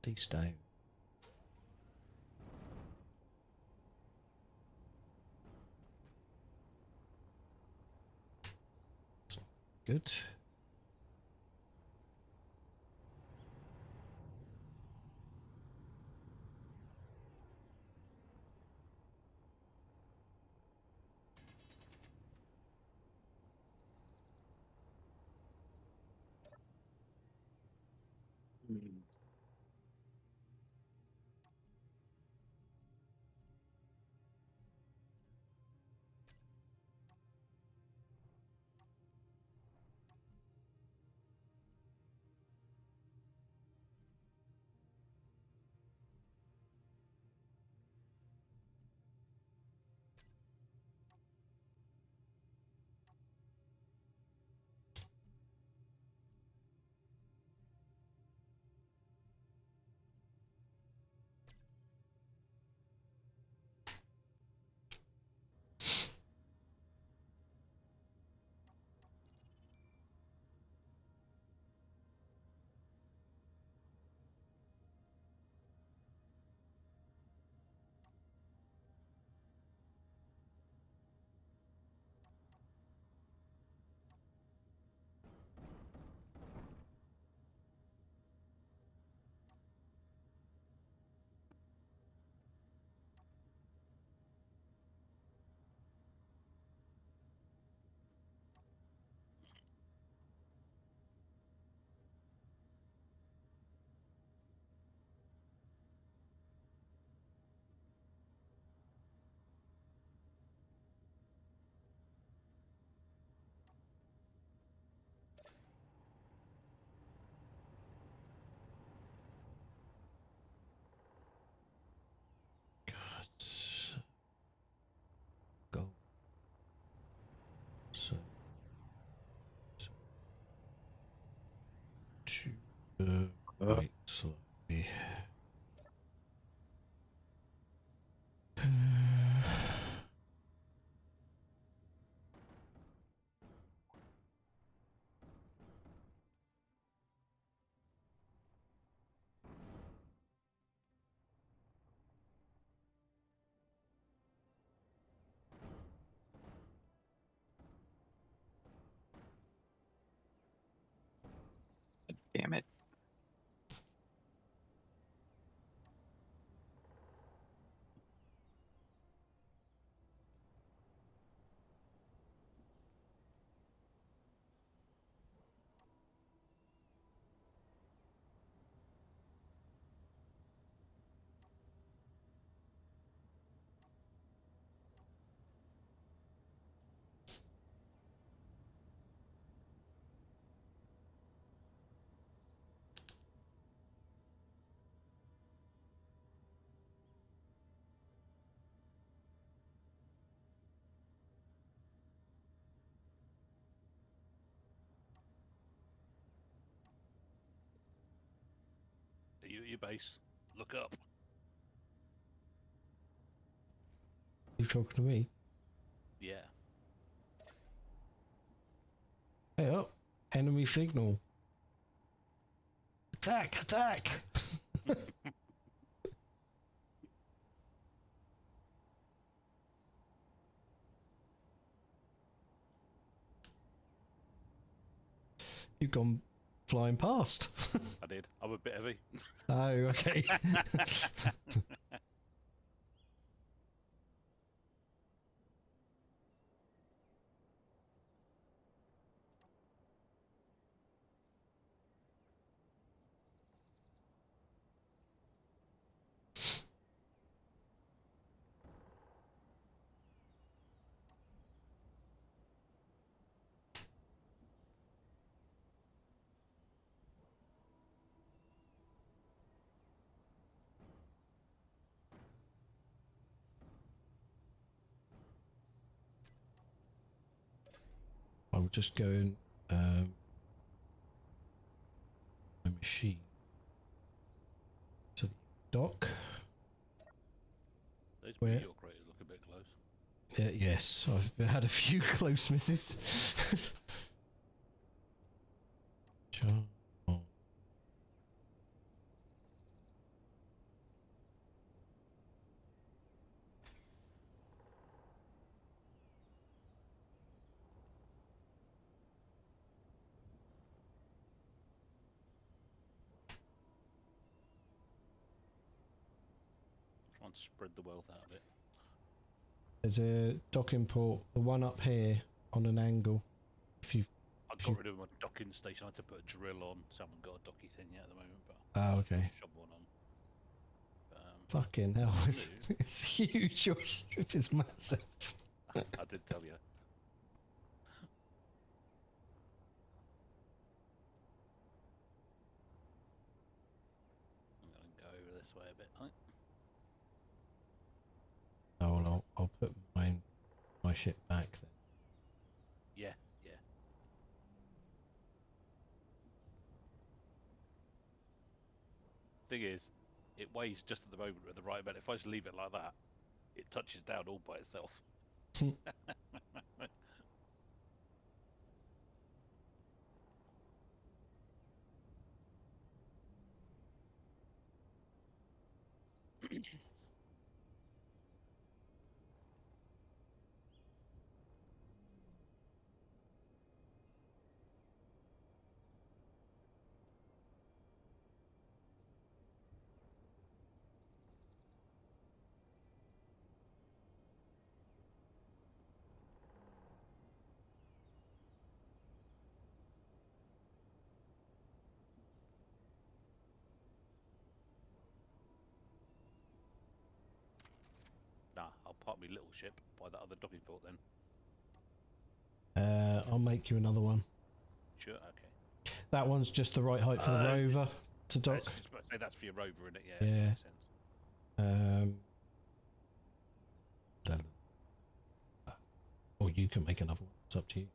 Speaker 2: these down. Good.
Speaker 4: Mm.
Speaker 2: Go. So, two. Wait, slightly.
Speaker 4: Damn it.
Speaker 1: Are you at your base? Look up.
Speaker 2: You talking to me?
Speaker 1: Yeah.
Speaker 2: Hey up! Enemy signal. Attack! Attack! You've gone flying past.
Speaker 1: I did. I'm a bit heavy.
Speaker 2: Oh, okay. I'll just go in my machine to the dock.
Speaker 1: Those
Speaker 2: Where?
Speaker 1: meteor craters look a bit close.
Speaker 2: Yes, I've had a few close misses. Oh.
Speaker 1: Trying to spread the wealth out a bit.
Speaker 2: There's a docking port, the one up here on an angle. If you,
Speaker 1: I got rid of my docking station. I had to put a drill on, so I haven't got a docky thing yet at the moment, but
Speaker 2: oh, okay.
Speaker 1: shove one on.
Speaker 2: Fucking hell,
Speaker 1: It's
Speaker 2: it's huge. Your ship is massive.
Speaker 1: I did tell you. I'm going to go over this way a bit. Right?
Speaker 2: Oh, well, I'll put my ship back then.
Speaker 1: Yeah, yeah. Thing is, it weighs just at the moment at the right amount. If I just leave it like that, it touches down all by itself. Nah, I'll park my little ship by that other docking port then.
Speaker 2: I'll make you another one.
Speaker 1: Sure, okay.
Speaker 2: That one's just the right height for the rover to dock.
Speaker 1: That's for your rover, isn't it? Yeah.
Speaker 2: Yeah.
Speaker 1: Makes sense.
Speaker 2: Then- or you can make another one. It's up to you.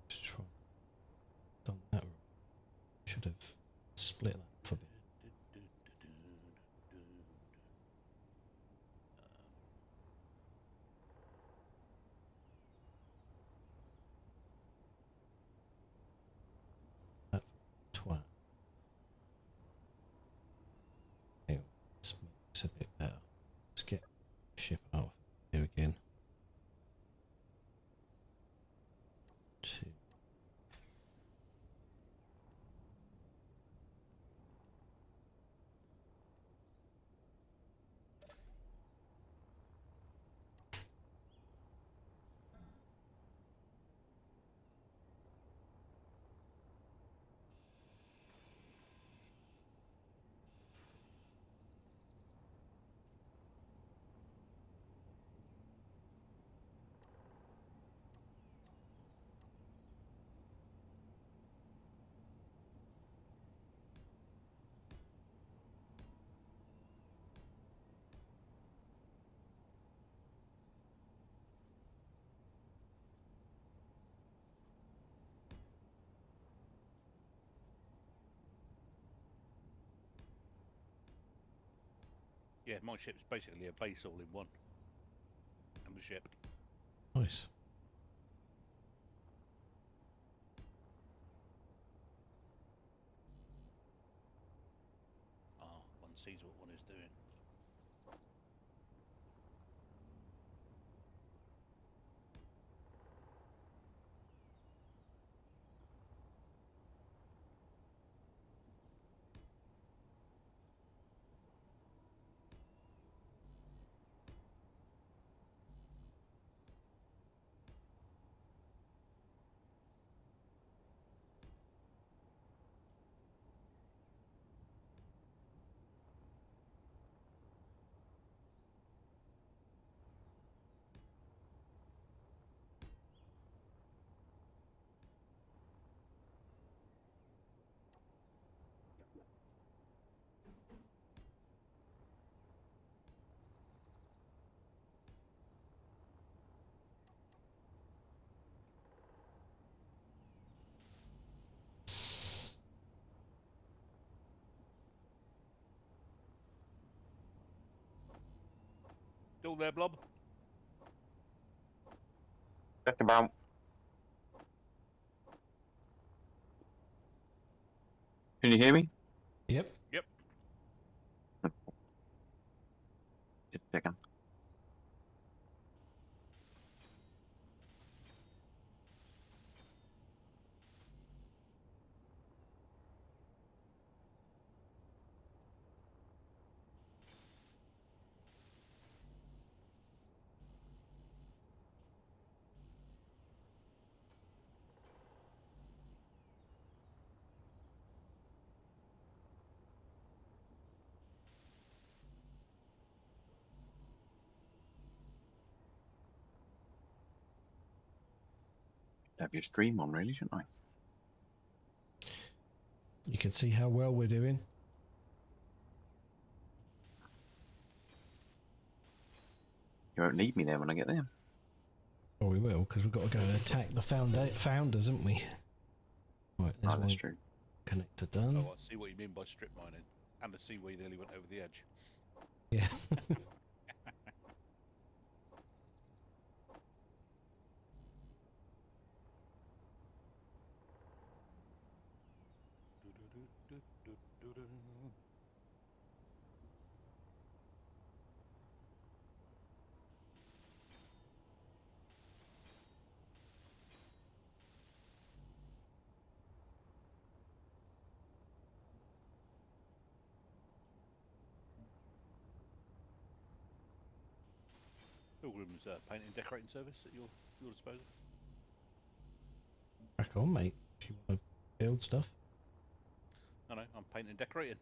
Speaker 2: Just try. Done that. Should have split that for a bit. That twat. Anyway, let's make this a bit better. Let's get ship out here again. 2.
Speaker 1: Yeah, my ship's basically a base all in one. And the ship.
Speaker 2: Nice.
Speaker 1: One sees what one is doing. Still there, Blob?
Speaker 4: Just about. Can you hear me?
Speaker 2: Yep.
Speaker 1: Yep.
Speaker 4: Just a second. Have your stream on, really, shouldn't I?
Speaker 2: You can see how well we're doing.
Speaker 4: You won't need me there when I get there.
Speaker 2: Oh, we will, because we've got to go and attack the founders, haven't we? Right, there's
Speaker 4: Oh, that's
Speaker 2: one
Speaker 4: true.
Speaker 2: connector done.
Speaker 1: Oh, I see what you mean by strip mining. And the seaweed nearly went over the edge.
Speaker 2: Yeah.
Speaker 1: Pilgrim's painting and decorating service at your disposal.
Speaker 2: Crack on, mate. If you want to build stuff.
Speaker 1: No, I'm painting and decorating.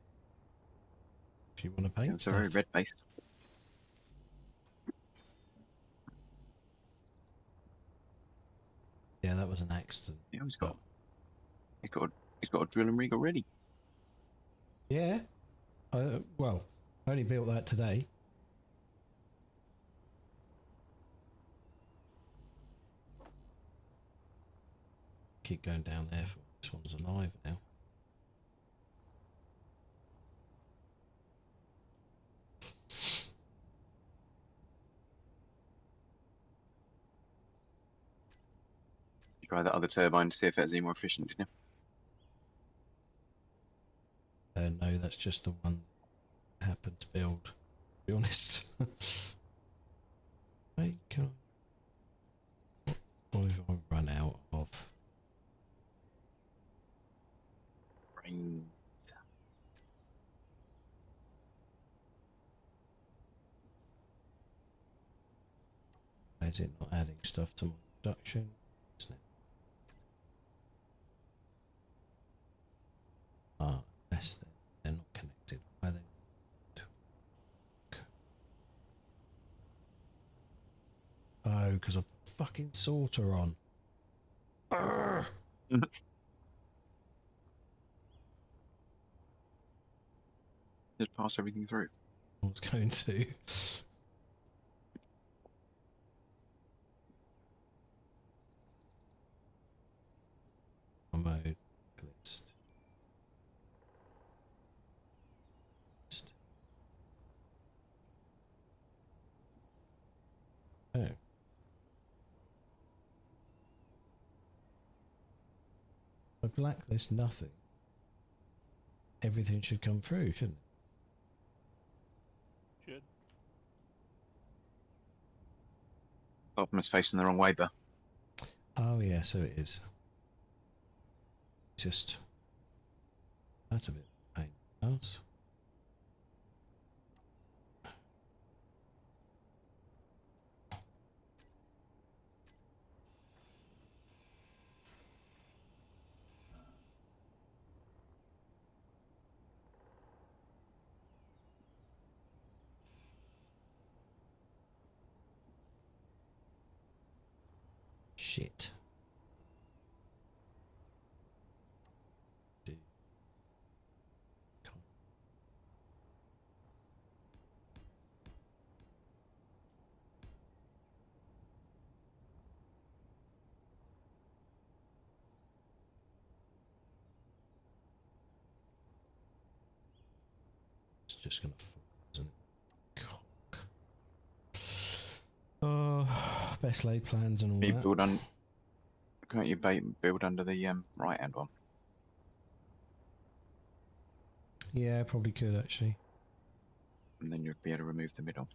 Speaker 2: If you want to paint
Speaker 4: It's a
Speaker 2: stuff.
Speaker 4: very red face.
Speaker 2: Yeah, that was an accident.
Speaker 4: Yeah, he's got a drilling rig already.
Speaker 2: Yeah. Well, I only built that today. Keep going down there for this one's alive now.
Speaker 4: You try that other turbine to see if it's any more efficient, didn't you?
Speaker 2: No, that's just the one I happened to build, to be honest. Hey, can I... What have I run out of?
Speaker 4: Brain.
Speaker 2: Why is it not adding stuff to my production? Isn't it? Ah, yes, they're not connected. Why are they? Oh, because I put fucking sorter on. Arrgh!
Speaker 4: Just pass everything through.
Speaker 2: I was going to. Mode list. Oh. I blacklist nothing. Everything should come through, shouldn't it?
Speaker 1: Should.
Speaker 4: Bottom is facing the wrong way, but
Speaker 2: Oh yeah, so it is. Just that's a bit of a pain in the ass. Shit. It's just gonna fall, isn't it? Cock. best laid plans and all
Speaker 4: You
Speaker 2: that.
Speaker 4: build on. Can't you build under the right hand one?
Speaker 2: Yeah, probably could actually.
Speaker 4: And then you'd be able to remove the middle.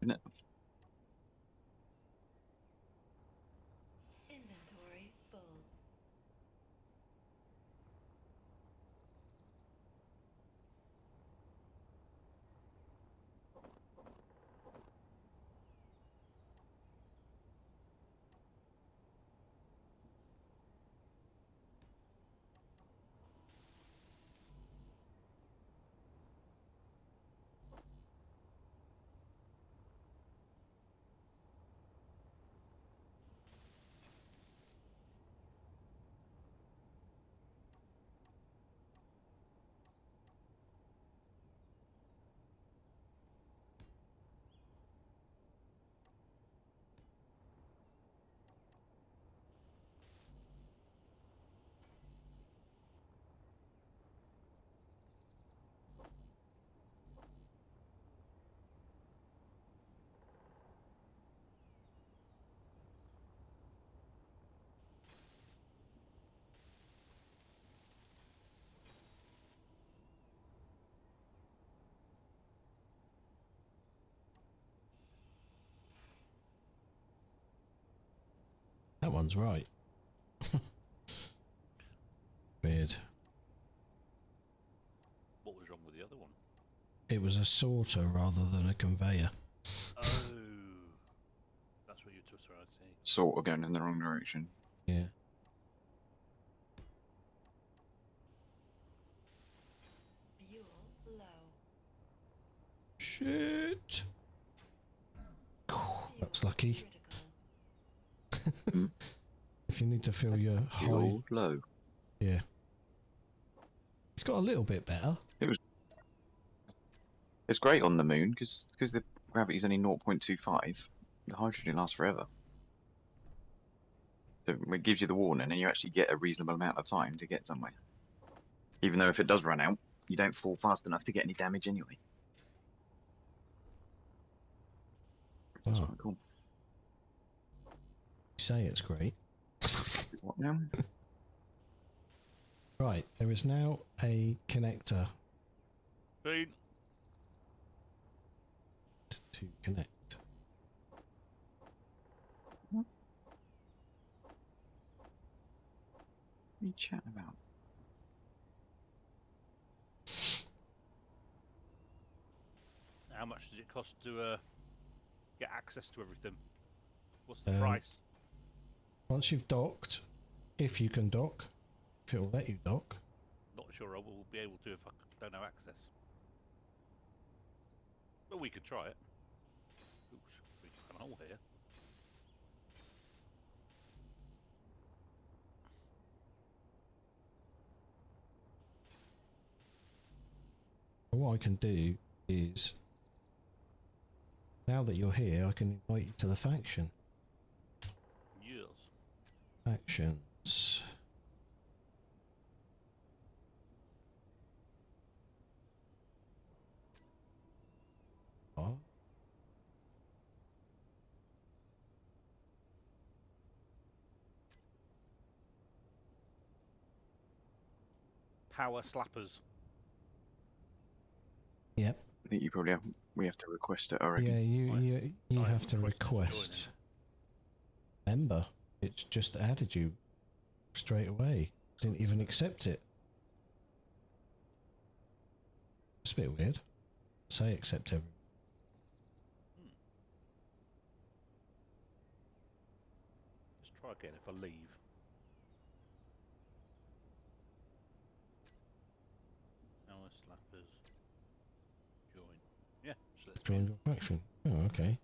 Speaker 4: Isn't it?
Speaker 3: Inventory full.
Speaker 2: That one's right. Weird.
Speaker 1: What was wrong with the other one?
Speaker 2: It was a sorter rather than a conveyor.
Speaker 1: Oh, that's what you took. Sorry, I see.
Speaker 4: Sort of going in the wrong direction.
Speaker 2: Yeah.
Speaker 3: Fuel low.
Speaker 2: Shit.
Speaker 3: Fuel
Speaker 2: That's lucky.
Speaker 3: critical.
Speaker 2: If you need to fill your high,
Speaker 4: Fuel low.
Speaker 2: yeah. It's got a little bit better.
Speaker 4: It's great on the moon because the gravity's only 0.25. The hydrogen lasts forever. So it gives you the warning, and you actually get a reasonable amount of time to get somewhere. Even though if it does run out, you don't fall fast enough to get any damage anyway. That's
Speaker 2: Oh.
Speaker 4: quite cool.
Speaker 2: You say it's great.
Speaker 4: What now?
Speaker 2: Right, there is now a connector
Speaker 1: Been.
Speaker 2: to connect.
Speaker 4: What are you chatting about?
Speaker 1: How much does it cost to get access to everything? What's the
Speaker 2: Um,
Speaker 1: price?
Speaker 2: Once you've docked, if you can dock, if it will let you dock,
Speaker 1: Not sure I will be able to if I don't have access. But we could try it. Ooh, we can hole here.
Speaker 2: what I can do is, now that you're here, I can invite you to the faction.
Speaker 1: Yes.
Speaker 2: Factions. Oh.
Speaker 1: Power slappers.
Speaker 2: Yep.
Speaker 4: I think you probably have. We have to request it. I reckon.
Speaker 2: Yeah, you
Speaker 1: I
Speaker 2: have to
Speaker 1: haven't
Speaker 2: request.
Speaker 1: requested
Speaker 2: Remember, it's just added you straight away. Didn't even accept it. It's a bit weird. Say accept every.
Speaker 1: Let's try again if I leave. Power slappers. Join. Yeah, so let's
Speaker 2: Join your faction. Oh, okay.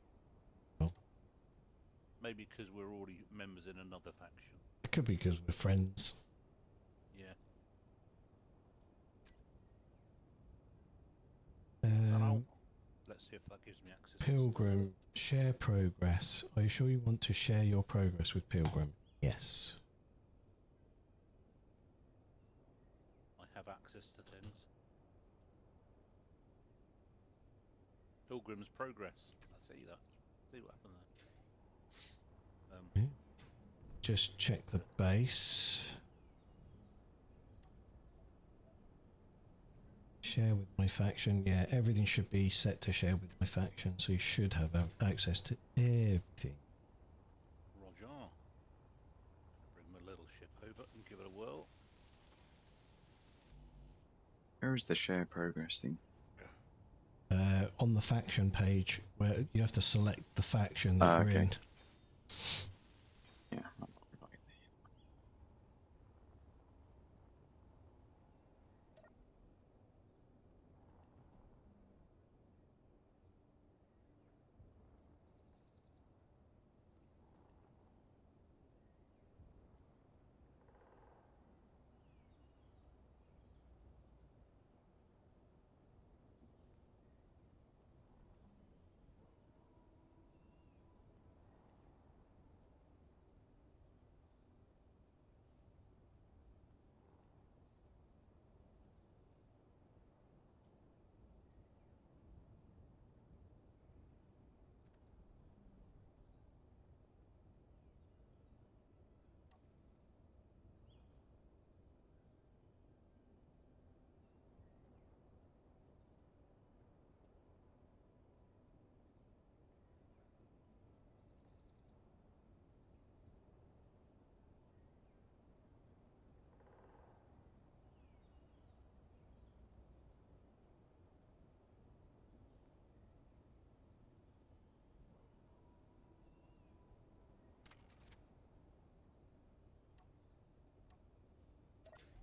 Speaker 1: Maybe because we're already members in another faction.
Speaker 2: It could be because we're friends.
Speaker 1: Yeah. Dunno. Let's see if that gives me access.
Speaker 2: Pilgrim, share progress. Are you sure you want to share your progress with Pilgrim? Yes.
Speaker 1: I have access to things. Pilgrim's progress. I see that. See what happened there.
Speaker 2: Just check the base. Share with my faction. Yeah, everything should be set to share with my faction, so you should have access to everything.
Speaker 1: Roger. Bring my little ship over and give it a whirl.
Speaker 4: Where is the share progress thing?
Speaker 2: On the faction page, where you have to select the faction that you're
Speaker 4: okay.
Speaker 2: in.
Speaker 4: Yeah.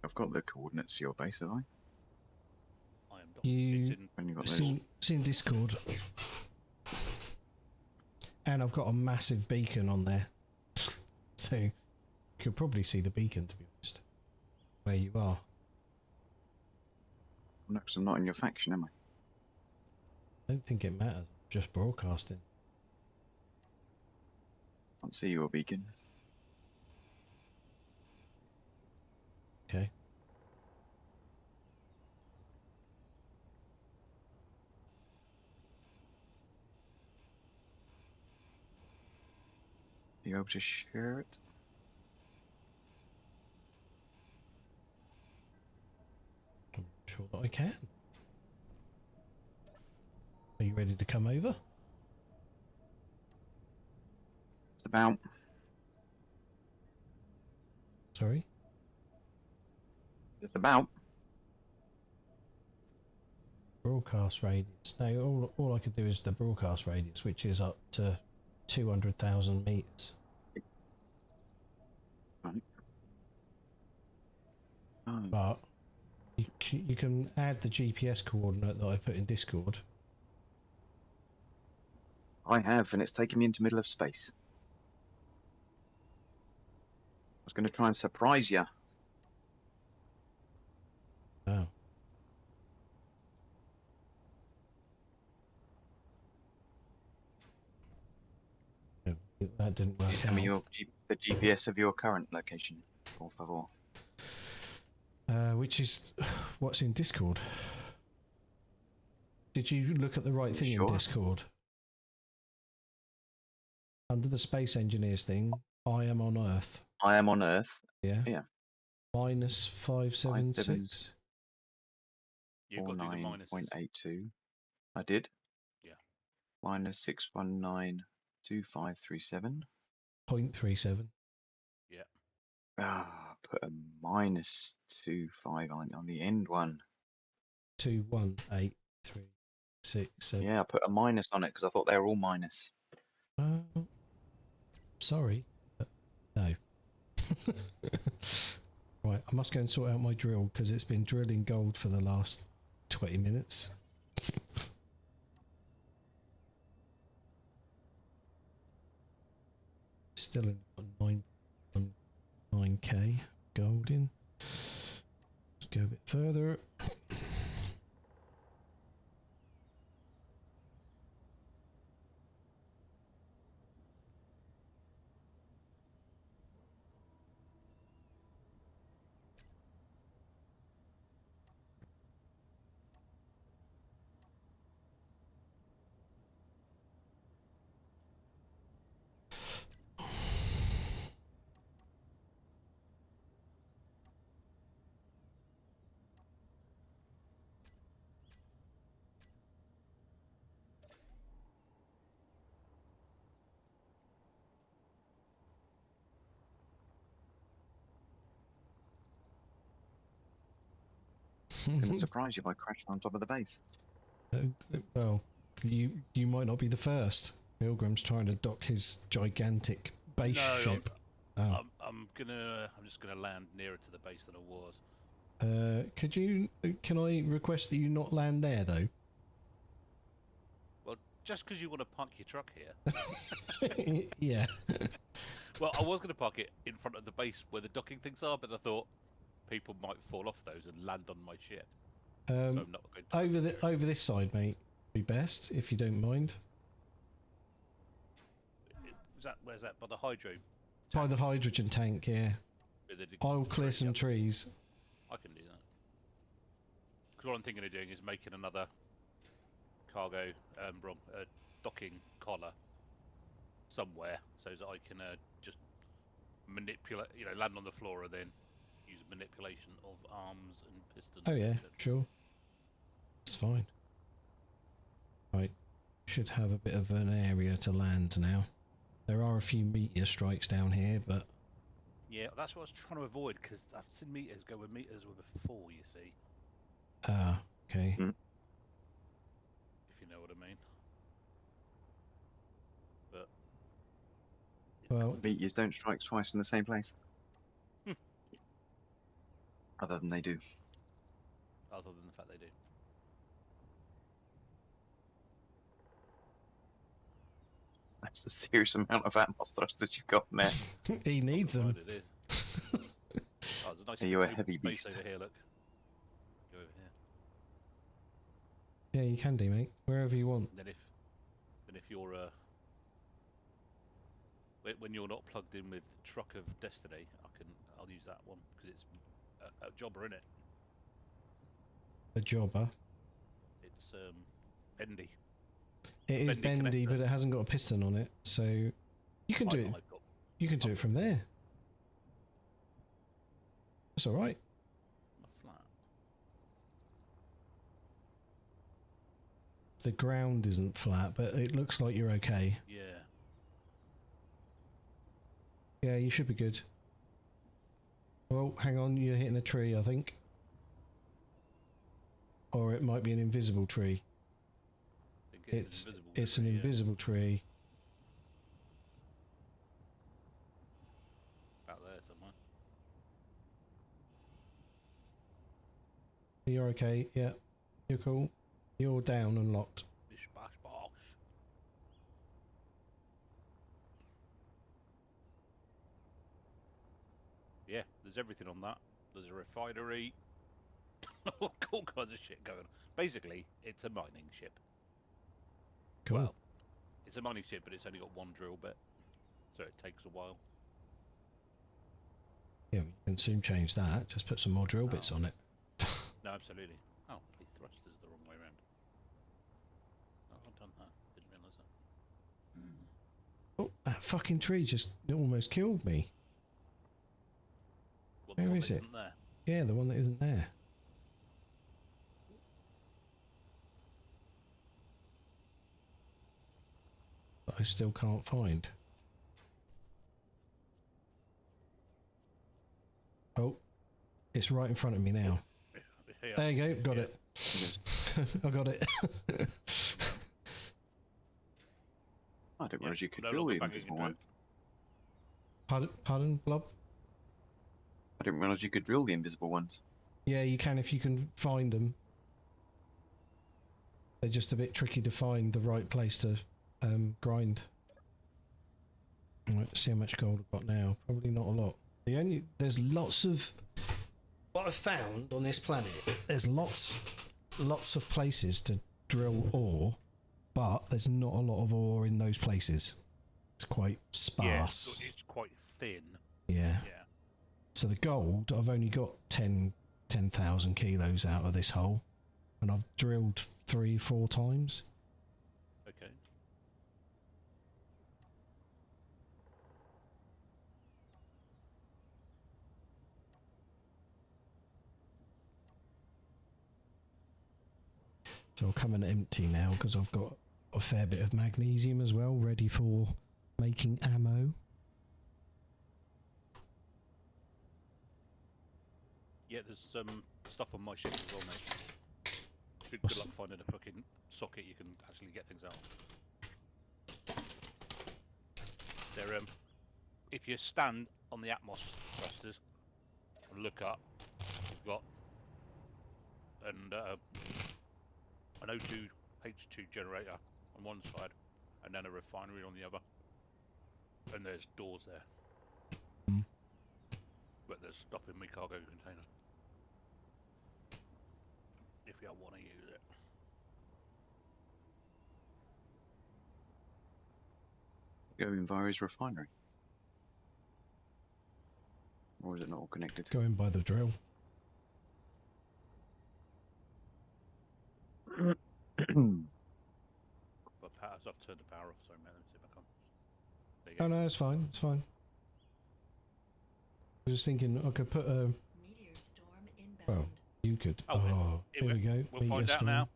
Speaker 4: I've got the coordinates for your base, have I?
Speaker 1: I am
Speaker 2: You
Speaker 4: When you got
Speaker 2: it's
Speaker 4: those?
Speaker 2: it's in Discord. And I've got a massive beacon on there. So you could probably see the beacon, to be honest, where you are.
Speaker 4: No, 'cause I'm not in your faction, am I?
Speaker 2: I don't think it matters. Just broadcasting.
Speaker 4: Can't see your beacon.
Speaker 2: Okay.
Speaker 4: Are you able to share it?
Speaker 2: I'm sure that I can. Are you ready to come over?
Speaker 4: It's about.
Speaker 2: Sorry?
Speaker 4: Just about.
Speaker 2: Broadcast radius. No, all I could do is the broadcast radius, which is up to 200,000 meters.
Speaker 4: Right. Oh,
Speaker 2: But you can add the GPS coordinate that I put in Discord.
Speaker 4: I have, and it's taken me into middle of space. I was going to try and surprise you.
Speaker 2: Oh. No, that didn't
Speaker 4: Can you
Speaker 2: work
Speaker 4: tell me
Speaker 2: out.
Speaker 4: the GPS of your current location, por favor?
Speaker 2: Which is what's in Discord. Did you look at the right thing in
Speaker 4: Sure.
Speaker 2: Discord? Under the Space Engineers thing, I am on Earth.
Speaker 4: I am on Earth.
Speaker 2: Yeah?
Speaker 4: Yeah.
Speaker 2: Minus 576.
Speaker 1: You've got to do the minuses.
Speaker 4: 49.82. I did.
Speaker 1: Yeah.
Speaker 4: Minus 6192537.
Speaker 2: 0.37.
Speaker 1: Yeah.
Speaker 4: Ah, put a minus 25 on the end one.
Speaker 2: 21836.
Speaker 4: Yeah, I put a minus on it because I thought they were all minus.
Speaker 2: Sorry, but no. Right, I must go and sort out my drill because it's been drilling gold for the last 20 minutes. still in 9k gold in. Let's go a bit further.
Speaker 4: Gonna surprise you by crashing on top of the base.
Speaker 2: Well, you might not be the first. Pilgrim's trying to dock his gigantic base
Speaker 1: No,
Speaker 2: ship. Oh.
Speaker 1: I'm just gonna land nearer to the base than I was.
Speaker 2: Can I request that you not land there though?
Speaker 1: Well, just because you want to park your truck here.
Speaker 2: Yeah.
Speaker 1: Well, I was gonna park it in front of the base where the docking things are, but I thought people might fall off those and land on my ship. So I'm not going to
Speaker 2: over this side, mate. Be best if you don't mind.
Speaker 1: Where's that? By the hydro?
Speaker 2: By the hydrogen tank, yeah. I'll clear some trees.
Speaker 1: I can do that. Because what I'm thinking of doing is making another cargo docking collar somewhere, so that I can just manipulate, land on the floor and then use manipulation of arms and pistons.
Speaker 2: Oh yeah, sure. It's fine. Right, should have a bit of an area to land now. There are a few meteor strikes down here, but
Speaker 1: yeah, that's what I was trying to avoid because I've seen meteors go where meteors were before. You see.
Speaker 2: Ah, okay.
Speaker 1: If you know what I mean. But
Speaker 2: well,
Speaker 4: Meteors don't strike twice in the same place. Other than they do.
Speaker 1: Other than the fact they do.
Speaker 4: That's a serious amount of atmos thrusters you've got in there.
Speaker 2: he needs them.
Speaker 1: It is. Oh, there's a nice
Speaker 4: Are you a
Speaker 1: open
Speaker 4: heavy
Speaker 1: space
Speaker 4: beast?
Speaker 1: over here, look. Go over here.
Speaker 2: Yeah, you can do, mate. Wherever you want.
Speaker 1: And then if you're when you're not plugged in with Truck of Destiny, I'll use that one because it's a jobber in it.
Speaker 2: A jobber.
Speaker 1: It's bendy.
Speaker 2: It is bendy,
Speaker 1: connector.
Speaker 2: but it hasn't got a piston on it, so you can do it. You can do it from there. That's all right.
Speaker 1: Flat.
Speaker 2: The ground isn't flat, but it looks like you're okay.
Speaker 1: Yeah.
Speaker 2: Yeah, you should be good. Well, hang on, you're hitting a tree, I think. Or it might be an invisible tree.
Speaker 1: I think
Speaker 2: It's an invisible tree.
Speaker 1: Out there somewhere.
Speaker 2: You're okay, yeah. You're cool. You're down and locked.
Speaker 1: Bish bash bosh. Yeah, there's everything on that. There's a refinery. All kinds of shit going on. Basically, it's a mining ship.
Speaker 2: Cool.
Speaker 1: Well, it's a mining ship, but it's only got one drill bit, so it takes a while.
Speaker 2: Yeah, you can soon change that. Just put some more drill bits on it.
Speaker 1: No, absolutely. Oh, the thruster's the wrong way around. Oh, I've done that. Didn't realise that.
Speaker 2: Oh, that fucking tree just almost killed me.
Speaker 1: Well,
Speaker 2: Where is it?
Speaker 1: Isn't there?
Speaker 2: Yeah, the one that isn't there. But I still can't find. Oh, it's right in front of me now.
Speaker 1: Here.
Speaker 2: There you go, got it. I got it.
Speaker 4: I didn't realise you could
Speaker 1: no
Speaker 4: drill
Speaker 1: longer
Speaker 4: the
Speaker 1: banging
Speaker 4: invisible
Speaker 1: into it.
Speaker 4: ones.
Speaker 2: Pardon, Blob?
Speaker 4: I didn't realise you could drill the invisible ones.
Speaker 2: Yeah, you can if you can find them. They're just a bit tricky to find the right place to grind. Let's see how much gold I've got now. Probably not a lot. There's lots of what I've found on this planet. There's lots of places to drill ore, but there's not a lot of ore in those places. It's quite sparse.
Speaker 1: Yeah, it's quite thin.
Speaker 2: Yeah.
Speaker 1: Yeah.
Speaker 2: So the gold, I've only got 10,000 kilos out of this hole, and I've drilled 3-4 times.
Speaker 1: Okay.
Speaker 2: So I'll come and empty now because I've got a fair bit of magnesium as well, ready for making ammo.
Speaker 1: Yeah, there's some stuff on my ship as well, mate. Good luck finding a fucking socket you can actually get things out of. There, if you stand on the Atmos thrusters and look up, you've got an O2 H2 generator on one side, and then a refinery on the other. And there's doors there.
Speaker 2: Mm.
Speaker 1: But there's stuff in my cargo container. If you want to use it.
Speaker 4: Going via his refinery. Or is it not all connected?
Speaker 2: Going by the drill.
Speaker 1: But I've turned the power off, so man, let's see if I can. There you go.
Speaker 2: Oh no, it's fine. It's fine. I was just thinking I could put a.
Speaker 3: Meteor storm inbound.
Speaker 2: Well, you could.
Speaker 1: Oh,
Speaker 2: Here we go.
Speaker 1: We'll
Speaker 2: Meteor
Speaker 1: find out
Speaker 2: storm.
Speaker 1: now.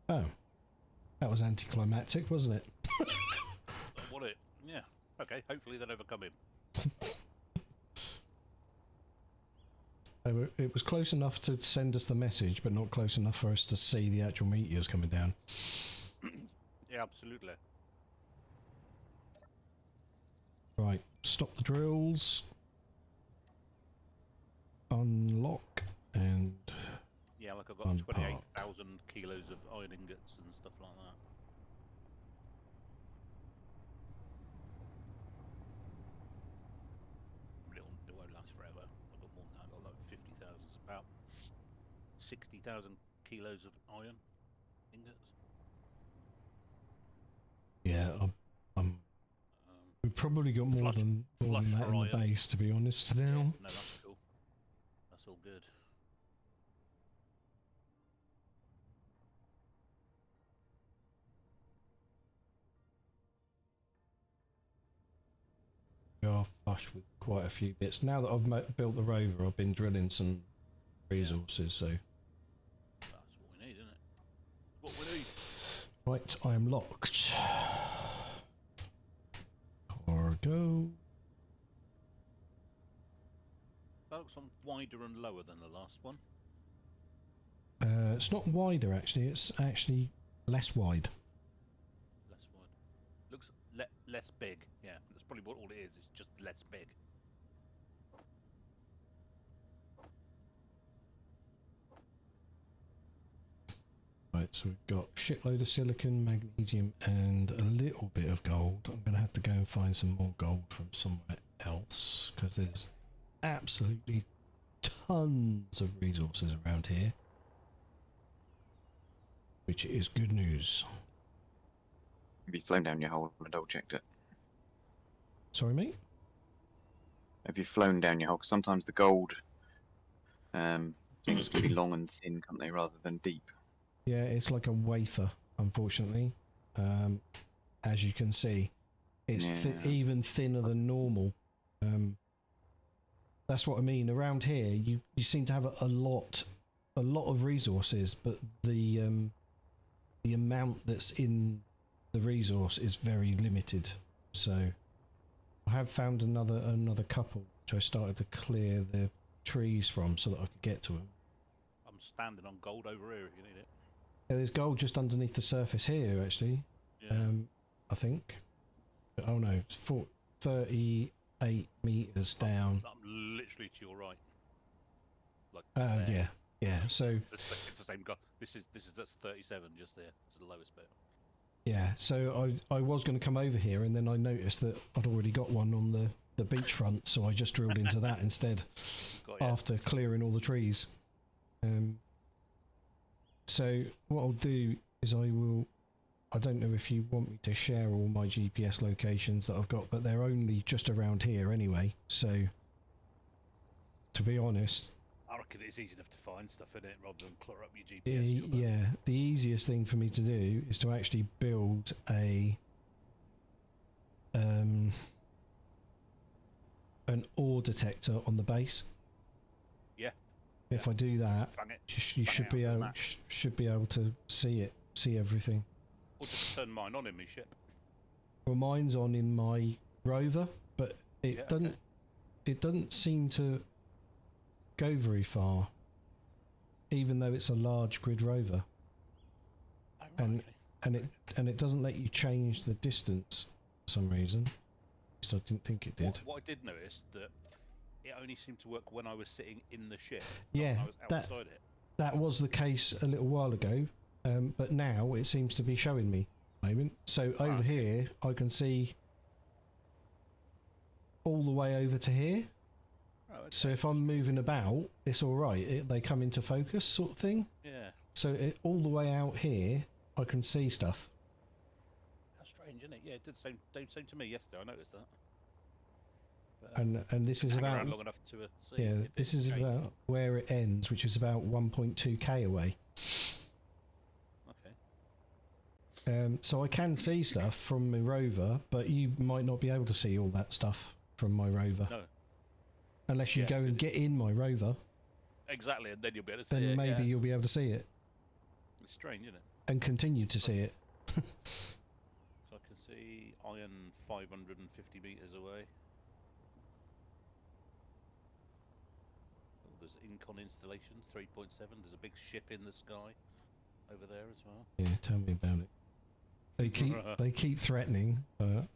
Speaker 2: Oh, that was anticlimactic, wasn't it?
Speaker 1: What it? Yeah. Okay. Hopefully they never come in.
Speaker 2: It was close enough to send us the message, but not close enough for us to see the actual meteors coming down.
Speaker 1: Yeah, absolutely.
Speaker 2: Right, stop the drills. Unlock and
Speaker 1: Yeah, like I've got
Speaker 2: Unpark.
Speaker 1: 28,000 kilos of iron ingots and stuff like that. It won't last forever. I've got more than that. I've got like 50,000. It's about 60,000 kilos of iron ingots.
Speaker 2: yeah, we've probably got more
Speaker 1: Flush-
Speaker 2: than
Speaker 1: flush
Speaker 2: that
Speaker 1: for
Speaker 2: in the
Speaker 1: iron.
Speaker 2: base, to be honest.
Speaker 1: Yeah,
Speaker 2: Now,
Speaker 1: no, that's cool. That's all good.
Speaker 2: we are flush with quite a few bits. Now that I've built the rover, I've been drilling some resources. So,
Speaker 1: That's what we need, isn't it? What we need.
Speaker 2: right, I am locked. Cargo.
Speaker 1: That looks on wider and lower than the last one.
Speaker 2: It's not wider actually. It's actually less wide.
Speaker 1: Less wide. Looks less big. Yeah, that's probably what all it is. It's just less big.
Speaker 2: Right, so we've got a shitload of silicon, magnesium, and a little bit of gold. I'm going to have to go and find some more gold from somewhere else because there's absolutely tons of resources around here, which is good news.
Speaker 4: Have you flown down your hole and double checked it?
Speaker 2: Sorry, mate?
Speaker 4: Have you flown down your hole? 'Cause sometimes the gold things can be long and thin, can't they, rather than deep?
Speaker 2: Yeah, it's like a wafer, unfortunately. As you can see, it's
Speaker 4: Yeah.
Speaker 2: even thinner than normal. That's what I mean. Around here, you seem to have a lot of resources, but the amount that's in the resource is very limited. So I I have found another couple which I started to clear the trees from so that I could get to them.
Speaker 1: I'm standing on gold over here if you need it.
Speaker 2: Yeah, there's gold just underneath the surface here, actually.
Speaker 1: Yeah.
Speaker 2: I think. But, oh no, it's 38 meters down.
Speaker 1: I'm literally to your right. Like
Speaker 2: Yeah, yeah. So
Speaker 1: it's the same gold. That's 37 just there. It's the lowest bit.
Speaker 2: yeah, so I was going to come over here, and then I noticed that I'd already got one on the beachfront, so I just drilled into that instead after clearing all the trees. So what I'll do is I don't know if you want me to share all my GPS locations that I've got, but they're only just around here anyway, so to be honest...
Speaker 1: I reckon it's easy enough to find stuff in it rather than clutter up your GPS.
Speaker 2: Yeah, the easiest thing for me to do is to actually build an ore detector on the base.
Speaker 1: Yeah.
Speaker 2: If I do that, you should be able to see everything.
Speaker 1: Or just turn mine on in my ship.
Speaker 2: Well, mine's on in my rover, but it doesn't seem to go very far, even though it's a large grid rover.
Speaker 1: Oh, right,
Speaker 2: and it doesn't let you change the distance for some reason. At least I didn't think it did.
Speaker 1: What I did notice that it only seemed to work when I was sitting in the ship.
Speaker 2: Yeah,
Speaker 1: not when I was outside it.
Speaker 2: That was the case a little while ago, but now it seems to be showing me at the moment. So over here, I can see all the way over to here.
Speaker 1: Oh, okay.
Speaker 2: So if I'm moving about, it's all right. They come into focus, sort of thing.
Speaker 1: Yeah.
Speaker 2: So all the way out here, I can see stuff.
Speaker 1: How strange, isn't it? Yeah, it did same to me yesterday. I noticed that. But,
Speaker 2: And this is about
Speaker 1: long enough to see.
Speaker 2: Yeah, this is about where it ends, which is about 1.2k away.
Speaker 1: Okay.
Speaker 2: So I can see stuff from my rover, but you might not be able to see all that stuff from my rover.
Speaker 1: No.
Speaker 2: Unless you go and get in my rover.
Speaker 1: Exactly, and then you'll be able to see it.
Speaker 2: Then maybe you'll be able to see it.
Speaker 1: It's strange, isn't it?
Speaker 2: And continue to see it.
Speaker 1: So I can see iron 550 meters away. Oh, there's Incon installations 3.7. There's a big ship in the sky over there as well.
Speaker 2: Yeah, tell me about it. They keep threatening, but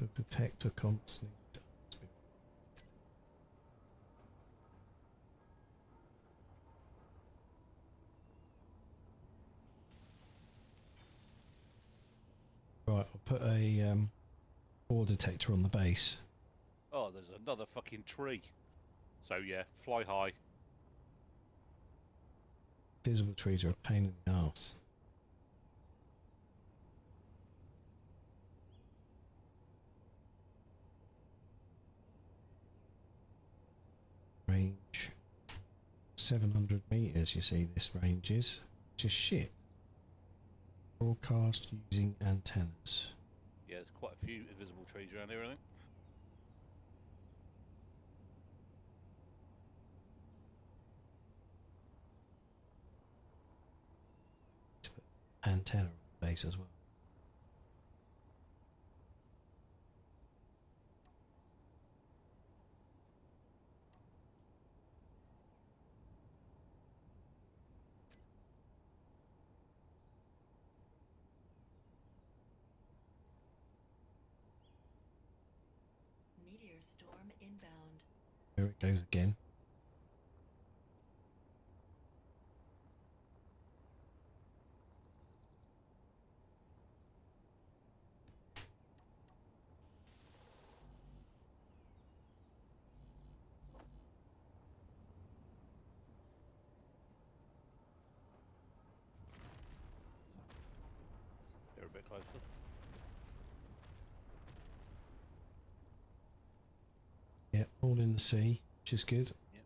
Speaker 2: the detector comps need to be... Right, I'll put a ore detector on the base.
Speaker 1: Oh, there's another fucking tree. So yeah, fly high.
Speaker 2: Visible trees are a pain in the arse. Range 700 meters, you see this range is. Just shit. Broadcast using antennas.
Speaker 1: Yeah, there's quite a few invisible trees around here, I think.
Speaker 2: Antenna on the base as well.
Speaker 3: Meteor storm inbound.
Speaker 2: There it goes again.
Speaker 1: They're a bit closer.
Speaker 2: All in the sea, which is good.
Speaker 1: Yep.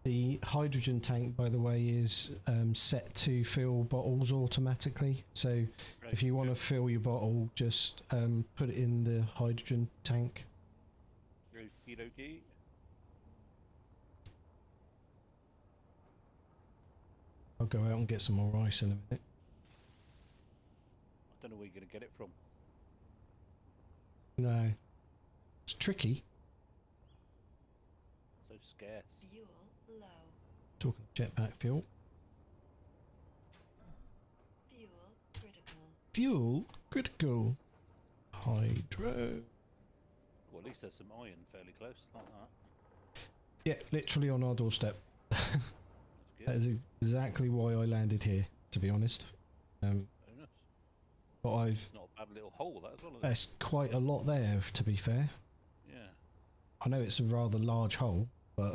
Speaker 2: The hydrogen tank, by the way, is set to fill bottles automatically. So if you want to fill your bottle, just put it in the hydrogen tank.
Speaker 1: Okie dokie.
Speaker 2: I'll go out and get some more ice in a minute.
Speaker 1: I don't know where you're going to get it from.
Speaker 2: No. It's tricky.
Speaker 1: So scarce.
Speaker 3: Fuel low.
Speaker 2: Talking jetpack fuel.
Speaker 3: Fuel critical.
Speaker 2: Fuel critical. Hydro.
Speaker 1: Well, at least there's some iron fairly close, like that.
Speaker 2: Yeah, literally on our doorstep.
Speaker 1: That's good.
Speaker 2: That is exactly why I landed here, to be honest.
Speaker 1: Bonus.
Speaker 2: But I've...
Speaker 1: It's not a bad little hole, that as well, is it?
Speaker 2: There's quite a lot there, to be fair.
Speaker 1: Yeah.
Speaker 2: I know it's a rather large hole, but...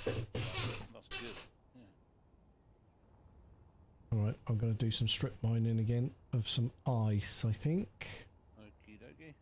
Speaker 1: That's good. Yeah.
Speaker 2: Alright, I'm going to do some strip mining again of some ice, I think.
Speaker 1: Okie dokie.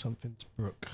Speaker 2: something's brook.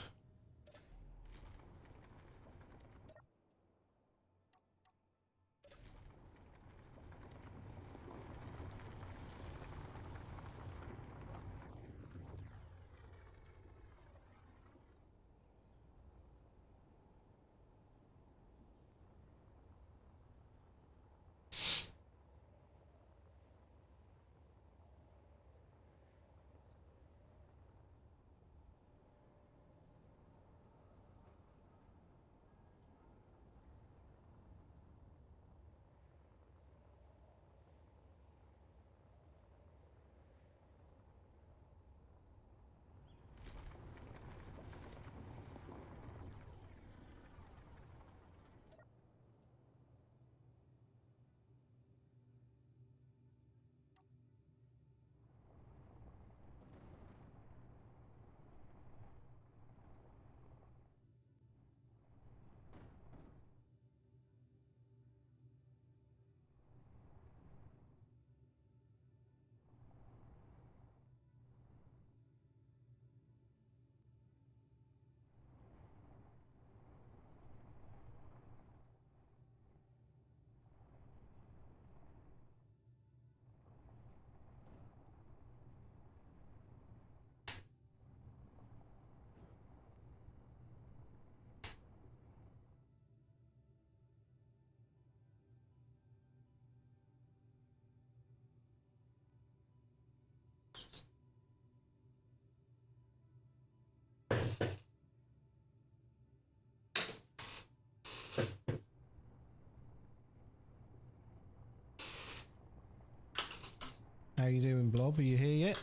Speaker 2: How you doing, Blob? Are you here yet?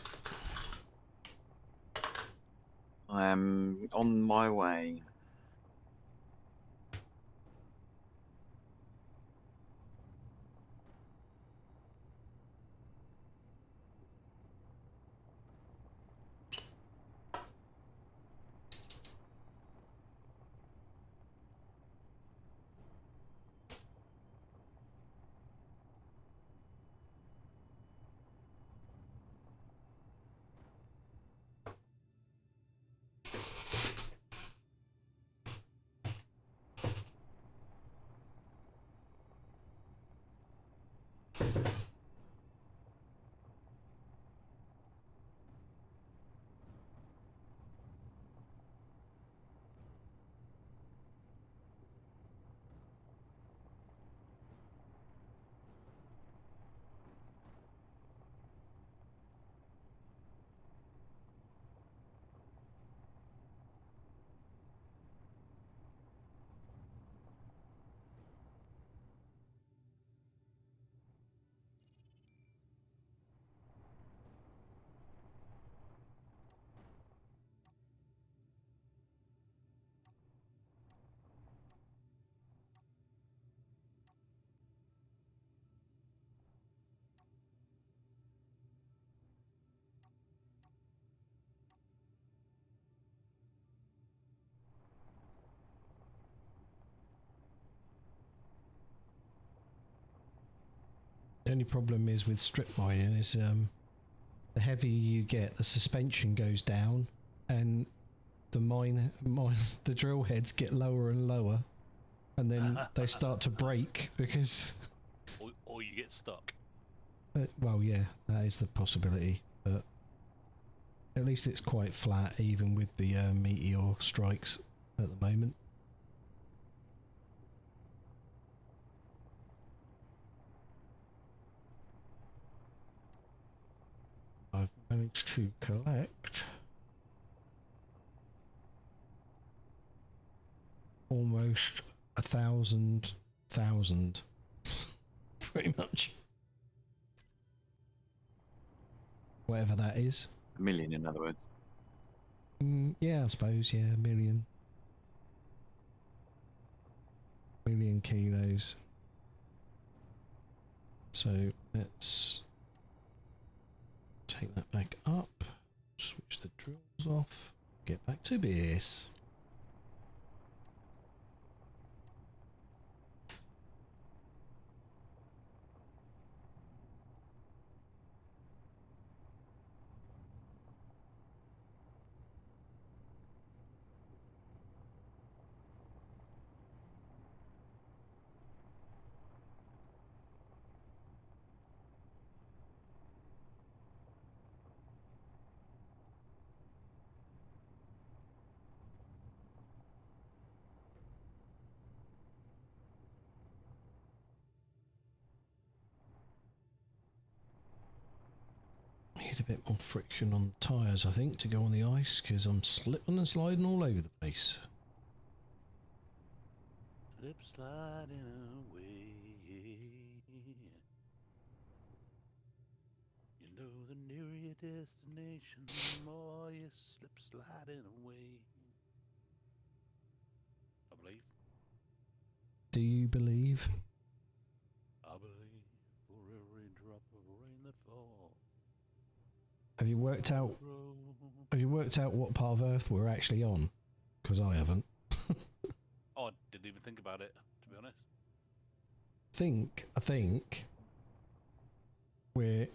Speaker 4: I am on my way.
Speaker 2: The only problem is with strip mining is the heavier you get, the suspension goes down, and the drill heads get lower and lower, and then they start to break because.
Speaker 1: Or you get stuck.
Speaker 2: Well, yeah, that is the possibility, but at least it's quite flat, even with the meteor strikes at the moment. I've managed to collect almost 1,000 pretty much, whatever that is.
Speaker 4: A million, in other words.
Speaker 2: Yeah, I suppose, yeah, a million kilos. So let's take that back up, switch the drills off, get back to base. Need a bit more friction on the tyres, I think, to go on the ice, because I'm slipping and sliding all over the place.
Speaker 1: Slip sliding away. You know, the nearer your destination, the more you slip sliding away. I believe.
Speaker 2: Do you believe?
Speaker 1: I believe for every drop of rain that falls.
Speaker 2: Have you worked out? Have you worked out what part of Earth we're actually on? Because I haven't.
Speaker 1: Oh, I didn't even think about it, to be honest.
Speaker 2: I think we're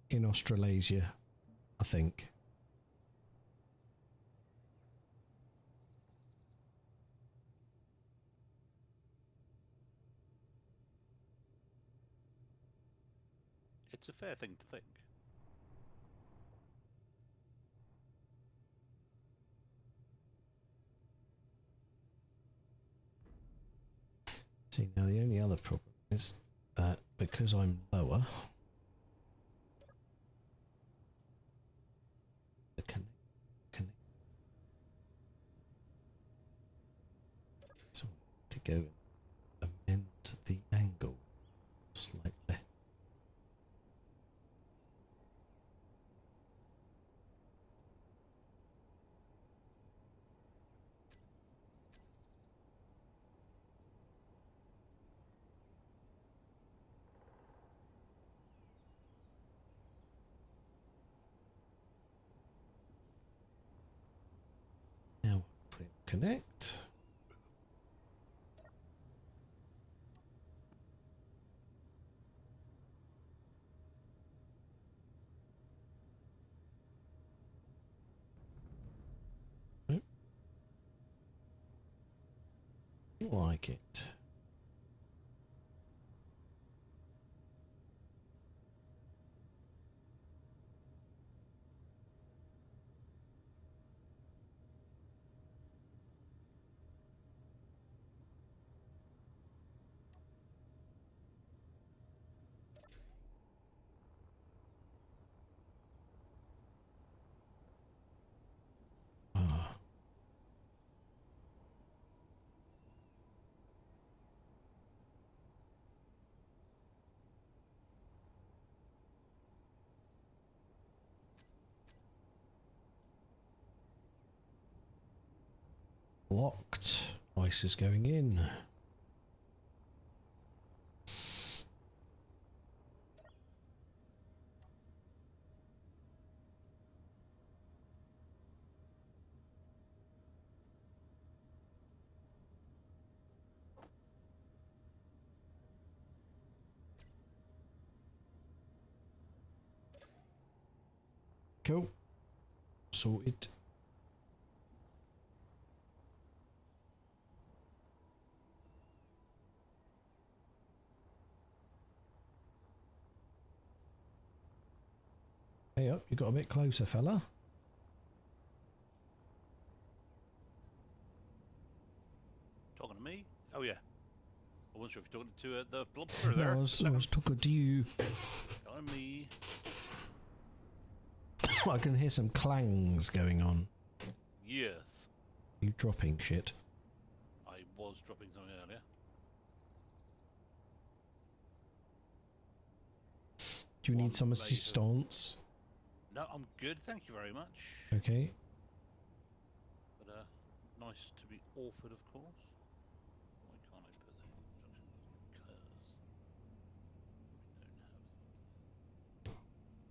Speaker 2: in Australasia. I think.
Speaker 1: It's a fair thing to think.
Speaker 2: See, now the only other problem is that because I'm lower, the connect. So I need to go and amend the angle slightly. Now put it connect. Nope. Don't like it. Ah. Locked. Ice is going in. Cool. Sorted. Hey up, you got a bit closer, fella.
Speaker 1: Talking to me? Oh, yeah. I wasn't sure if you're talking to the blobster
Speaker 2: No,
Speaker 1: there.
Speaker 2: I was talking to you.
Speaker 1: Talking to me.
Speaker 2: I can hear some clangs going on.
Speaker 1: Yes.
Speaker 2: You dropping shit.
Speaker 1: I was dropping something earlier.
Speaker 2: Do you
Speaker 1: One
Speaker 2: need some
Speaker 1: later.
Speaker 2: assistance?
Speaker 1: No, I'm good. Thank you very much.
Speaker 2: Okay.
Speaker 1: But nice to be offered, of course. Why can't I put that in instructions? Because we don't have.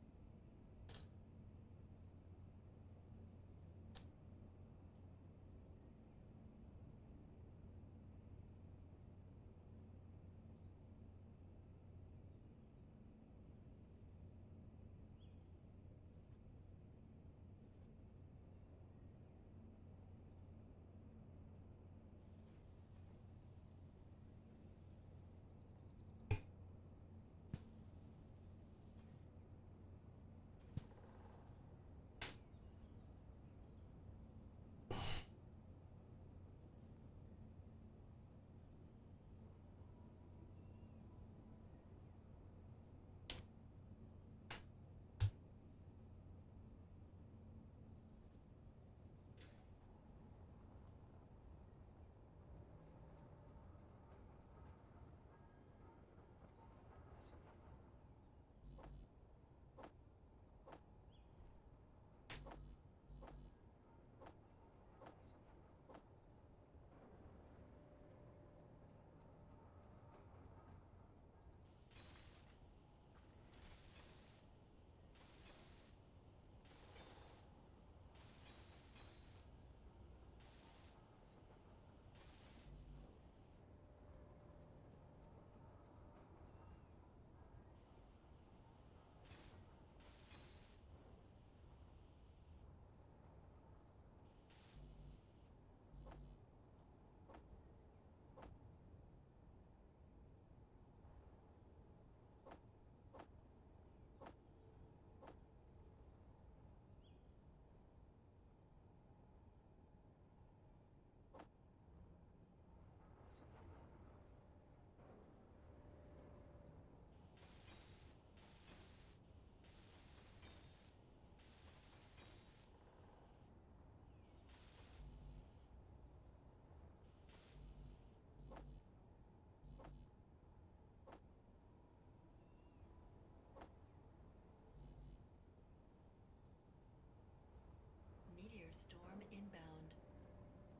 Speaker 3: Thunderstorm inbound.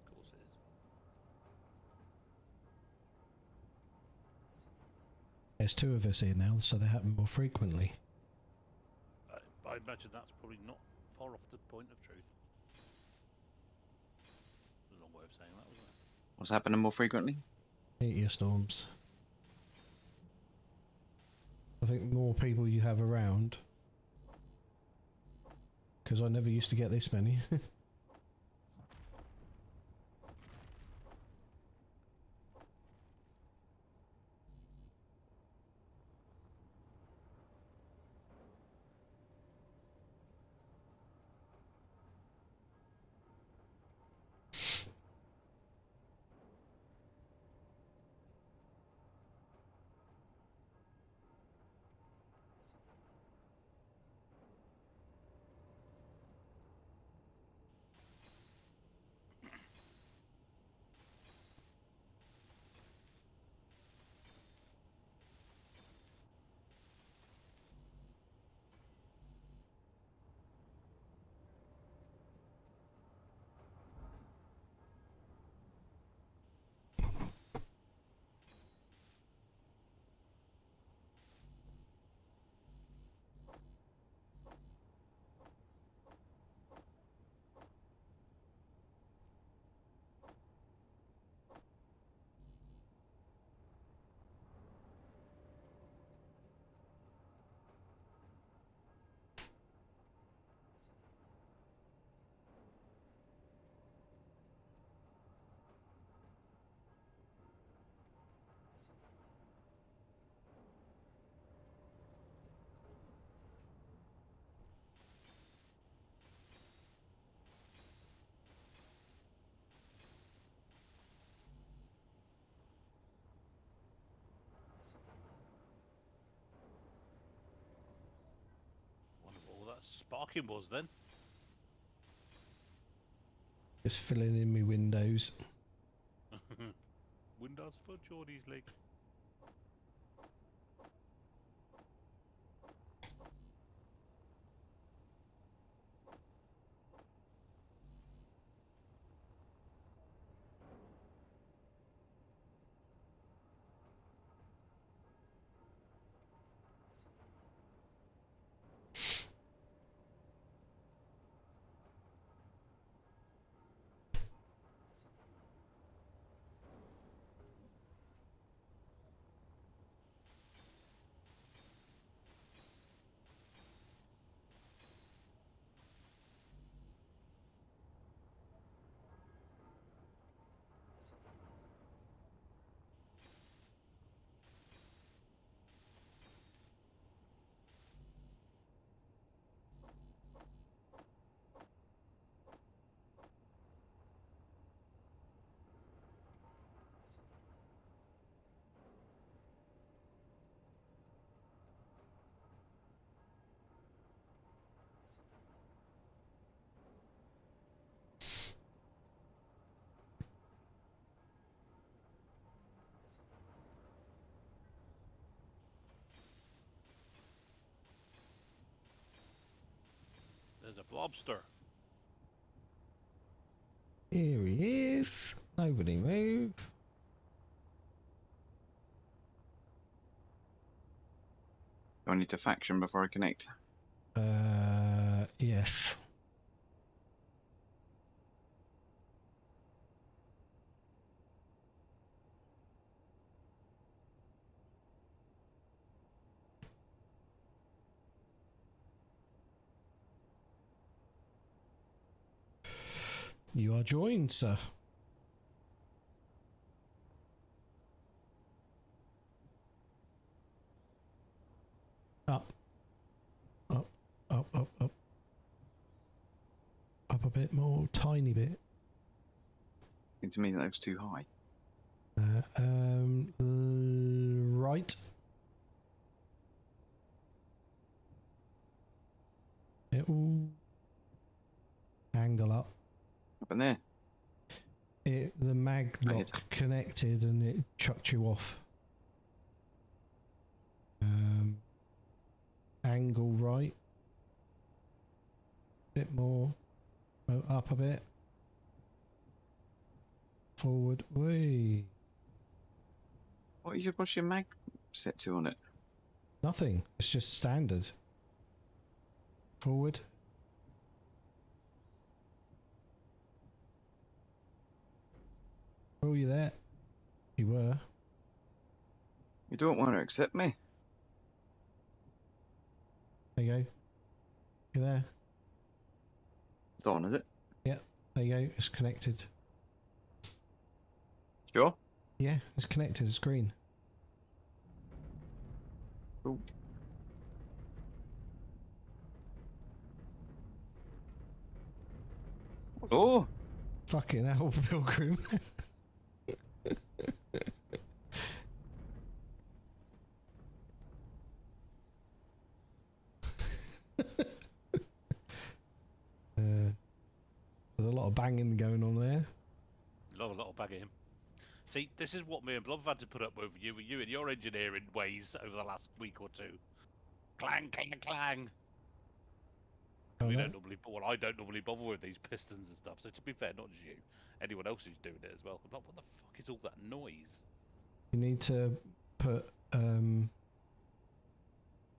Speaker 1: Of course it is.
Speaker 2: There's two of us here now, so they happen more frequently.
Speaker 1: I imagine that's probably not far off the point of truth. A long way of saying that, wasn't it?
Speaker 4: What's happening more frequently?
Speaker 2: Meteor storms. I think the more people you have around, because I never used to get this many.
Speaker 1: Wonder what all that sparking was then.
Speaker 2: Just filling in my windows.
Speaker 1: Windows for Geordie's leg. There's a lobster.
Speaker 2: Here he is. Nobody move.
Speaker 4: Do I need to faction before I connect?
Speaker 2: Yes. You are joined, sir. Up. Up, up, up, up. Up a bit more, tiny bit.
Speaker 4: Seemed to me that was too high.
Speaker 2: Right. It will angle up.
Speaker 4: Up in there.
Speaker 2: The mag
Speaker 4: I
Speaker 2: lock
Speaker 4: hit
Speaker 2: connected and it chucked you off. Angle right. Bit more. Oh, up a bit. Forward. Whee.
Speaker 4: What's your mag set to on it?
Speaker 2: Nothing. It's just standard. Forward. Oh, you there? You were.
Speaker 4: You don't want to accept me?
Speaker 2: There you go. You there?
Speaker 4: It's on, is it?
Speaker 2: Yep. There you go. It's connected.
Speaker 4: Sure.
Speaker 2: Yeah, it's connected. It's green.
Speaker 4: Cool. Oh!
Speaker 2: Fucking hell, Pilgrim. There's a lot of banging going on there.
Speaker 1: Love a lot of bagging. See, this is what me and Blob have had to put up with you and your engineering ways over the last week or two. Clang, clang, clang.
Speaker 2: Oh,
Speaker 1: We
Speaker 2: no.
Speaker 1: don't normally, well, I don't normally bother with these pistons and stuff. So to be fair, not just you, anyone else who's doing it as well. I'm like, what the fuck is all that noise?
Speaker 2: You need to put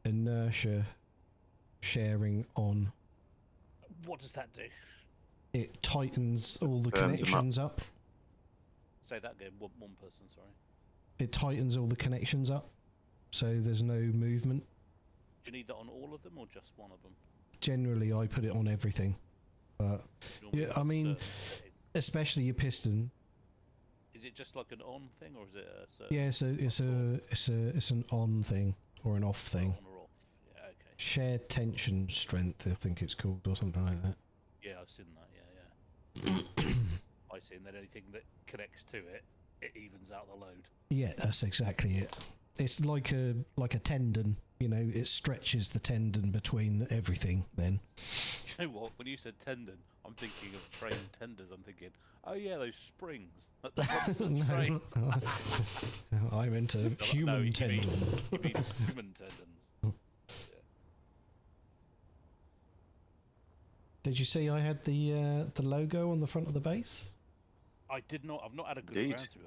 Speaker 2: inertia sharing on.
Speaker 1: What does that do?
Speaker 2: It tightens all the
Speaker 4: Firms 'em
Speaker 2: connections up.
Speaker 1: Say that again. One person, sorry.
Speaker 2: It tightens all the connections up, so there's no movement.
Speaker 1: Do you need that on all of them or just one of them?
Speaker 2: Generally, I put it on everything, but
Speaker 1: Normally
Speaker 2: yeah,
Speaker 1: on
Speaker 2: I mean,
Speaker 1: certain settings.
Speaker 2: especially your piston.
Speaker 1: Is it just like an on thing or is it a certain
Speaker 2: Yeah, it's an on thing or an off thing.
Speaker 1: on or off? Yeah, okay.
Speaker 2: Shared tension strength, I think it's called, or something like that.
Speaker 1: Yeah, I've seen that. Yeah. I see, and then anything that connects to it, it evens out the load.
Speaker 2: Yeah, that's exactly it. It's like a tendon, you know. It stretches the tendon between everything. Then
Speaker 1: You know what? When you said tendon, I'm thinking of train tenders. I'm thinking, oh yeah, those springs at the front of the train.
Speaker 2: I'm into
Speaker 1: No,
Speaker 2: human
Speaker 1: you
Speaker 2: tendon.
Speaker 1: You mean human tendons?
Speaker 2: Did you see I had the logo on the front of the base?
Speaker 1: I did not. I've not had a good
Speaker 4: Indeed.
Speaker 1: round, to be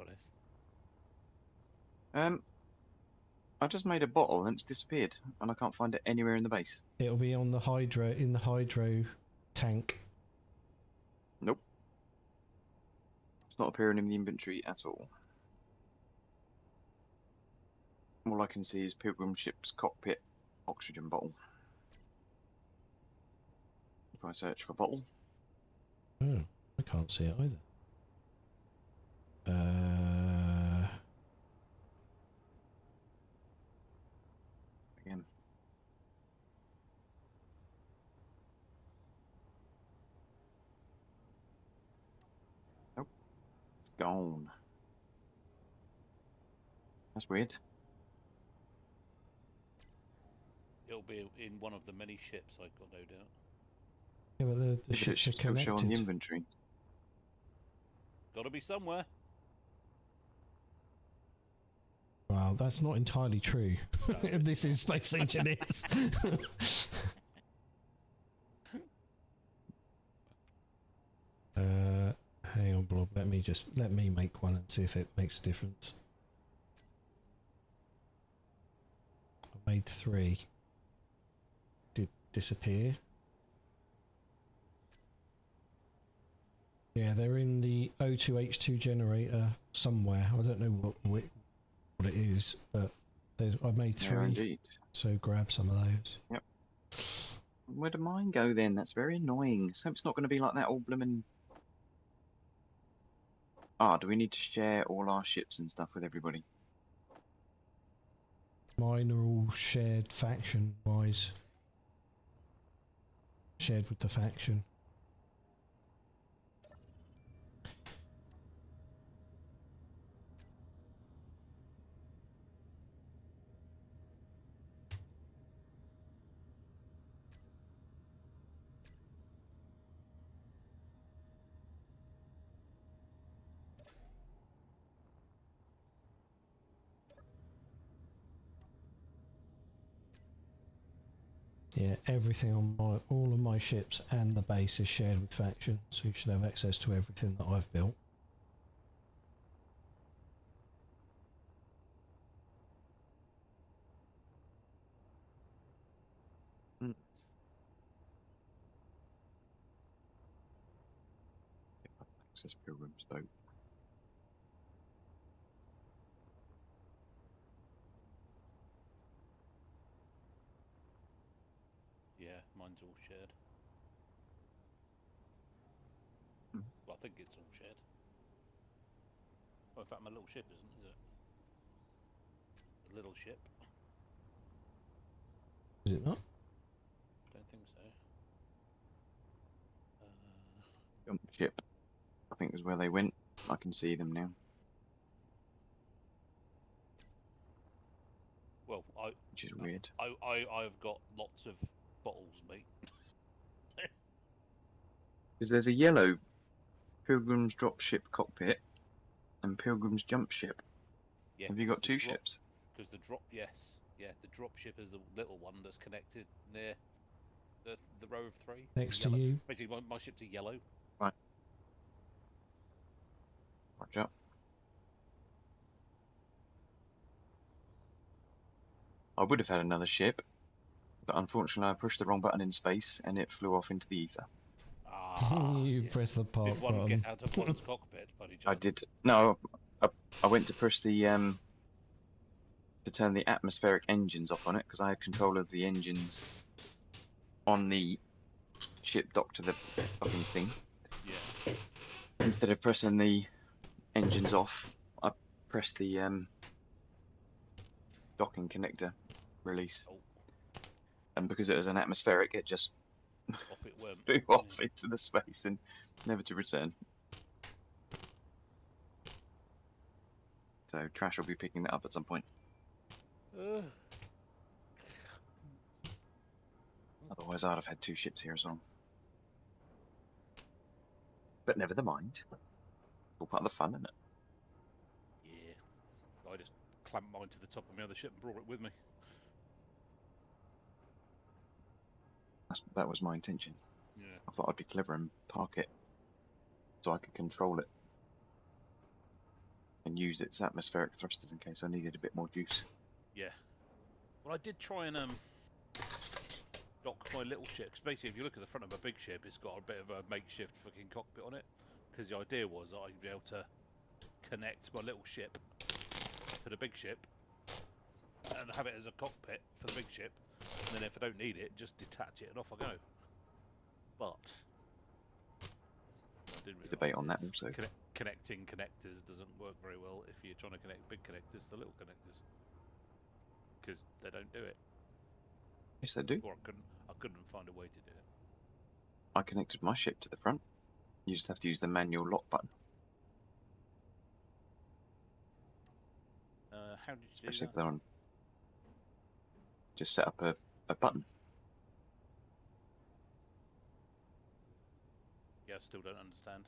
Speaker 1: honest.
Speaker 4: I just made a bottle and it's disappeared, and I can't find it anywhere in the base.
Speaker 2: It'll be on the hydro tank.
Speaker 4: Nope. It's not appearing in the inventory at all. All I can see is Pilgrim Ship's cockpit oxygen bottle. If I search for bottle,
Speaker 2: Oh, I can't see it either.
Speaker 4: again. Nope. It's gone. That's weird.
Speaker 1: It'll be in one of the many ships. I've got no doubt.
Speaker 2: Yeah, but the
Speaker 4: Yeah, but it
Speaker 2: ships are
Speaker 4: should still show on the
Speaker 2: connected.
Speaker 4: inventory.
Speaker 1: Got to be somewhere.
Speaker 2: Well, that's not entirely true.
Speaker 1: No, it's
Speaker 2: This is Space Engineers. Hang on, Blob. Let me make one and see if it makes a difference. I made 3. Did disappear? Yeah, they're in the O2H2 generator somewhere. I don't know what it is, but I made 3.
Speaker 4: Yeah, indeed.
Speaker 2: So grab some of those.
Speaker 4: Where did mine go then? That's very annoying. So it's not going to be like that all bloomin'. Ah, do we need to share all our ships and stuff with everybody?
Speaker 2: Mine are all shared faction-wise. Shared with the faction. Yeah, everything on all of my ships and the base is shared with faction, so you should have access to everything that I've built.
Speaker 4: Mm. Access pilgrim's boat.
Speaker 1: Yeah, mine's all shared.
Speaker 4: Mm.
Speaker 1: Well, I think it's all shared. Oh, in fact, my little ship isn't, is it? The little ship?
Speaker 2: Is it not?
Speaker 1: Don't think so.
Speaker 4: Jump ship, I think is where they went. I can see them now,
Speaker 1: Well,
Speaker 4: which is weird.
Speaker 1: I've got lots of bottles, mate.
Speaker 4: Because there's a yellow Pilgrim's dropship cockpit and Pilgrim's jump ship.
Speaker 1: Yeah.
Speaker 4: Have you got
Speaker 1: the
Speaker 4: two
Speaker 1: drop,
Speaker 4: ships?
Speaker 1: Because the drop, yes, yeah, the drop ship is the little one that's connected near the row of three.
Speaker 2: Next to
Speaker 1: Yellow.
Speaker 2: you.
Speaker 1: Basically, my ship's a yellow.
Speaker 4: Right. Watch out. I would have had another ship, but unfortunately I pushed the wrong button in space and it flew off into the ether.
Speaker 1: Ah,
Speaker 2: You
Speaker 1: yeah.
Speaker 2: press the park
Speaker 1: Did one
Speaker 2: button.
Speaker 1: get out of one's cockpit by any
Speaker 4: I
Speaker 1: chance?
Speaker 4: did. No, I went to push the to turn the atmospheric engines off on it because I had control of the engines on the ship docked to the docking thing.
Speaker 1: Yeah.
Speaker 4: Instead of pressing the engines off, I pressed the docking connector release,
Speaker 1: Oh,
Speaker 4: and because it was an atmospheric, it just
Speaker 1: off it went.
Speaker 4: flew off into the space and never to return. So Trash will be picking that up at some point. Otherwise, I'd have had two ships here as well. But never the mind. All part of the fun, isn't it?
Speaker 1: Yeah. I just clamped mine to the top of my other ship and brought it with me.
Speaker 4: That was my intention.
Speaker 1: Yeah.
Speaker 4: I thought I'd be clever and park it so I could control it and use its atmospheric thrusters in case I needed a bit more juice.
Speaker 1: Yeah. Well, I did try and dock my little ship. 'Cause basically, if you look at the front of a big ship, it's got a bit of a makeshift fucking cockpit on it. Because the idea was that I'd be able to connect my little ship to the big ship and have it as a cockpit for the big ship. And then if I don't need it, just detach it and off I go. But I didn't
Speaker 4: Debate on that
Speaker 1: realise
Speaker 4: also.
Speaker 1: connecting connectors doesn't work very well if you're trying to connect big connectors to little connectors. Because they don't do it.
Speaker 4: Yes, they do.
Speaker 1: Or I couldn't find a way to do it.
Speaker 4: I connected my ship to the front. You just have to use the manual lock button.
Speaker 1: How did you
Speaker 4: Especially
Speaker 1: do
Speaker 4: if
Speaker 1: that?
Speaker 4: they're on. Just set up a button.
Speaker 1: Yeah, I still don't understand.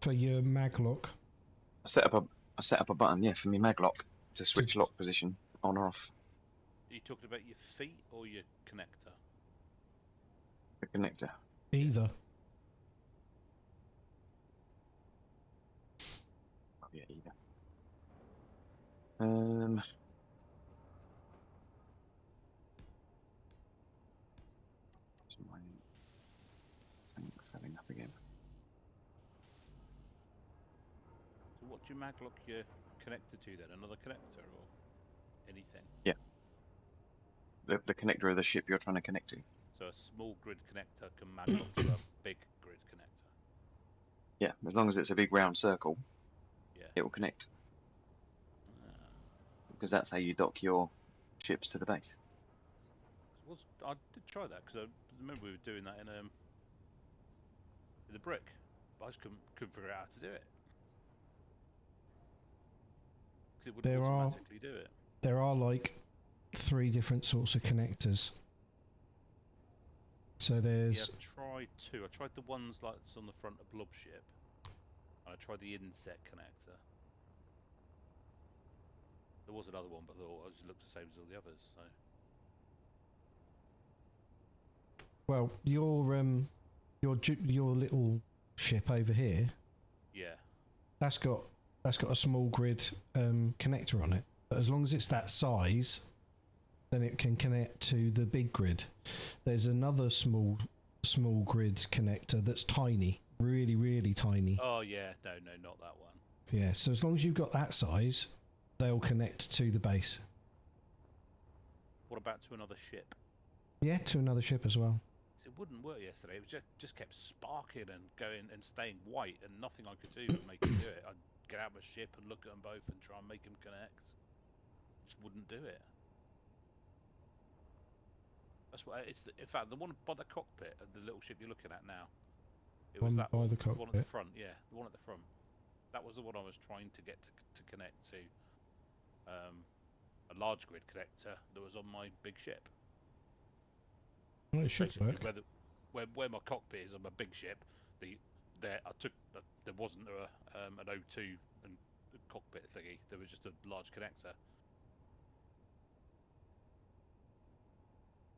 Speaker 2: For your maglock.
Speaker 4: I set up a button, yeah, for me maglock to switch lock position on or off
Speaker 1: Are you talking about your feet or your connector?
Speaker 4: the connector.
Speaker 2: Either.
Speaker 4: Oh, yeah, either. Is my thing filling up again?
Speaker 1: So what do you maglock your connector to then? Another connector or anything?
Speaker 4: Yeah. The connector of the ship you're trying to connect to.
Speaker 1: So a small grid connector can maglock to a big grid connector.
Speaker 4: Yeah, as long as it's a big round circle,
Speaker 1: Yeah.
Speaker 4: it will connect.
Speaker 1: Ah.
Speaker 4: Because that's how you dock your ships to the base.
Speaker 1: I did try that because I remember we were doing that in the brick, but I just couldn't figure out how to do it. Because it wouldn't automatically do it.
Speaker 2: There are like 3 different sorts of connectors. So there's.
Speaker 1: Yeah, I've tried 2. I tried the ones like that's on the front of Blob ship, and I tried the inset connector. There was another one, but I thought it just looked the same as all the others. So
Speaker 2: Well, your little ship over here,
Speaker 1: Yeah.
Speaker 2: that's got a small grid connector on it. But as long as it's that size, then it can connect to the big grid. There's another small grid connector that's tiny, really, really tiny.
Speaker 1: Oh yeah, no, not that one.
Speaker 2: Yeah, so as long as you've got that size, they'll connect to the base.
Speaker 1: What about to another ship?
Speaker 2: Yeah, to another ship as well.
Speaker 1: It wouldn't work yesterday. It was just kept sparking and going and staying white, and nothing I could do would make it do it. I'd get out of a ship and look at them both and try and make them connect. Just wouldn't do it. That's why it's. In fact, the one by the cockpit of the little ship you're looking at now. It was
Speaker 2: One
Speaker 1: that
Speaker 2: by
Speaker 1: one,
Speaker 2: the
Speaker 1: the one at the
Speaker 2: cockpit.
Speaker 1: front. Yeah, the one at the front. That was the one I was trying to get to connect to. A large grid connector that was on my big ship.
Speaker 2: Well, it should
Speaker 1: Basically,
Speaker 2: work.
Speaker 1: where my cockpit is on my big ship, there wasn't an O2 and cockpit thingy. There was just a large connector.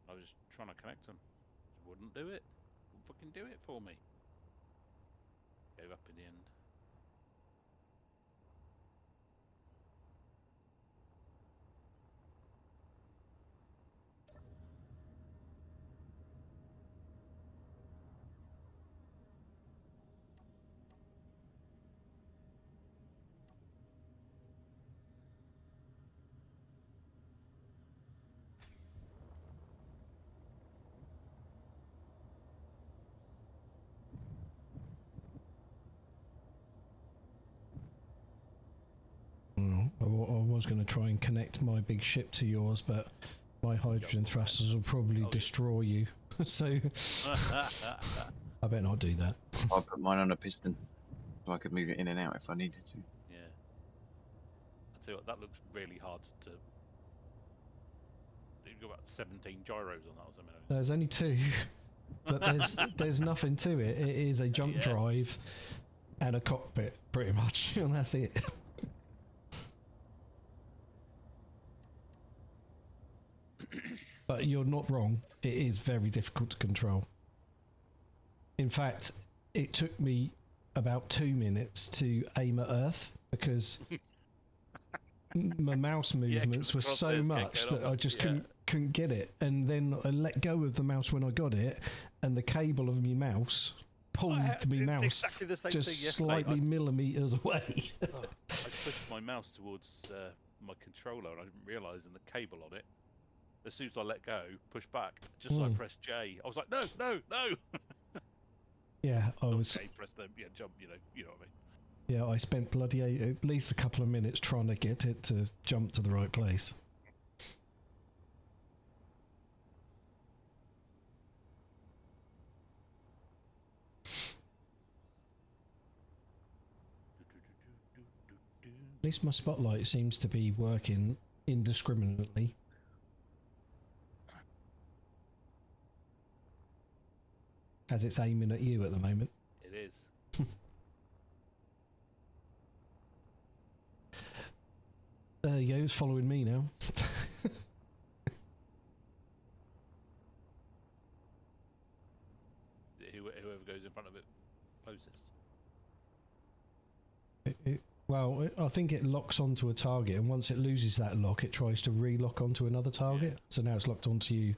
Speaker 1: I was just trying to connect them. It wouldn't do it. Wouldn't fucking do it for me. Gave up in the end.
Speaker 2: I was going to try and connect my big ship to yours, but my hydrogen thrusters will probably destroy you. So I better not do that.
Speaker 4: I'll put mine on a piston so I could move it in and out if I needed to.
Speaker 1: Yeah. I tell you what, that looks really hard to. You've got about 17 gyros on that or something.
Speaker 2: There's only 2, but there's nothing to it. It is a jump drive and a cockpit, pretty much, and that's it. But you're not wrong. It is very difficult to control. In fact, it took me about 2 minutes to aim at Earth because my mouse movements were so much that I just couldn't get it. And then I let go of the mouse when I got it, and the cable of my mouse pulled my mouse
Speaker 1: exactly the same
Speaker 2: just
Speaker 1: thing yesterday.
Speaker 2: slightly millimeters away.
Speaker 1: I pushed my mouse towards my controller and I didn't realise, and the cable on it, as soon as I let go, push back, just as I pressed J, I was like, no.
Speaker 2: Yeah, I was.
Speaker 1: Okay, press the jump. You know what I mean.
Speaker 2: Yeah, I spent bloody at least a couple of minutes trying to get it to jump to the right place. At least my spotlight seems to be working indiscriminately. As it's aiming at you at the moment.
Speaker 1: It is.
Speaker 2: There you go, it's following me now.
Speaker 1: Whoever goes in front of it closest.
Speaker 2: Well, I think it locks onto a target, and once it loses that lock, it tries to re-lock onto another target. Yeah. So now it's locked onto you,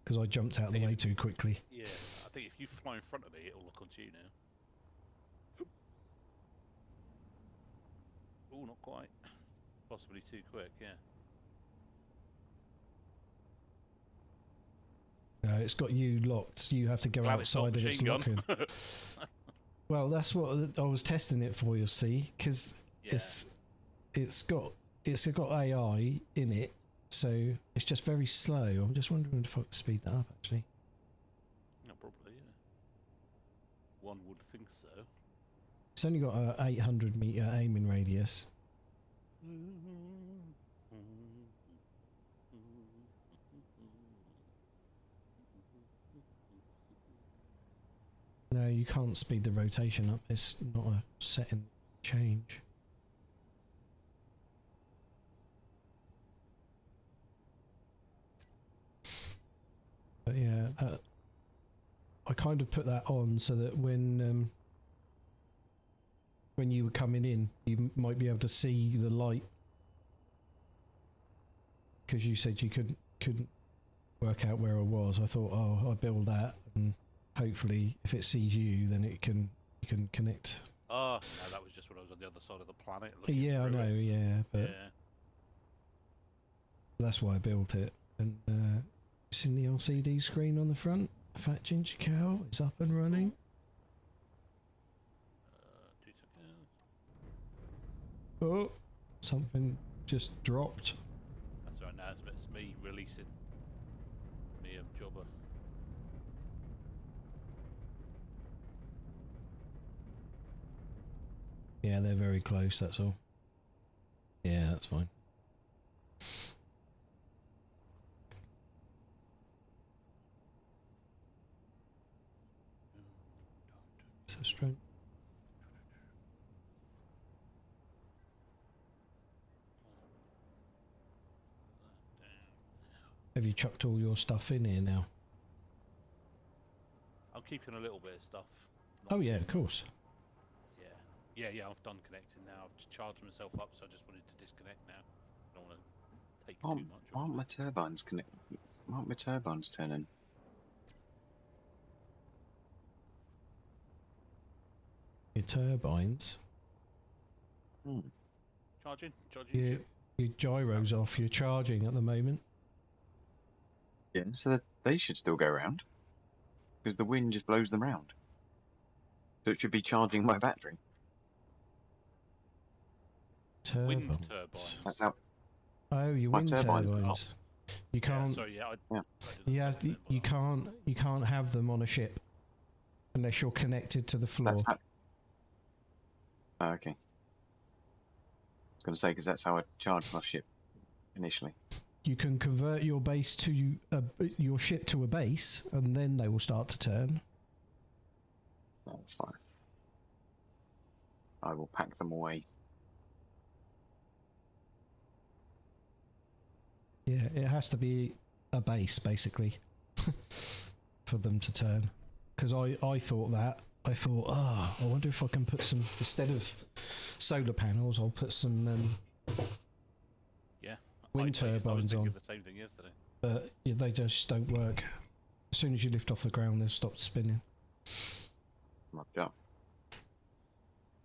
Speaker 2: because I jumped out of the way too quickly.
Speaker 1: Yeah, I think if you fly in front of me, it'll lock onto you now. Oh, not quite. Possibly too quick, yeah.
Speaker 2: It's got you locked. You have to go outside of its locking. Well, that's what I was testing it for, you see, because it's got AI in it, so it's just very slow. I'm just wondering if I could speed that up, actually.
Speaker 1: No, probably, yeah. One would think so.
Speaker 2: It's only got a 800 meter aiming radius. No, you can't speed the rotation up. It's not a setting change. But yeah, I kind of put that on so that when you were coming in, you might be able to see the light. Because you said you couldn't work out where I was. I thought, oh, I'll build that, and hopefully, if it sees you, then you can connect.
Speaker 1: Oh, no, that was just when I was on the other side of the planet. looking
Speaker 2: Yeah, I
Speaker 1: through
Speaker 2: know.
Speaker 1: it.
Speaker 2: Yeah, but
Speaker 1: Yeah.
Speaker 2: that's why I built it. And seen the LCD screen on the front. Fat ginger cow is up and running.
Speaker 1: 2 seconds.
Speaker 2: Oh, something just dropped.
Speaker 1: That's right. Now it's me releasing me jobber.
Speaker 2: Yeah, they're very close. That's all. Yeah, that's fine. So strength. Have you chucked all your stuff in here now?
Speaker 1: I'm keeping a little bit of stuff.
Speaker 2: Oh yeah, of course.
Speaker 1: Yeah. I've done connecting now. I've just charged myself up, so I just wanted to disconnect now. I don't want to take too much.
Speaker 4: Why aren't my turbines connected? Why aren't my turbines turning?
Speaker 2: Your turbines.
Speaker 1: Charging
Speaker 2: Your,
Speaker 1: ship.
Speaker 2: your gyro's off. You're charging at the moment.
Speaker 4: Yeah, so they should still go round. Because the wind just blows them round. So it should be charging my battery.
Speaker 2: Turbines.
Speaker 1: Wind turbines.
Speaker 4: That's how.
Speaker 2: Oh, your
Speaker 4: My
Speaker 2: wind
Speaker 4: turbines
Speaker 2: turbines.
Speaker 4: are
Speaker 2: You can't.
Speaker 1: Yeah, sorry, yeah.
Speaker 4: Yeah.
Speaker 2: Yeah, you can't have them on a ship unless you're connected to the floor.
Speaker 4: That's how. Oh, okay. I was going to say, because that's how I charged my ship initially.
Speaker 2: You can convert your base to your ship to a base, and then they will start to turn.
Speaker 4: That's fine. I will pack them away.
Speaker 2: Yeah, it has to be a base basically for them to turn. Because I thought that. I thought, I wonder if I can put some, instead of solar panels, I'll put some
Speaker 1: Yeah.
Speaker 2: wind
Speaker 1: I was
Speaker 2: turbines
Speaker 1: thinking
Speaker 2: on.
Speaker 1: the same thing yesterday.
Speaker 2: But yeah, they just don't work. As soon as you lift off the ground, they'll stop spinning.
Speaker 4: Roger.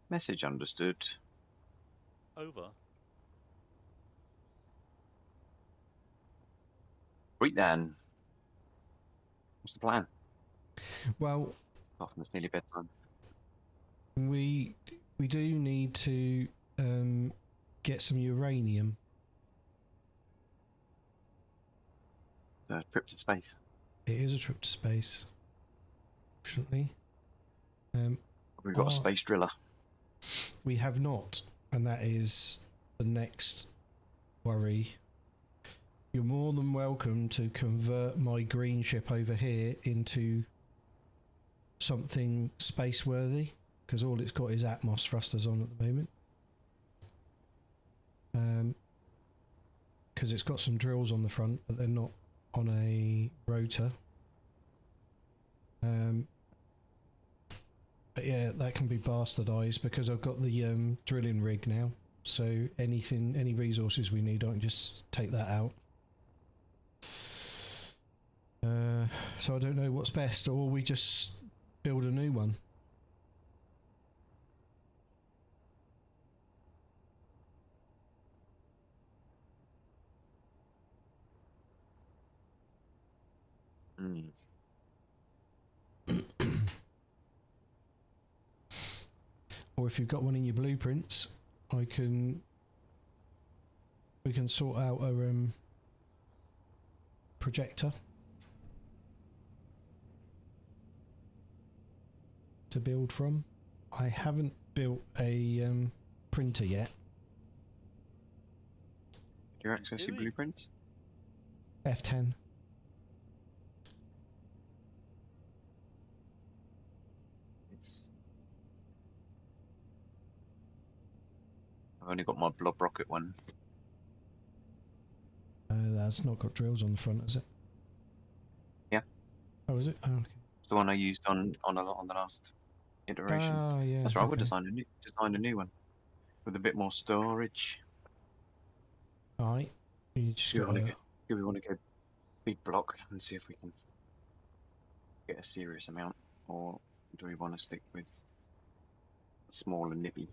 Speaker 4: Message understood.
Speaker 1: Over.
Speaker 4: Sweet then. What's the plan?
Speaker 2: Well,
Speaker 4: Often it's nearly bedtime.
Speaker 2: we do need to get some uranium.
Speaker 4: It's a trip to space.
Speaker 2: It is a trip to space. Fortunately,
Speaker 4: We've got a space driller.
Speaker 2: we have not, and that is the next worry. You're more than welcome to convert my green ship over here into something space-worthy, because all it's got is Atmos thrusters on at the moment. Because it's got some drills on the front, but they're not on a rotor. But yeah, that can be bastardized because I've got the drilling rig now. So any resources we need, I can just take that out. So I don't know what's best, or we just build a new one. Or if you've got one in your blueprints, we can sort out a projector to build from. I haven't built a printer yet.
Speaker 4: Do you access your blueprints?
Speaker 2: F10.
Speaker 4: I've only got my blob rocket one.
Speaker 2: That's not got drills on the front, is it?
Speaker 4: Yeah.
Speaker 2: Oh, is it? Oh, okay.
Speaker 4: the one I used on the last iteration.
Speaker 2: Ah, yeah.
Speaker 4: That's right. I would
Speaker 2: okay.
Speaker 4: design a new one with a bit more storage.
Speaker 2: Alright. You just
Speaker 4: Do we
Speaker 2: got
Speaker 4: want to
Speaker 2: to.
Speaker 4: go? Do we want to go big block and see if we can get a serious amount, or do we want to stick with smaller nippy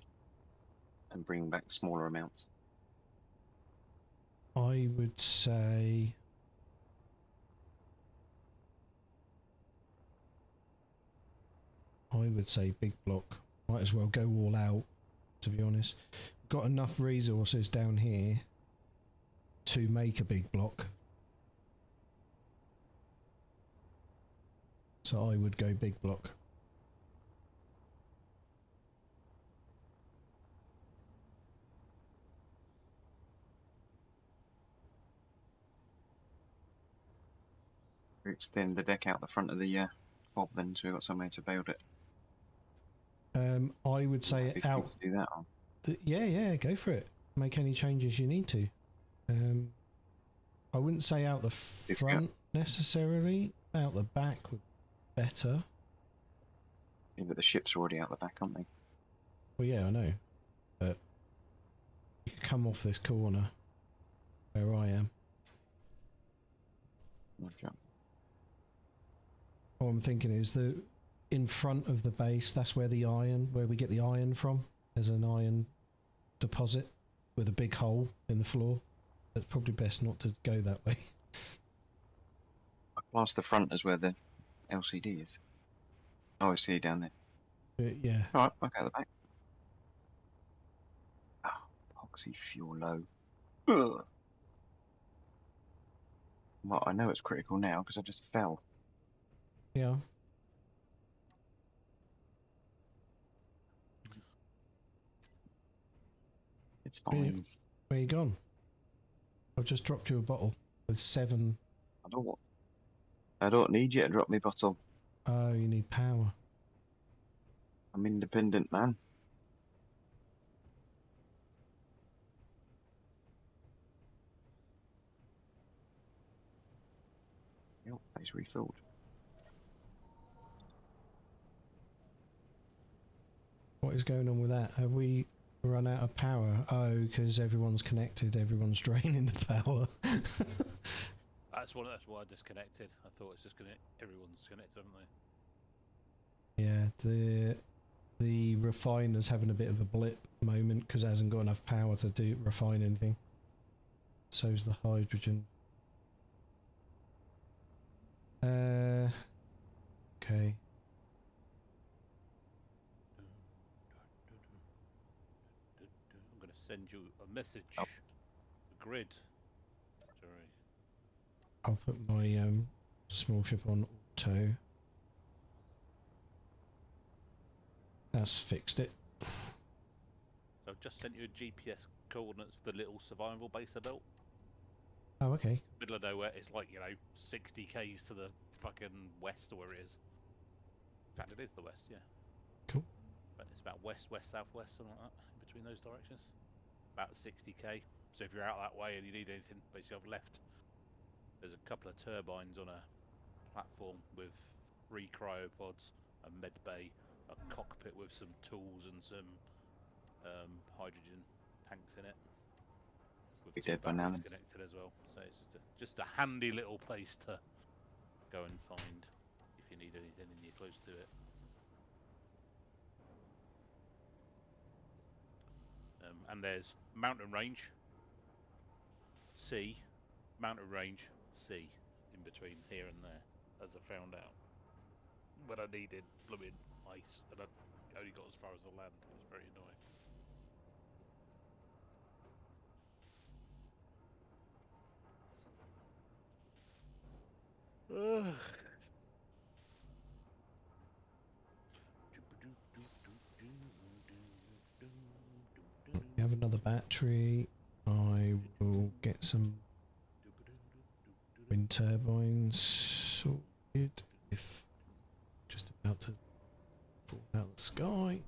Speaker 4: and bring back smaller amounts?
Speaker 2: I would say. Big block. Might as well go all out, to be honest. Got enough resources down here to make a big block. So I would go big block.
Speaker 4: We extend the deck out the front of the fob then, so we've got somewhere to build it.
Speaker 2: I would say
Speaker 4: Happy for you
Speaker 2: out.
Speaker 4: to do that.
Speaker 2: Yeah, go for it. Make any changes you need to. I wouldn't say out the front necessarily. Out the back would be better.
Speaker 4: Yeah, but the ships are already out the back, aren't they?
Speaker 2: Well, yeah, I know. But you could come off this corner where I am.
Speaker 4: Roger.
Speaker 2: What I'm thinking is that in front of the base, that's where where we get the iron from. There's an iron deposit with a big hole in the floor. It's probably best not to go that way.
Speaker 4: I class the front as where the LCD is. Oh, I see it down there.
Speaker 2: Yeah.
Speaker 4: Alright, I'll go at the back. Oh, epoxy fuel low. Ugh. Well, I know it's critical now because I just fell.
Speaker 2: Yeah.
Speaker 4: It's fine.
Speaker 2: Where you gone? I've just dropped you a bottle with 7.
Speaker 4: I don't need you to drop me bottle.
Speaker 2: Oh, you need power.
Speaker 4: I'm independent, man. Yep, it's refilled.
Speaker 2: What is going on with that? Have we run out of power? Oh, because everyone's connected. Everyone's draining the power.
Speaker 1: That's why I disconnected. I thought it's just everyone's connected, haven't
Speaker 2: Yeah, the refiner's having a bit of a blip moment because it hasn't got enough power to refine anything. So's the hydrogen. Okay.
Speaker 1: I'm going to send you a message.
Speaker 4: Oh.
Speaker 1: A grid. Sorry.
Speaker 2: I'll put my small ship on auto. That's fixed it.
Speaker 1: So I've just sent you a GPS coordinates for the little survival base I built.
Speaker 2: Oh, okay.
Speaker 1: Middle of nowhere. It's like, 60 k's to the fucking west or where it is. In fact, it is the west, yeah.
Speaker 2: Cool.
Speaker 1: But it's about west, southwest, something like that, in between those directions. About 60k. So if you're out that way and you need anything, basically I've left. There's a couple of turbines on a platform with 3 cryopods, a med bay, a cockpit with some tools and some hydrogen tanks in it. With
Speaker 4: Be
Speaker 1: 2
Speaker 4: dead by now
Speaker 1: batteries
Speaker 4: then.
Speaker 1: connected as well. So it's just a handy little place to go and find if you need anything and you're close to it. And there's mountain range, sea, mountain range, sea, in between here and there, as I found out. When I needed blooming ice, and I only got as far as the land. It was very annoying.
Speaker 2: We have another battery. I will get some wind turbines sorted. If just about to fall out of the sky.
Speaker 3: Low.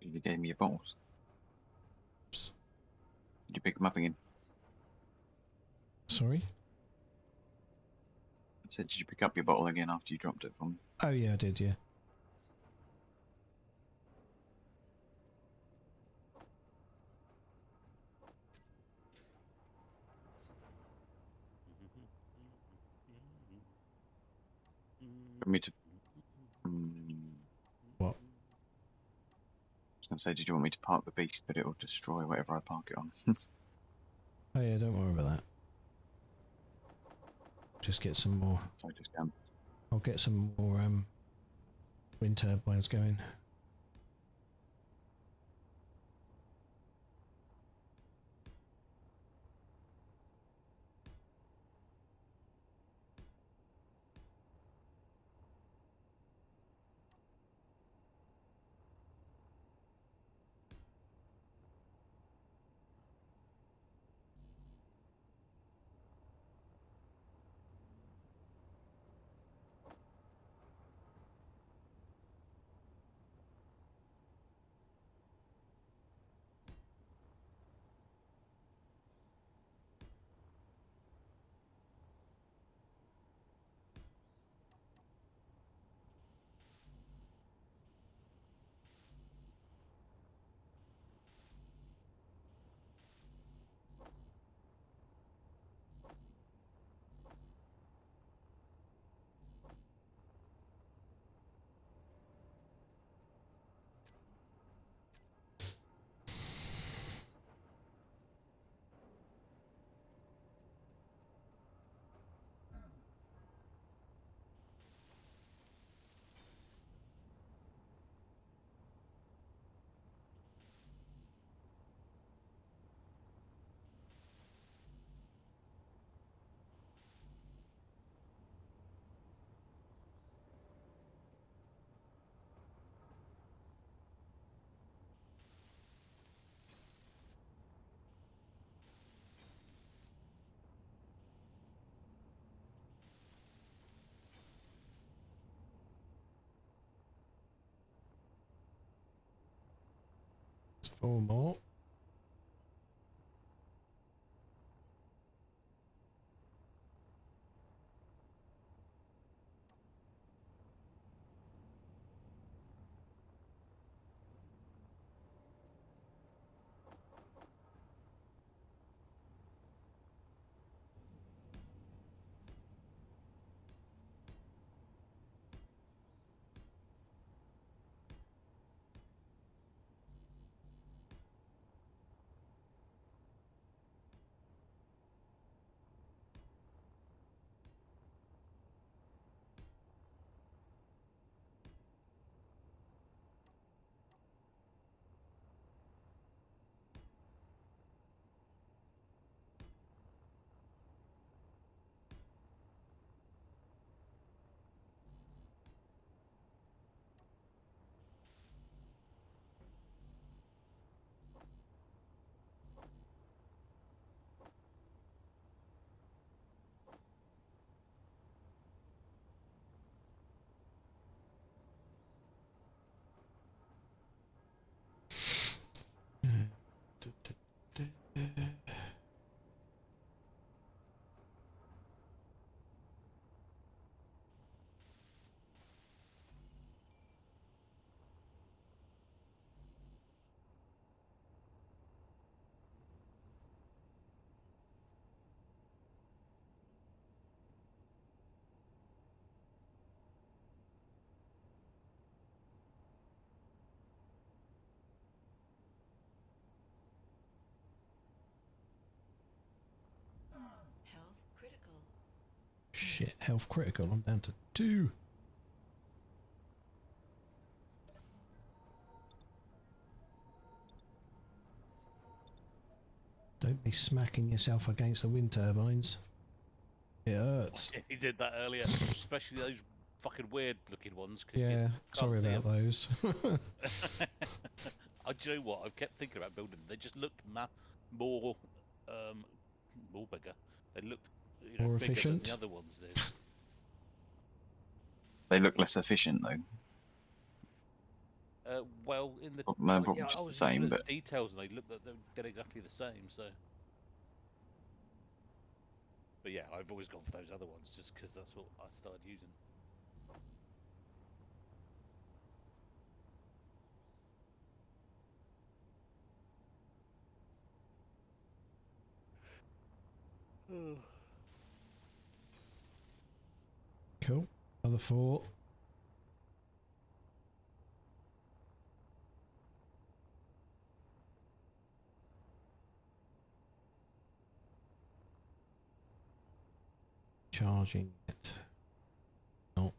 Speaker 4: You gave me your bottles.
Speaker 2: Oops.
Speaker 4: Did you pick them up again?
Speaker 2: Sorry?
Speaker 4: I said, did you pick up your bottle again after you dropped it from me?
Speaker 2: Oh yeah, I did, yeah.
Speaker 4: Want me to...
Speaker 2: What?
Speaker 4: I was going to say, did you want me to park the beast, but it'll destroy whatever I park it on?
Speaker 2: Oh yeah, don't worry about that. Just get some more.
Speaker 4: So just go.
Speaker 2: I'll get some more wind turbines going. There's 4 more.
Speaker 3: Health critical.
Speaker 2: Shit, health critical. I'm down to 2. Don't be smacking yourself against the wind turbines. It hurts.
Speaker 1: He did that earlier, especially those fucking weird looking ones.
Speaker 2: Yeah, sorry about those.
Speaker 1: Do you know what? I've kept thinking about building them. They just looked more, more bigger. They looked
Speaker 2: More
Speaker 1: bigger
Speaker 2: efficient?
Speaker 1: than the other ones did.
Speaker 4: They look less efficient though.
Speaker 1: Well, in the
Speaker 4: No,
Speaker 1: well,
Speaker 4: probably
Speaker 1: yeah, I
Speaker 4: just the
Speaker 1: was looking
Speaker 4: same,
Speaker 1: at
Speaker 4: but
Speaker 1: the details, and they look that they're exactly the same. So But yeah, I've always gone for those other ones just because that's what I started using.
Speaker 2: Cool. Other 4. Charging it. Oh.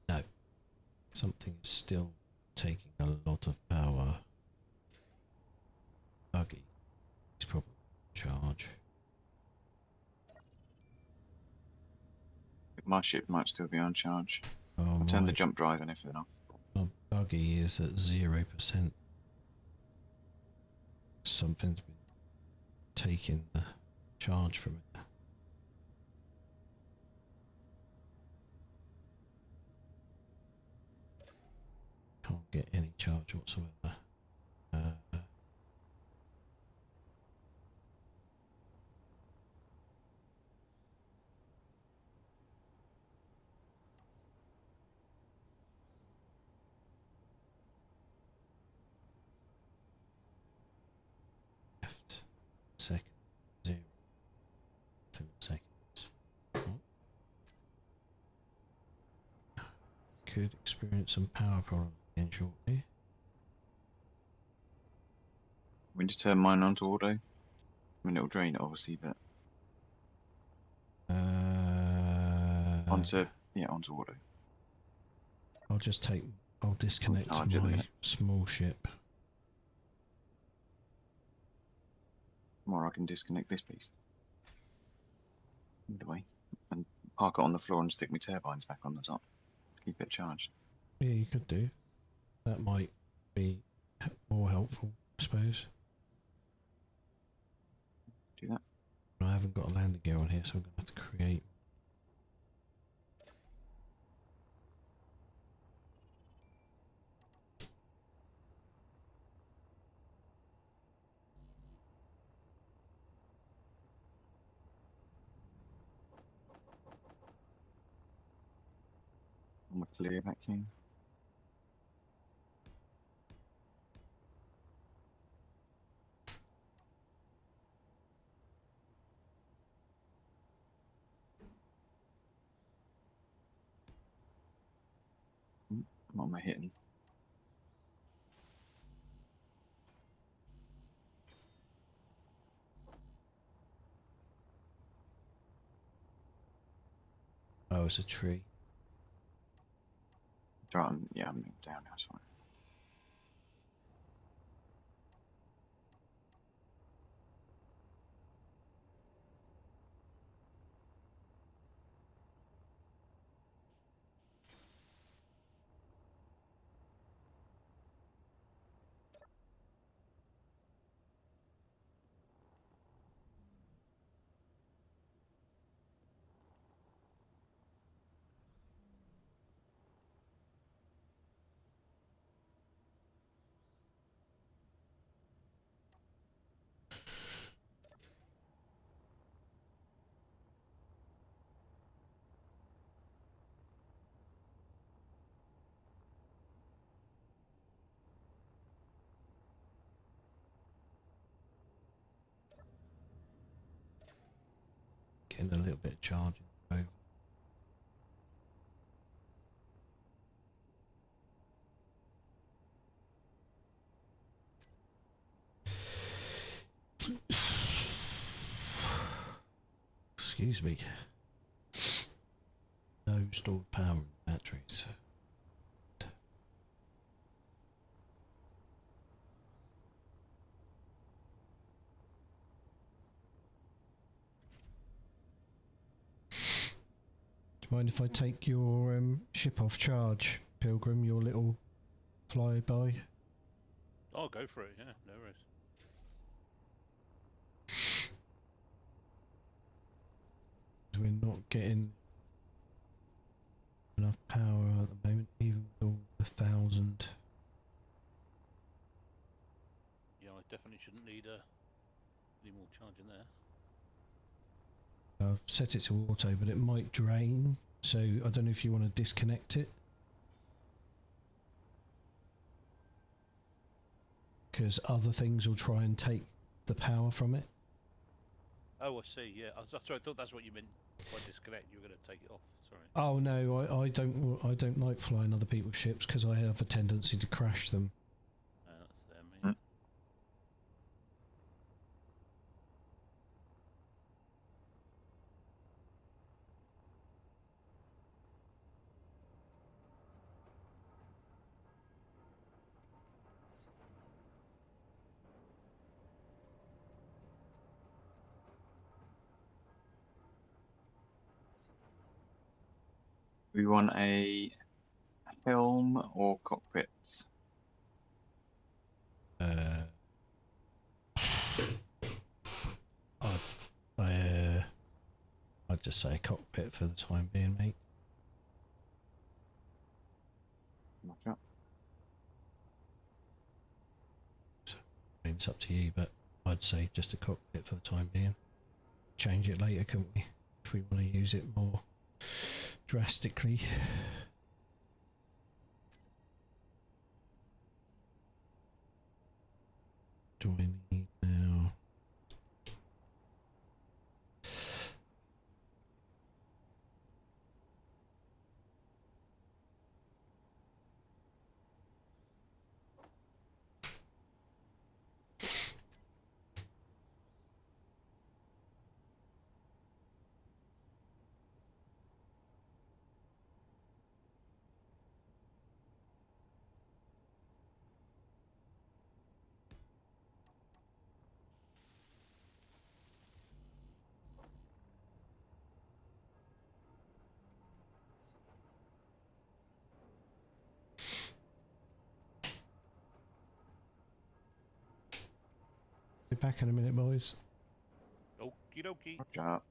Speaker 2: No. Something is still taking a lot of power. Buggy. He's probably charge.
Speaker 4: My ship might still be on charge.
Speaker 2: Oh,
Speaker 4: I'll turn
Speaker 2: my,
Speaker 4: the jump drive and if they're not.
Speaker 2: my buggy is at 0%. Something's been taking the charge from it. Can't get any charge whatsoever. Left. Second. 0. 2 seconds. Oh. Could experience some power problems again shortly.
Speaker 4: We just turn mine onto auto. I mean, it'll drain it obviously, but onto auto.
Speaker 2: I'll disconnect
Speaker 4: charge in a
Speaker 2: my
Speaker 4: minute.
Speaker 2: small ship.
Speaker 4: Or I can disconnect this beast. Either way. And park it on the floor and stick my turbines back on the top. Keep it charged.
Speaker 2: Yeah, you could do. That might be more helpful, I suppose.
Speaker 4: Do that.
Speaker 2: I haven't got a landing gear on here, so I'm going to have to create.
Speaker 4: On the clear vacuum. What am I hitting?
Speaker 2: Oh, it's a tree.
Speaker 4: Right, yeah, I'm down now, it's fine.
Speaker 2: Getting a little bit of charging over. Excuse me. No stored power in the batteries. Do you mind if I take your ship off charge, Pilgrim, your little flyby?
Speaker 1: Oh, go for it. Yeah, no worries.
Speaker 2: we're not getting enough power at the moment, even with all the 1,000.
Speaker 1: Yeah, I definitely shouldn't need any more charging there.
Speaker 2: I've set it to auto, but it might drain, so I don't know if you want to disconnect it. Because other things will try and take the power from it.
Speaker 1: Oh, I see. Yeah, sorry, I thought that's what you meant. By disconnect, you were going to take it off. Sorry.
Speaker 2: Oh no, I don't like flying other people's ships because I have a tendency to crash them.
Speaker 1: That's there, mate.
Speaker 4: Mm. We want a helm or cockpit.
Speaker 2: I'd just say cockpit for the time being, mate.
Speaker 4: Roger.
Speaker 2: I mean, it's up to you, but I'd say just a cockpit for the time being. Change it later, couldn't we? If we want to use it more drastically. Do I need now? Be back in a minute, boys.
Speaker 1: Okie dokie.
Speaker 4: Roger.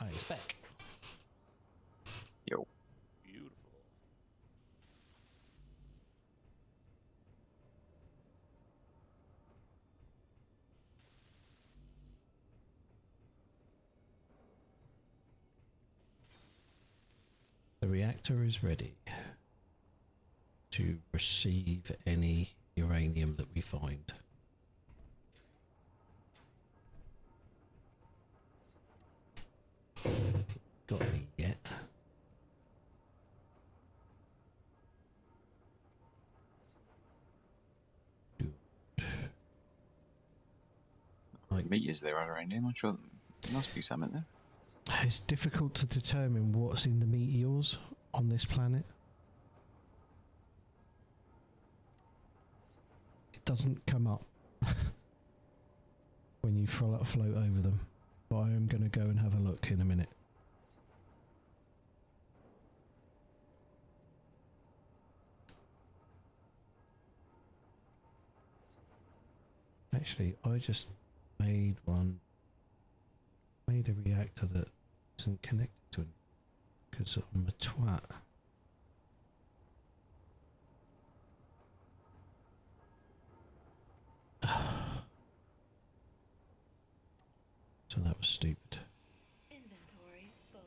Speaker 2: Oh, it's back.
Speaker 4: Yo.
Speaker 1: Beautiful.
Speaker 2: The reactor is ready to receive any uranium that we find. Got any yet?
Speaker 4: Meters there are around here. I'm not sure. There must be some in there.
Speaker 2: It's difficult to determine what's in the meteors on this planet. It doesn't come up when you float over them. But I am going to go and have a look in a minute. Actually, I just made a reactor that isn't connected to it because I'm a twat. So that was stupid.
Speaker 3: Inventory full.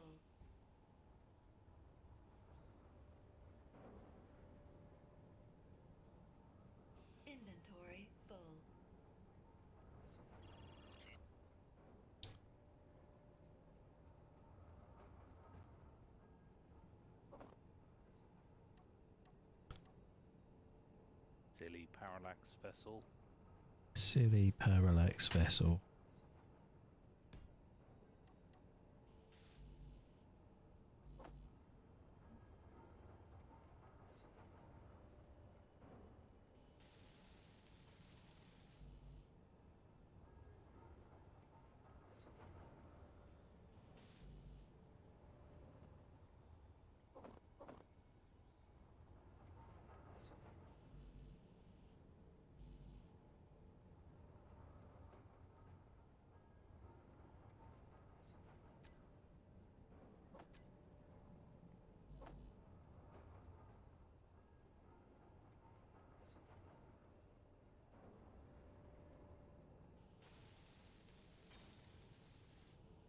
Speaker 3: Inventory full.
Speaker 1: Silly parallax vessel.
Speaker 2: Silly parallax vessel.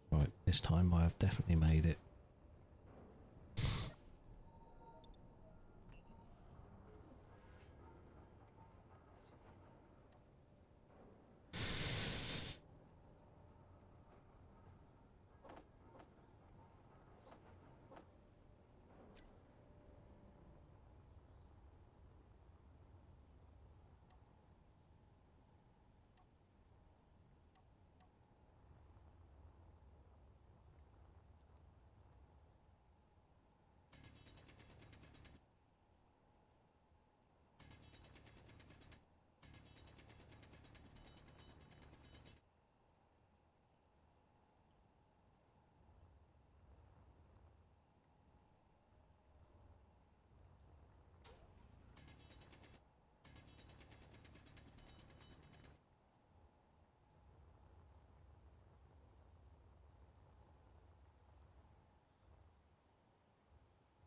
Speaker 2: Right, this time I have definitely made it.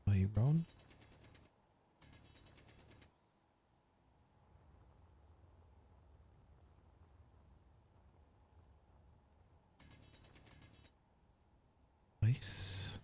Speaker 2: Are you wrong? Nice.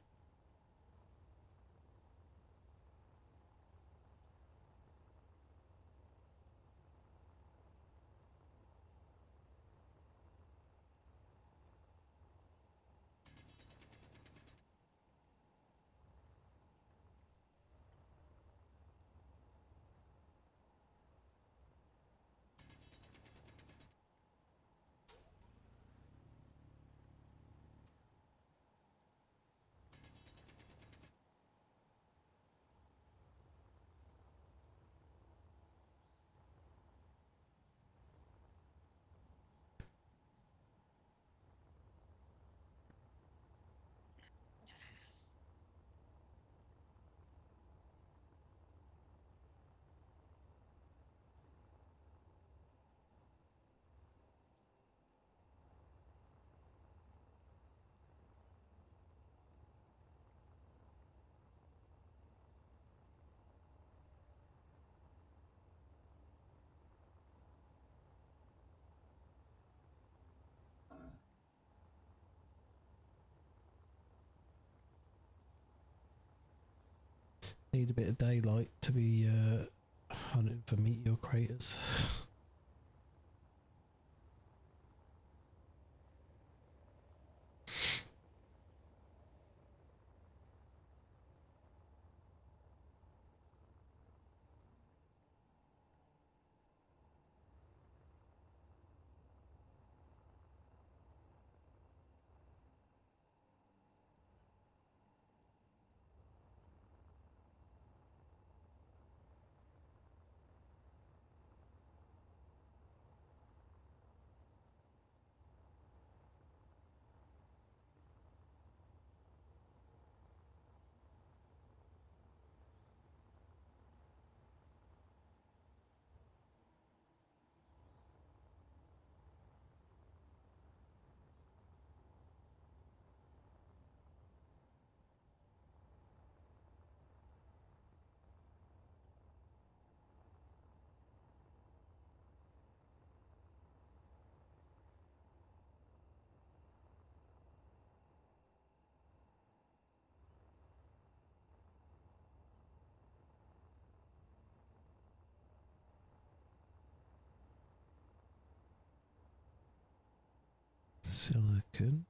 Speaker 2: Need a bit of daylight to be hunting for meteor craters. Silicon.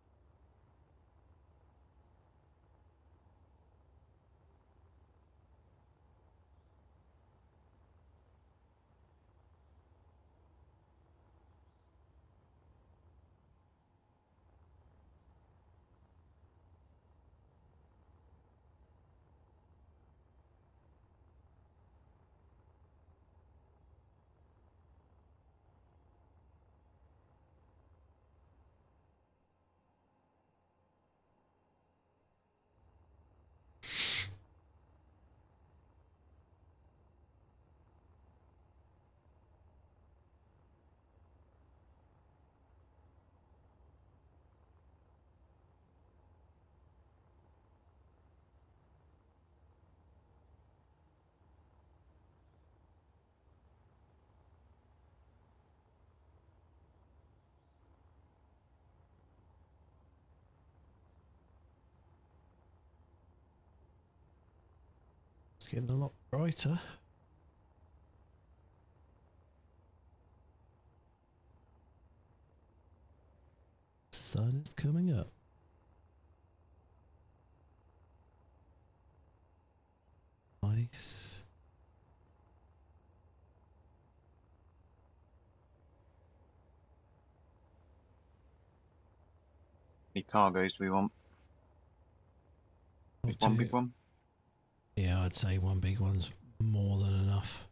Speaker 2: It's getting a lot brighter. Sun is coming up. Nice.
Speaker 4: How many cargoes do we want?
Speaker 2: Or
Speaker 4: Just one
Speaker 2: two.
Speaker 4: big one?
Speaker 2: Yeah, I'd say one big one's more than enough.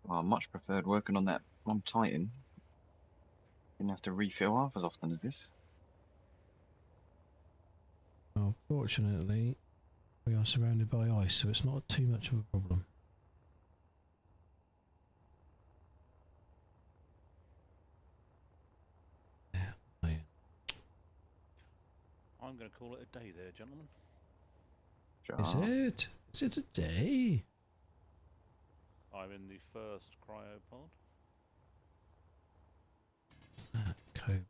Speaker 4: Well, I much preferred working on that one Titan. Didn't have to refill half as often as this.
Speaker 2: Unfortunately, we are surrounded by ice, so it's not too much of a problem. Yeah, yeah.
Speaker 1: I'm going to call it a day there, gentlemen.
Speaker 2: Is
Speaker 4: Sure.
Speaker 2: it? Is it a day?
Speaker 1: I'm in the first cryopod.
Speaker 2: What's that? Cope.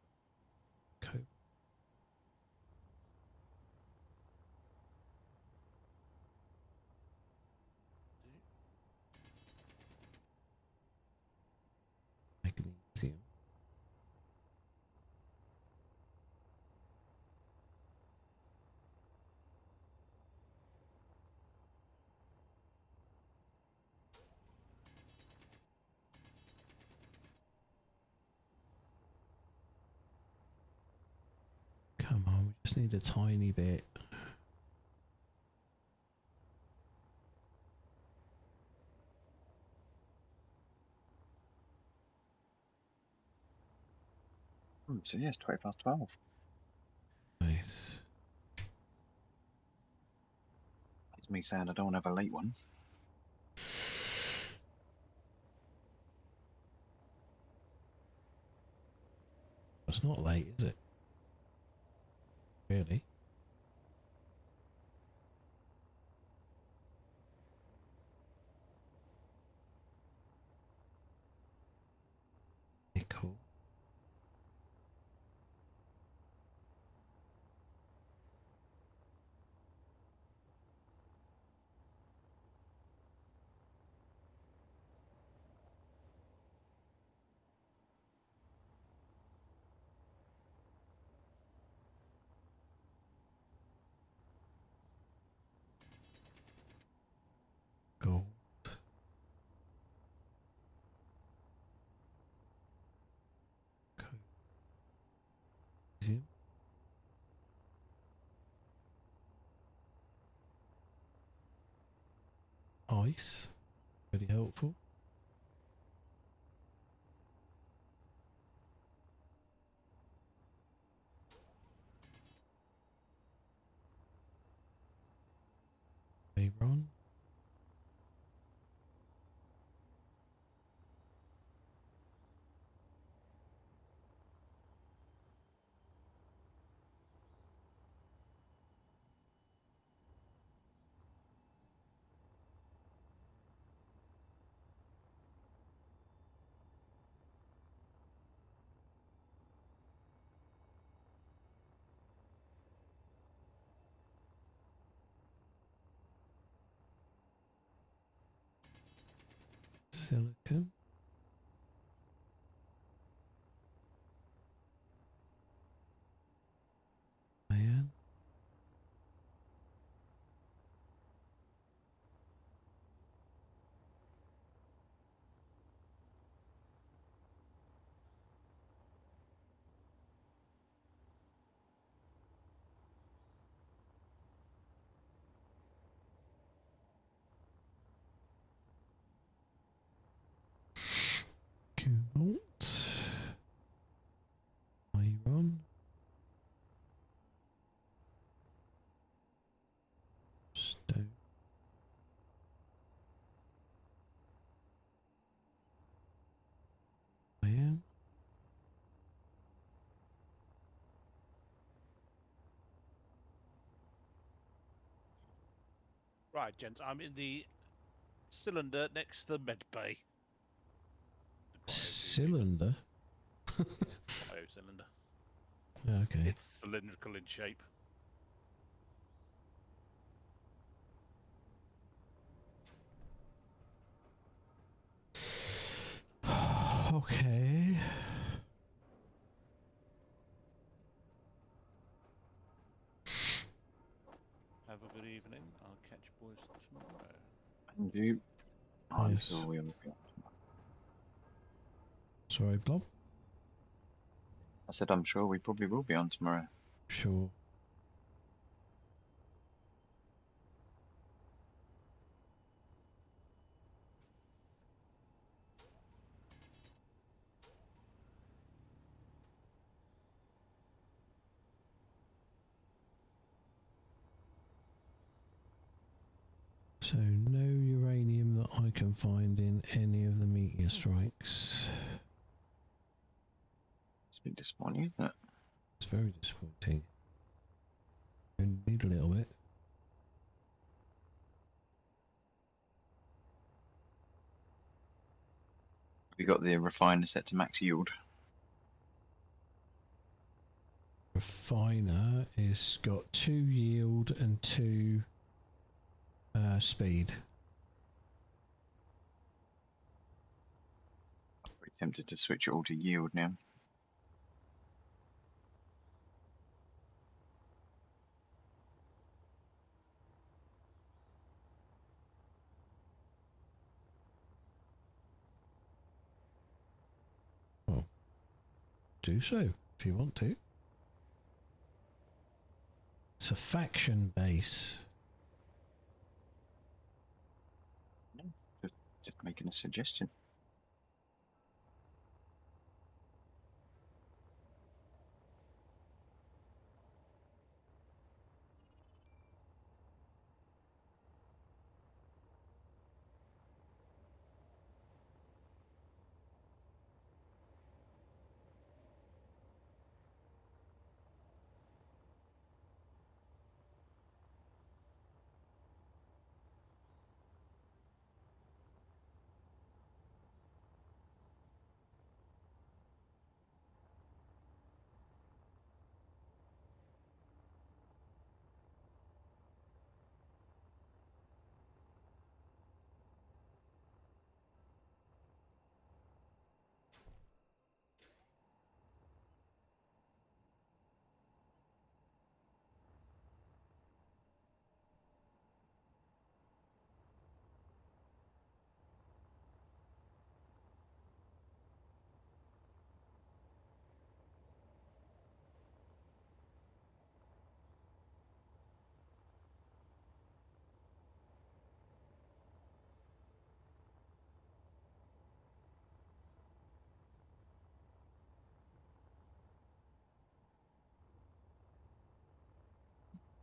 Speaker 2: Magnesium. Come on, we just need a tiny bit.
Speaker 4: So yes, 20 past 12.
Speaker 2: Nice.
Speaker 4: That's me saying I don't want to have a late one.
Speaker 2: It's not late, is it? Really? Nickel. Gold. Magnesium. Ice. Really helpful. Ron. Silicon. Man. Cobalt. Iron. Stone. Iron.
Speaker 1: Right, gents, I'm in the cylinder next to the med bay. The cryo tube unit.
Speaker 2: Cylinder.
Speaker 1: Cryo cylinder.
Speaker 2: Okay.
Speaker 1: It's cylindrical in shape.
Speaker 2: Okay.
Speaker 1: Have a good evening. I'll catch you boys tomorrow.
Speaker 4: And you. I'm
Speaker 2: Yes.
Speaker 4: sure we'll be.
Speaker 2: Sorry, Blob.
Speaker 4: I said I'm sure we probably will be on tomorrow.
Speaker 2: Sure. So no uranium that I can find in any of the meteor strikes.
Speaker 4: It's a bit disappointing, isn't it?
Speaker 2: It's very disappointing. I need a little bit.
Speaker 4: We got the refiner set to max yield.
Speaker 2: Refiner is got 2 yield and 2 speed.
Speaker 4: I'm very tempted to switch it all to yield now.
Speaker 2: Well, do so if you want to. It's a faction base.
Speaker 4: Just making a suggestion.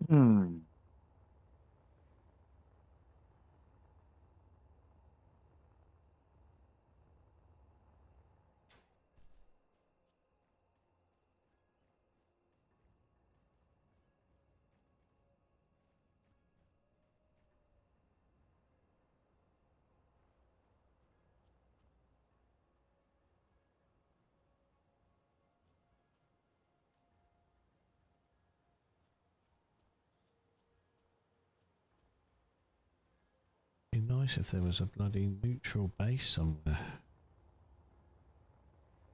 Speaker 4: Hmm.
Speaker 2: nice if there was a bloody neutral base somewhere.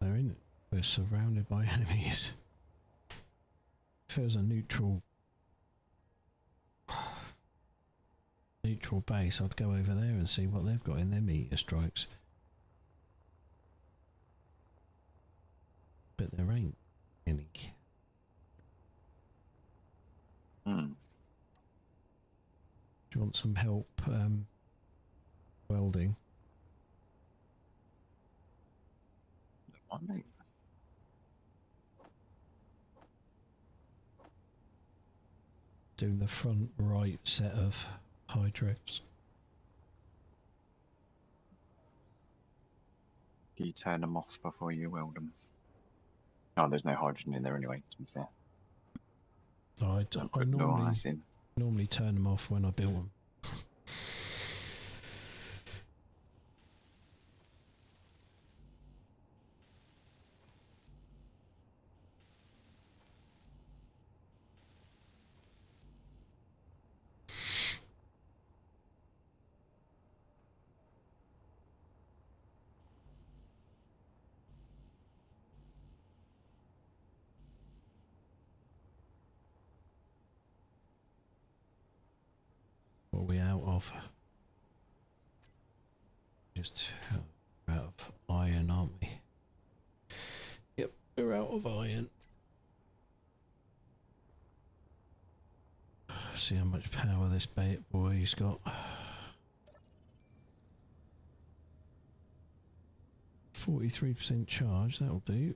Speaker 2: They're in it. We're surrounded by enemies. If there was a neutral base, I'd go over there and see what they've got in their meteor strikes. But there ain't any.
Speaker 4: Hmm.
Speaker 2: Do you want some help welding?
Speaker 4: What, mate?
Speaker 2: Doing the front right set of hydrets.
Speaker 4: You turn them off before you weld them. Oh, there's no hydrogen in there anyway, to be fair.
Speaker 2: I
Speaker 4: Put no
Speaker 2: normally
Speaker 4: ice in.
Speaker 2: turn them off when I build them. What are we out of? Just out of iron, aren't we? Yep, we're out of iron. See how much power this boy's got. 43% charge, that'll do.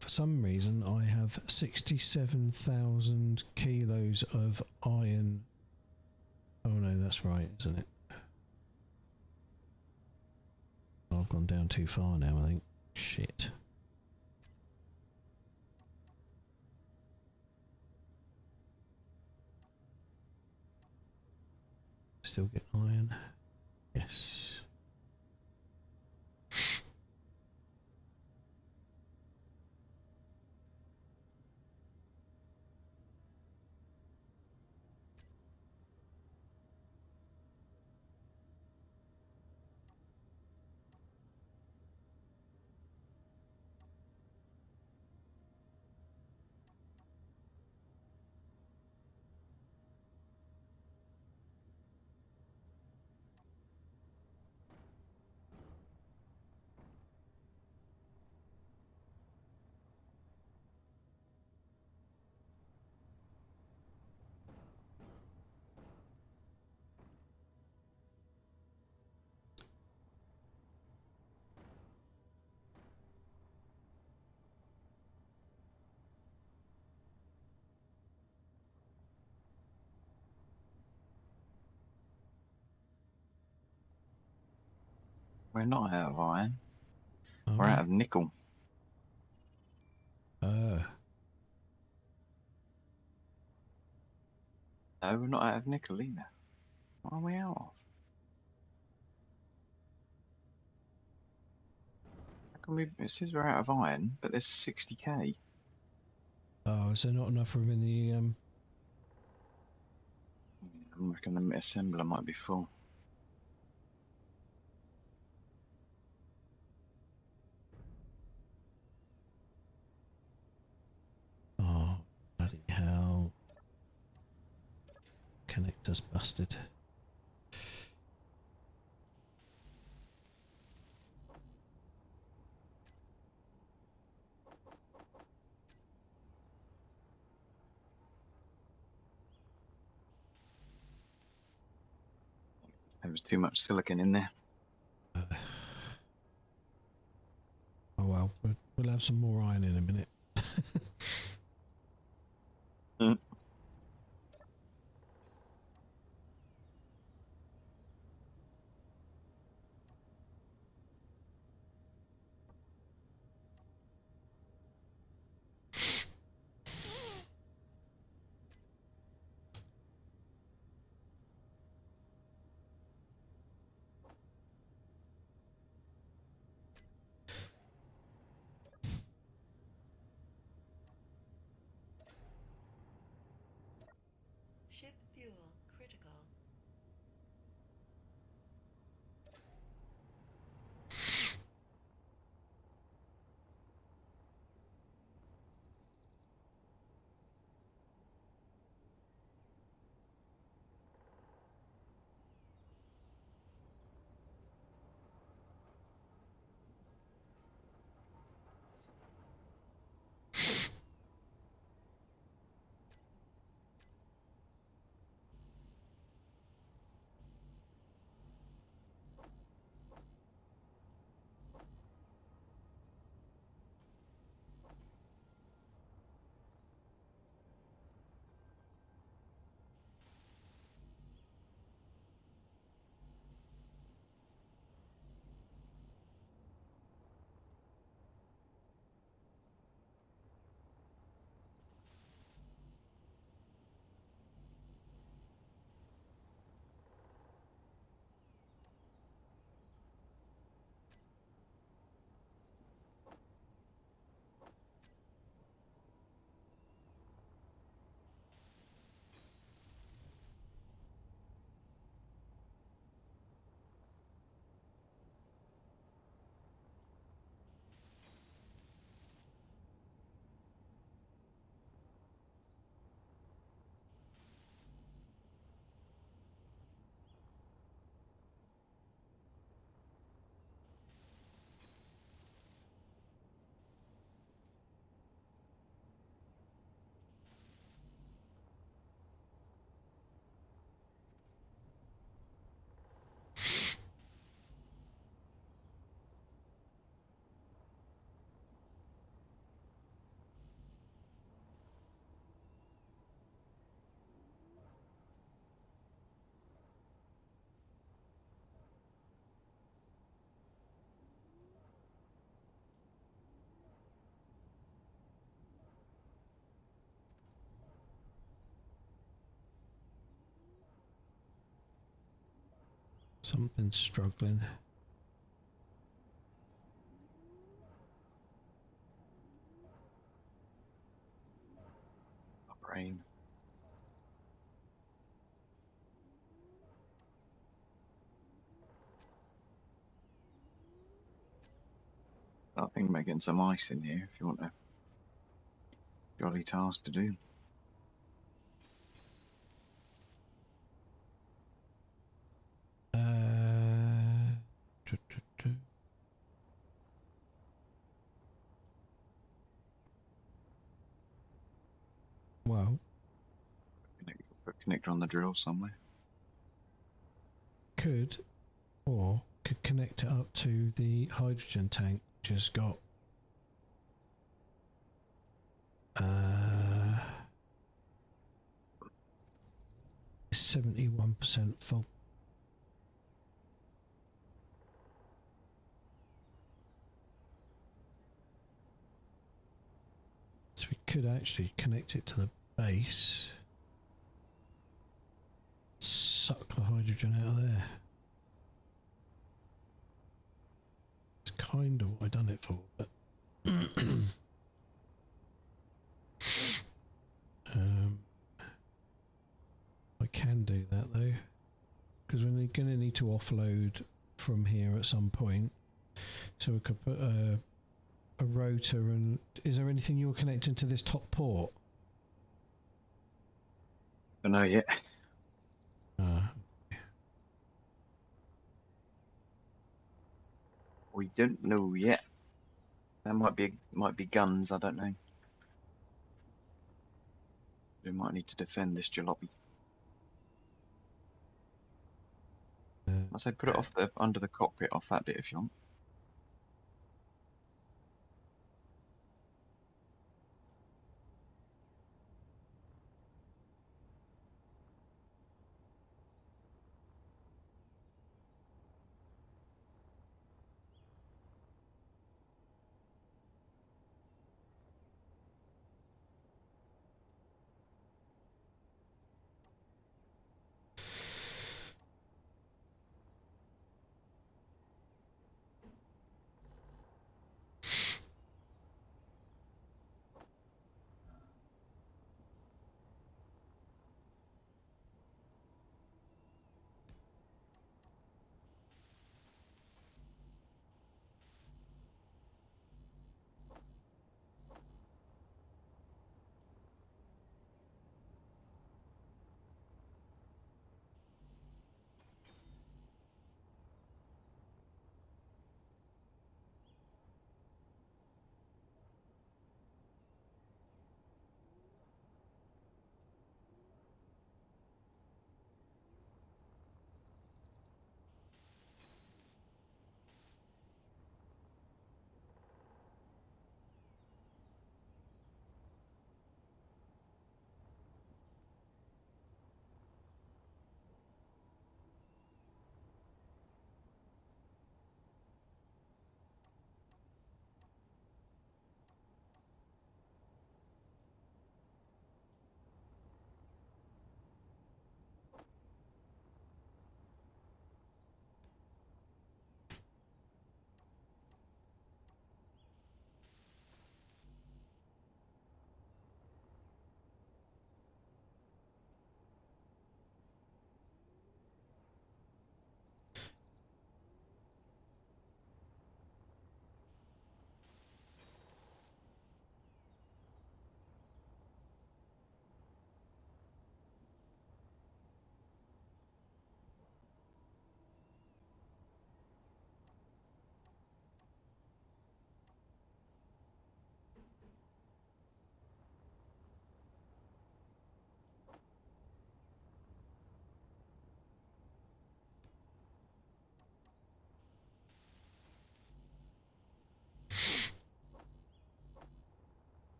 Speaker 2: For some reason, I have 67,000 kilos of iron. Oh no, that's right, isn't it? I've gone down too far now, I think. Shit. Still get iron? Yes.
Speaker 4: We're not out of iron.
Speaker 2: Oh.
Speaker 4: We're out of nickel.
Speaker 2: Uh,
Speaker 4: No, we're not out of nickel either. What are we out of? How can we? It says we're out of iron, but there's 60k.
Speaker 2: oh, is there not enough room in the
Speaker 4: I reckon the assembler might be full.
Speaker 2: Oh, bloody hell. Connector's busted.
Speaker 4: There was too much silicon in there.
Speaker 2: Oh well, we'll have some more iron in a minute.
Speaker 4: Mm.
Speaker 3: Ship fuel critical.
Speaker 2: Something's struggling.
Speaker 4: My brain. I think about getting some ice in here if you want a jolly task to do.
Speaker 2: Tu- tu- tu. Well,
Speaker 4: Put a connector on the drill somewhere.
Speaker 2: could connect it up to the hydrogen tank, which has got 71% full. So we could actually connect it to the base. Suck the hydrogen out of there. It's kind of what I've done it for, but I can do that though, because we're going to need to offload from here at some point. So we could put a rotor. And is there anything you're connecting to this top port?
Speaker 4: Don't know yet. We don't know yet. There might be guns. I don't know. We might need to defend this jalopy. I say put it off the under the cockpit, off that bit if you want.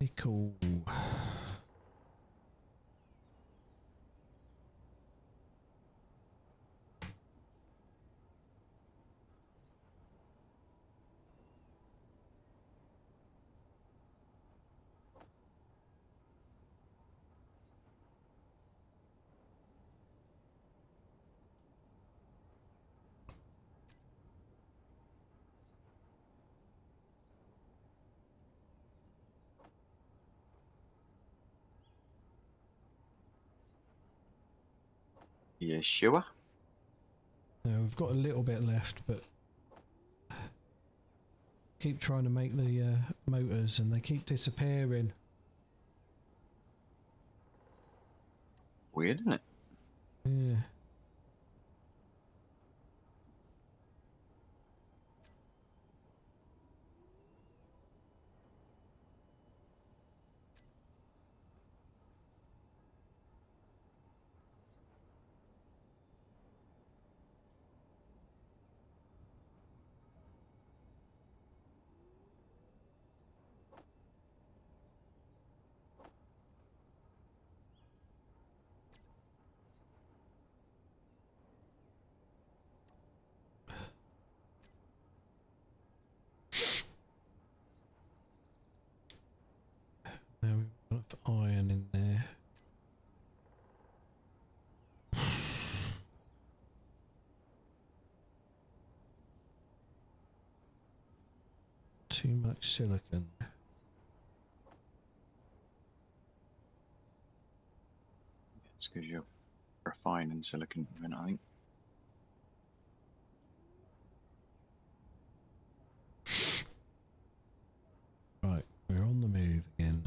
Speaker 2: Nickel.
Speaker 4: You sure?
Speaker 2: No, we've got a little bit left, but keep trying to make the motors and they keep disappearing.
Speaker 4: Weird, isn't it?
Speaker 2: Yeah. Now we've got enough iron in there. Too much silicon.
Speaker 4: It's because you're refining silicon, I think.
Speaker 2: Right, we're on the move again.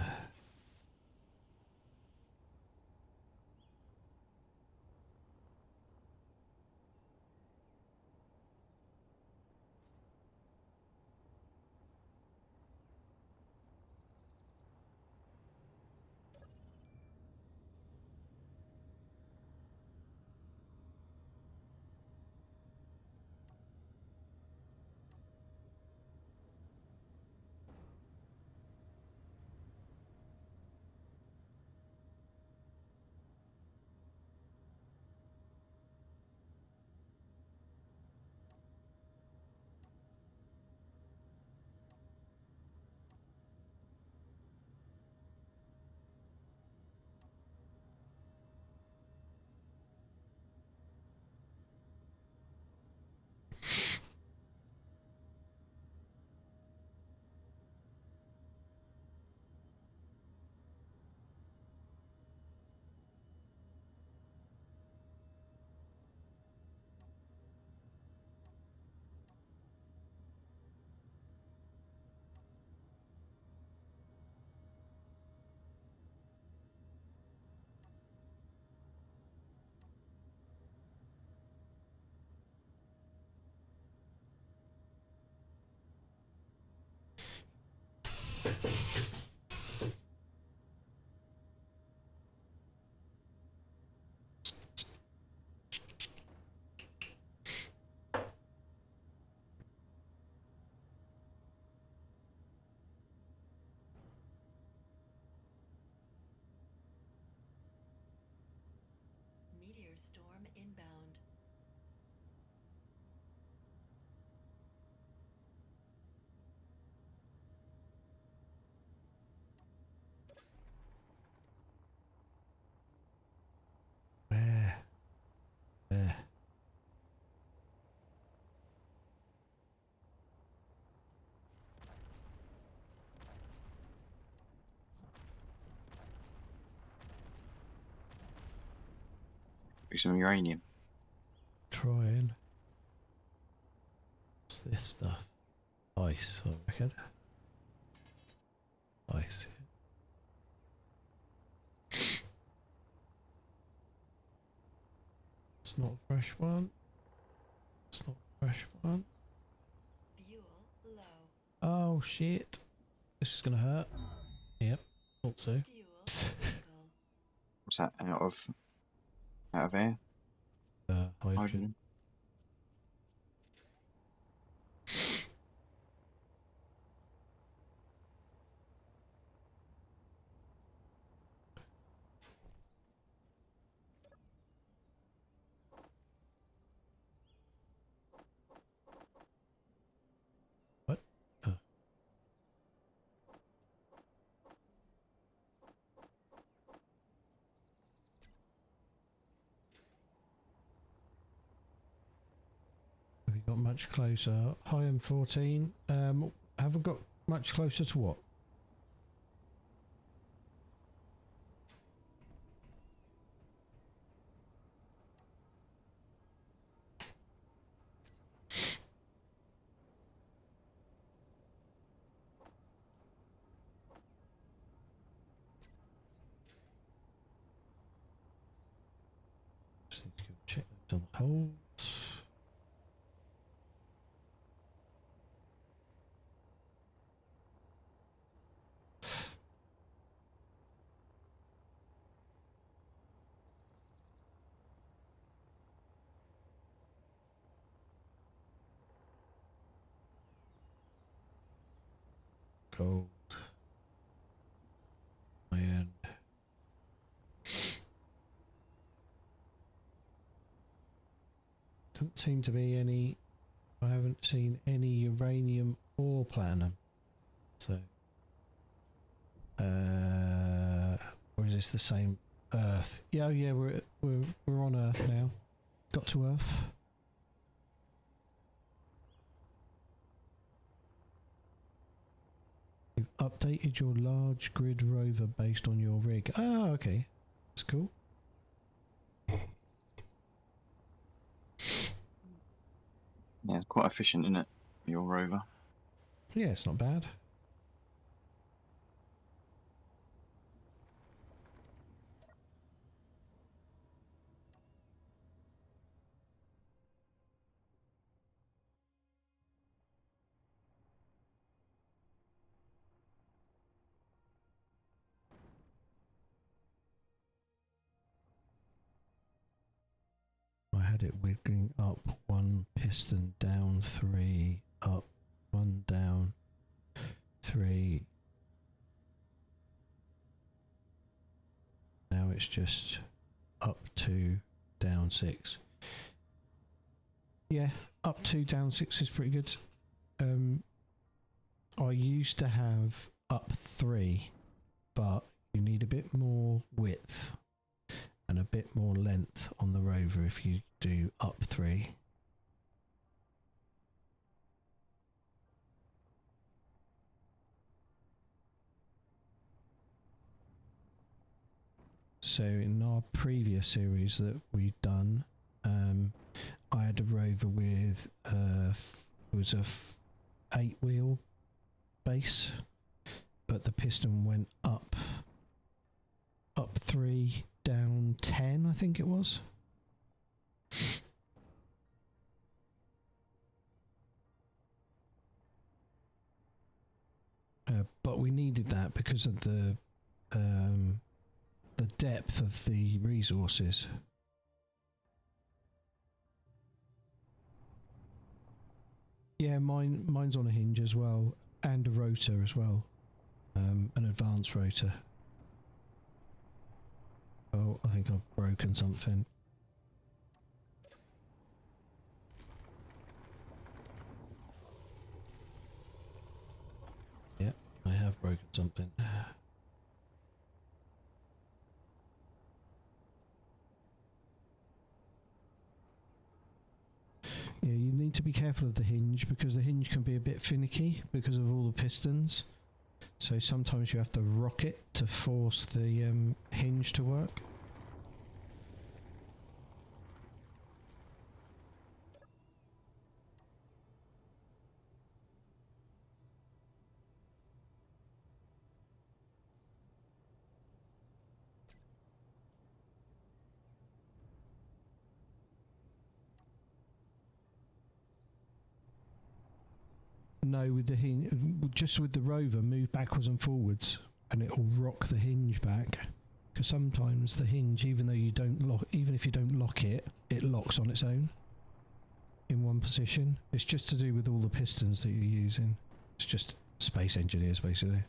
Speaker 3: Meteor storm inbound.
Speaker 2: Where? There.
Speaker 4: Be some uranium.
Speaker 2: Trying. What's this stuff? Ice, I reckon. Ice. It's not a fresh one. It's not a fresh one.
Speaker 3: Fuel low.
Speaker 2: Oh shit. This is gonna hurt. Yep, thought so.
Speaker 3: Fuel critical.
Speaker 4: What's that? Out of air?
Speaker 2: Hydrogen.
Speaker 4: Hydrogen.
Speaker 2: Got much closer. Hi, M14. Haven't got much closer to what? Just need to go check those on the holes. Gold. Iron. Doesn't seem to be any. I haven't seen any uranium or platinum. So, or is this the same Earth? Yeah, yeah, we're on Earth now. Got to Earth. You've updated your large grid rover based on your rig. Ah, okay, that's cool.
Speaker 4: Yeah, it's quite efficient, isn't it? Your rover.
Speaker 2: Yeah, it's not bad. I had it wiggling up 1 piston, down 3, up 1, down 3. Now it's just up 2, down 6. Yeah, up 2, down 6 is pretty good. I used to have up 3, but you need a bit more width and a bit more length on the rover if you do up 3. So in our previous series that we've done, I had a rover with it was a 8-wheel base, but the piston went up 3, down 10, I think it was. But we needed that because of the depth of the resources. Yeah, mine's on a hinge as well, and a rotor as well, an advanced rotor. Oh, I think I've broken something. Yeah, I have broken something. Yeah, you need to be careful of the hinge because the hinge can be a bit finicky because of all the pistons. So sometimes you have to rock it to force the hinge to work. No, with the hinge, just with the rover, move backwards and forwards, and it will rock the hinge back. Because sometimes the hinge, even though you don't lock, even if you don't lock it, it locks on its own in one position. It's just to do with all the pistons that you're using. It's just space engineers, basically.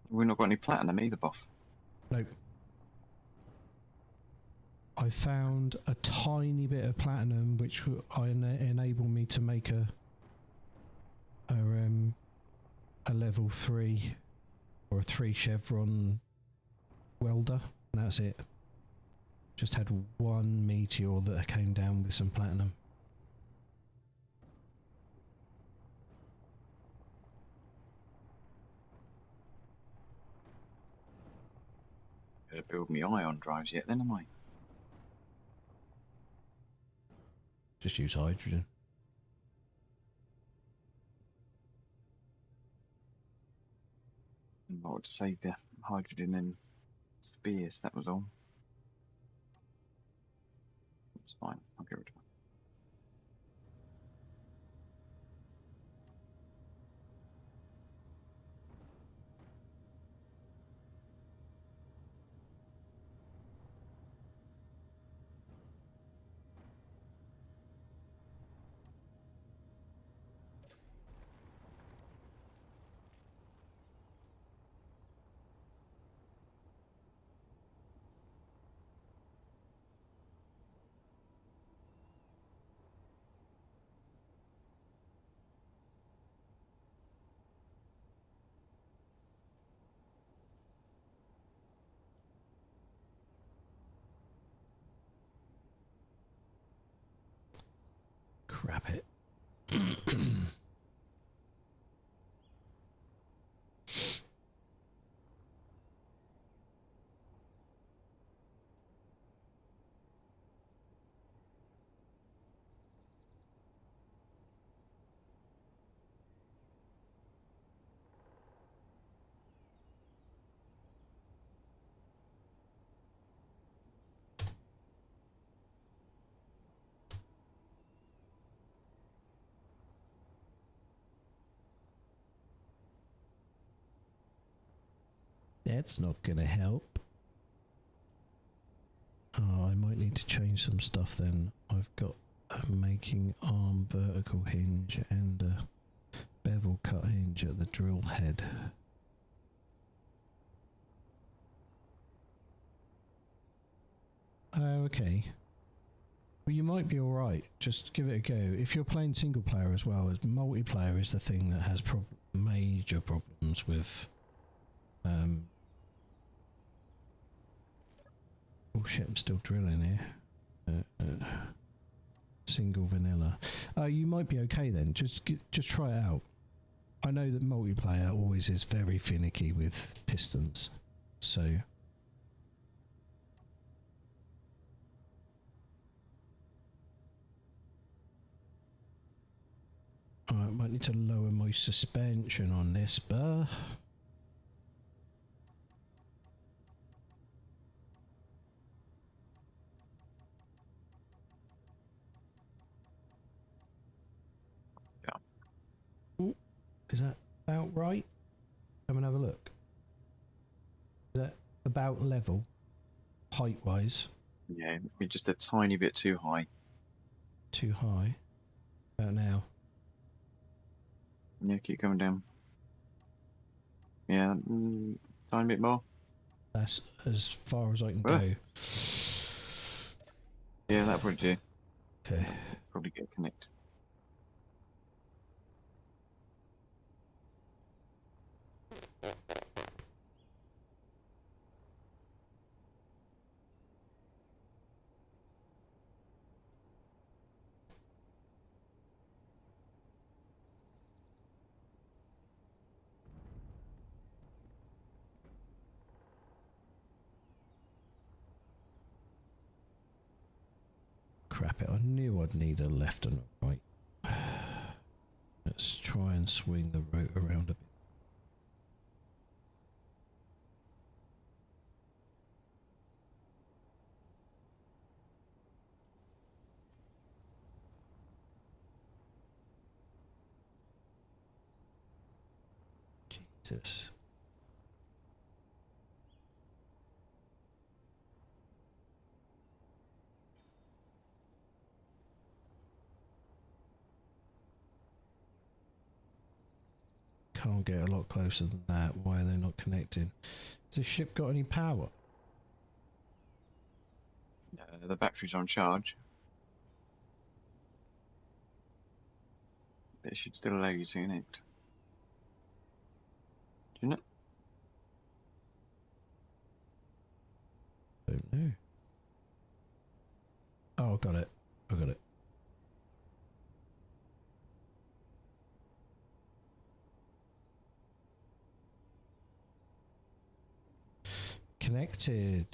Speaker 4: We've not got any platinum either, Buff.
Speaker 2: Nope. I I found a tiny bit of platinum, which enabled me to make a level 3 or a 3 chevron welder, and that's it. Just had one meteor that came down with some platinum.
Speaker 4: Better build me ion drives yet, then am I?
Speaker 2: Just use hydrogen.
Speaker 4: I wanted to save the hydrogen and spears, that was all. It's fine, I'll get rid of it.
Speaker 2: Crap it. That's not going to help. Oh, I might need to change some stuff then. I've got making arm vertical hinge and a bevel cut hinge at the drill head. Oh, okay. Well, you might be alright. Just give it a go. If you're playing single player as well, as multiplayer is the thing that has major problems with oh shit, I'm still drilling here. Single vanilla. You might be okay then. Just try it out. I know that multiplayer always is very finicky with pistons, so. I might need to lower my suspension on this, but. Is that about right? Come and have a look. Is that about level, height-wise?
Speaker 4: Yeah, maybe just a tiny bit too high.
Speaker 2: Too high? About now?
Speaker 4: Yeah, keep coming down. Yeah, tiny bit more.
Speaker 2: That's as far as I can
Speaker 4: Oh.
Speaker 2: go.
Speaker 4: Yeah, that'll probably do.
Speaker 2: Okay.
Speaker 4: Probably get a connect.
Speaker 2: Crap it, I knew I'd need a left and a right. Let's try and swing the route around a bit. Jesus. Can't get a lot closer than that. Why are they not connected? Has this ship got any power?
Speaker 4: The battery's on charge. It should still allow you to connect. Shouldn't it?
Speaker 2: Don't know. Oh, I got it. I got it. Connected.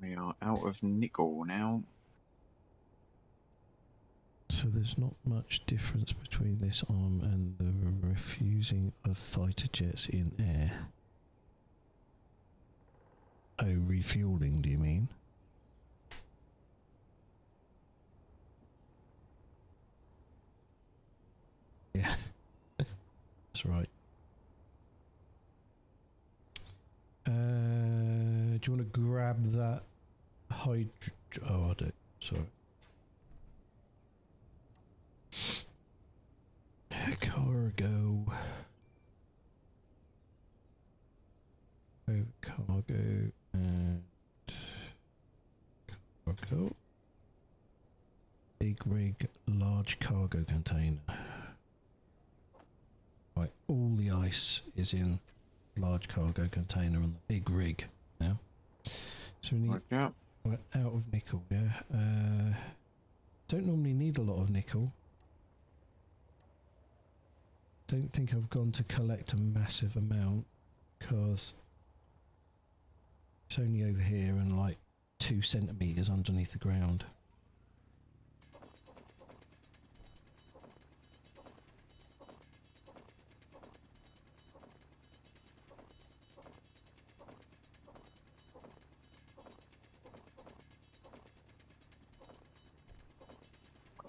Speaker 4: We are out of nickel now.
Speaker 2: So there's not much difference between this arm and the refusing of fighter jets in air. Oh, refueling, do you mean? Yeah, that's right. Do you want to grab that Oh, I do. Sorry. Cargo. Over cargo and cargo. Big rig, large cargo container. Right, all the ice is in large cargo container on the big rig now. So we need we're out of nickel, yeah. Don't normally need a lot of nickel. Don't think I've gone to collect a massive amount because it's only over here and like 2 centimeters underneath the ground.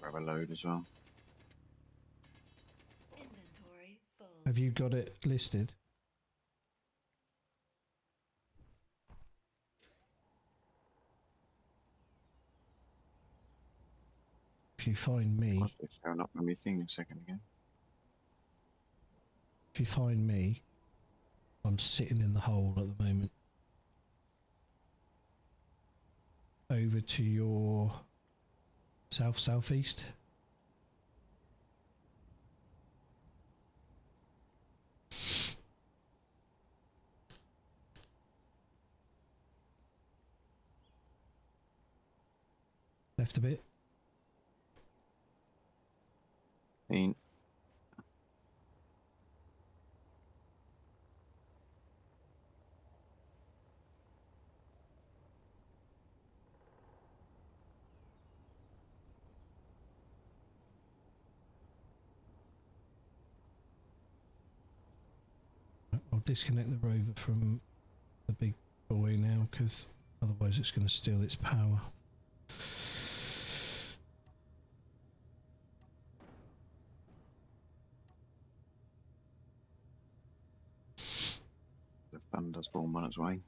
Speaker 4: Grab a load as well.
Speaker 3: Inventory full.
Speaker 2: Have you got it listed? If you find me,
Speaker 4: It's showing up on my thing a second again.
Speaker 2: if you find me, I'm sitting in the hole at the moment. Over to your southeast. Left a bit.
Speaker 4: Been.
Speaker 2: I'll disconnect the rover from the big boy now because otherwise it's going to steal its power.
Speaker 4: The thunderstorm on its way.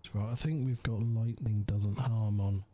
Speaker 2: That's right, I think we've got lightning doesn't harm on.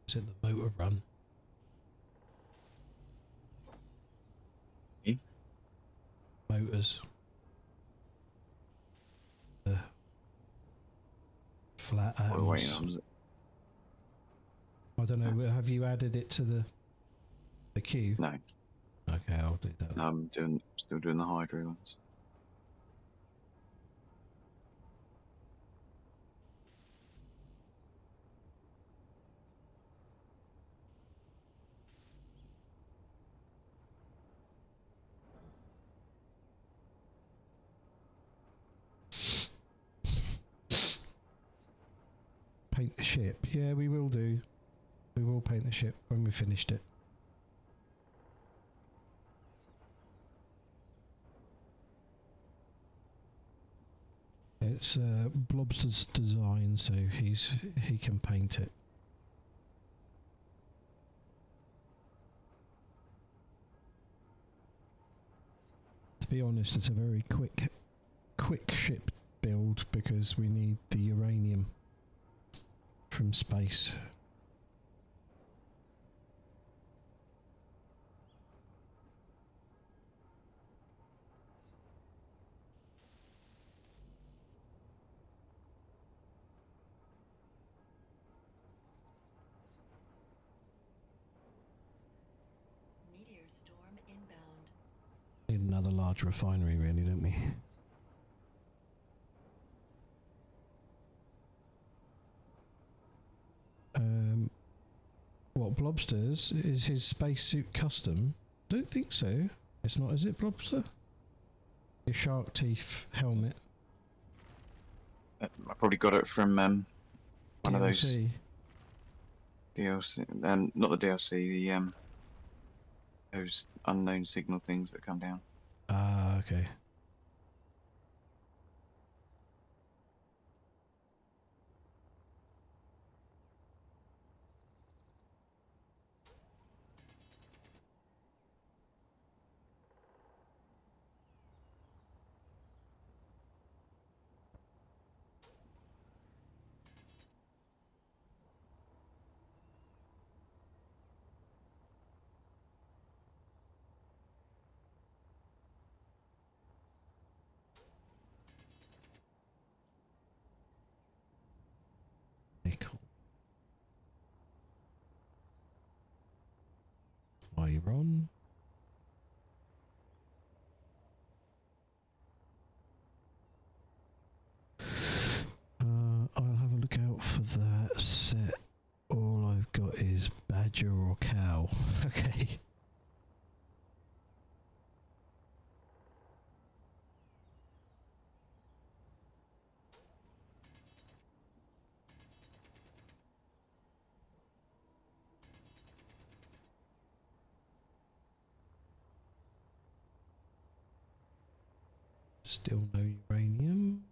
Speaker 2: Is it the motor run?
Speaker 4: Hmm?
Speaker 2: Motors. The flat
Speaker 4: What are we waiting
Speaker 2: atoms.
Speaker 4: on? Is it?
Speaker 2: I don't know. Have you added it to the queue?
Speaker 4: No,
Speaker 2: Okay, I'll do that.
Speaker 4: no, I'm still doing the hydro ones.
Speaker 2: Paint the ship. Yeah, we will do. We will paint the ship when we finished it. It's Blobster's design, so he can paint it. To be honest, it's a very quick ship build because we need the uranium from space.
Speaker 3: Meteor storm inbound.
Speaker 2: Need another large refinery, really, don't we? What, Blobster's? Is his spacesuit custom? Don't think so. It's not, is it, Blobster? Your shark teeth helmet.
Speaker 4: I probably got it from one of those
Speaker 2: DLC.
Speaker 4: DLC, not the DLC, the those unknown signal things that come down.
Speaker 2: Ah, okay. Nickel. Iron. I'll have a look out for that set. All I've got is badger or cow. Okay. Still no uranium.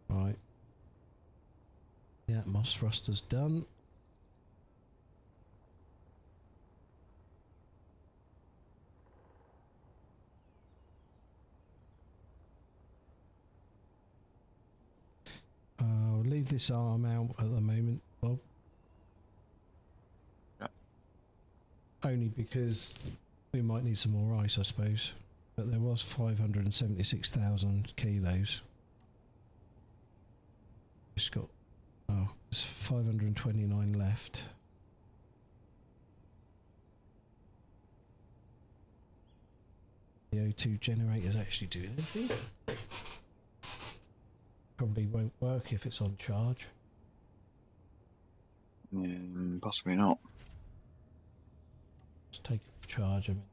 Speaker 2: Right. Yeah, moss thruster's done. I'll leave this arm out at the moment, Bob.
Speaker 4: Yeah.
Speaker 2: Only because we might need some more ice, I suppose. But there was 576,000 kilos. Just got... Oh, there's 529 left. The O2 generator's actually doing anything. Probably won't work if it's on charge.
Speaker 4: Possibly not.
Speaker 2: Just take it off charge. I mean.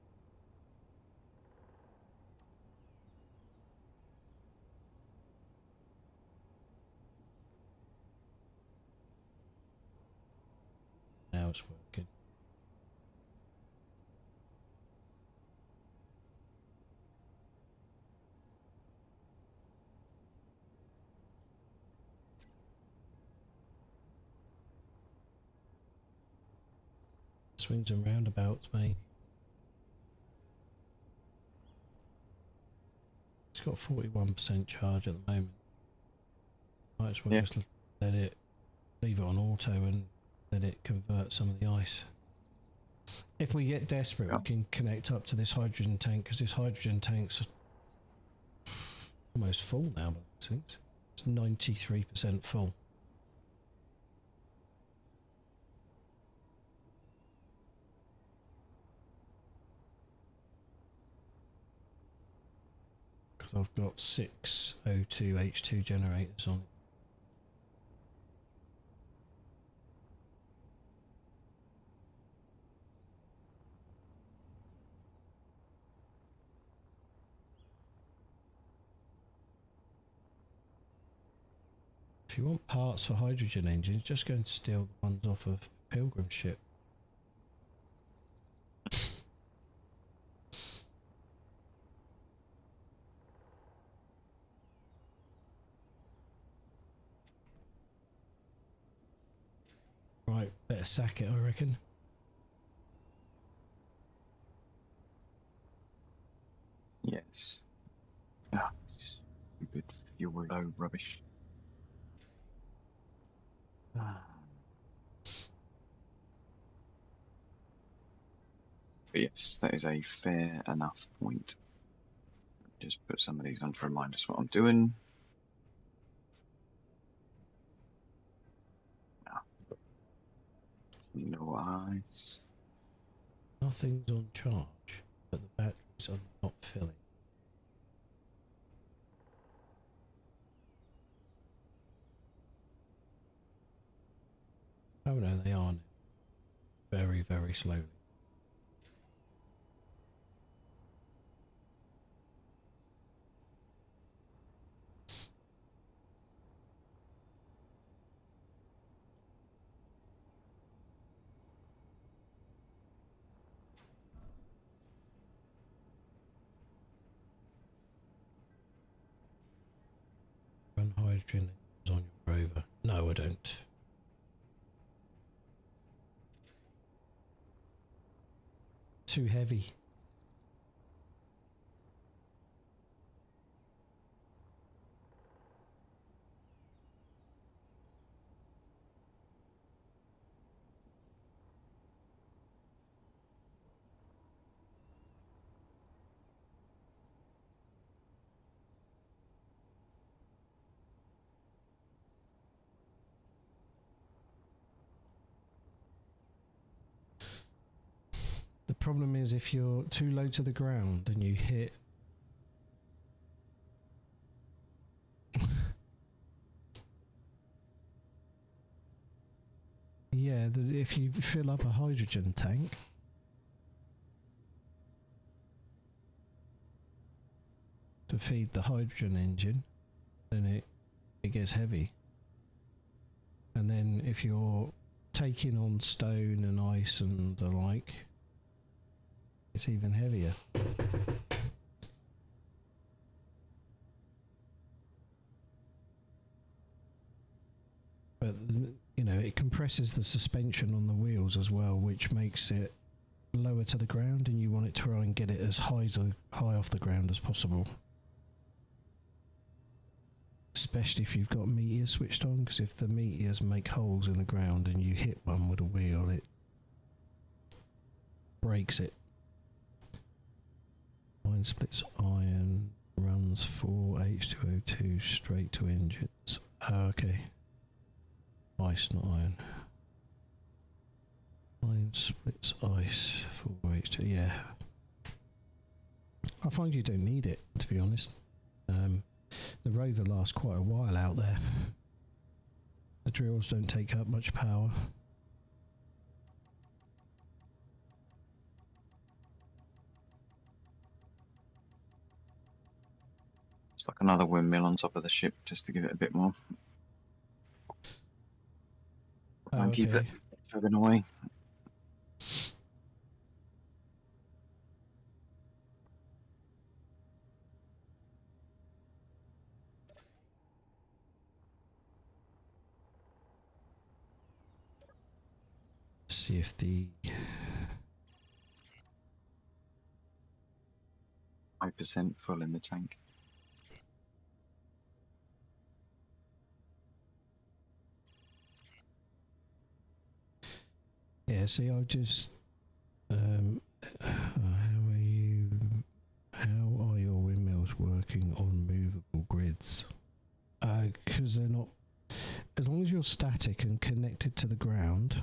Speaker 2: Now it's working. Swings and roundabouts, mate. It's got 41% charge at the moment. Might as well
Speaker 4: Yeah.
Speaker 2: just let it, leave it on auto and let it convert some of the ice. If we get desperate, we can connect up to this hydrogen tank, because this hydrogen tank's almost full now, but I think it's 93% full. Because I've got 6 O2 H2 generators on it. If you want parts for hydrogen engines, just go and steal the ones off of Pilgrim ship. Right, better sack it, I reckon.
Speaker 4: Yes. Ah, stupid fuel load rubbish. Ah. But yes, that is a fair enough point. Just put some of these on to remind us what I'm doing. Ah. No ice.
Speaker 2: Nothing's on charge, but the batteries are not filling. Oh no, they are now. Very, very slowly. Run hydrogen engines on your rover. No, I don't. Too heavy. The problem is if you're too low to the ground and you hit yeah, if you fill up a hydrogen tank to feed the hydrogen engine, then it gets heavy. And then if you're taking on stone and ice and the like, it's even heavier. But, you know, it compresses the suspension on the wheels as well, which makes it lower to the ground, and you want it to try and get it as high off the ground as possible. Especially if you've got meteors switched on, because if the meteors make holes in the ground and you hit one with a wheel, it breaks it. Mine splits iron, runs 4 H2O2 straight to engines. Oh, okay. Ice, not iron. Mine splits ice, 4 H2, yeah. I find you don't need it, to be honest. The rover lasts quite a while out there. The drills don't take up much power.
Speaker 4: It's like another windmill on top of the ship, just to give it a bit more.
Speaker 2: Oh,
Speaker 4: And keep it
Speaker 2: okay.
Speaker 4: chugging away.
Speaker 2: See if the
Speaker 4: 80% full in the tank.
Speaker 2: Yeah, see, I've just... how are your windmills working on movable grids? Because they're not... As long as you're static and connected to the ground,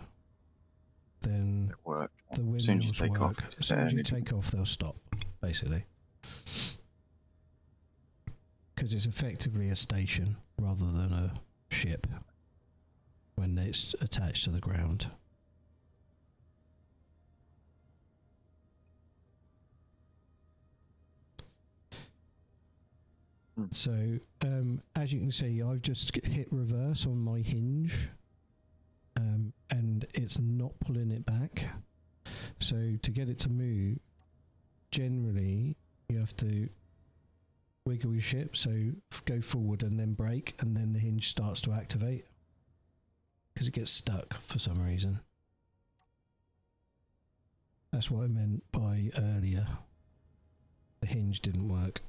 Speaker 2: then
Speaker 4: Work.
Speaker 2: the
Speaker 4: As soon as you
Speaker 2: windmills
Speaker 4: take
Speaker 2: work.
Speaker 4: off,
Speaker 2: As soon as you take off, they'll stop, basically. Because it's effectively a station rather than a ship when it's attached to the ground. So, as you can see, I've just hit reverse on my hinge, and it's not pulling it back. So, to get it to move, generally, you have to wiggle your ship, so go forward and then brake, and then the hinge starts to activate. Because it gets stuck for some reason. That's what I meant by earlier. The hinge didn't work.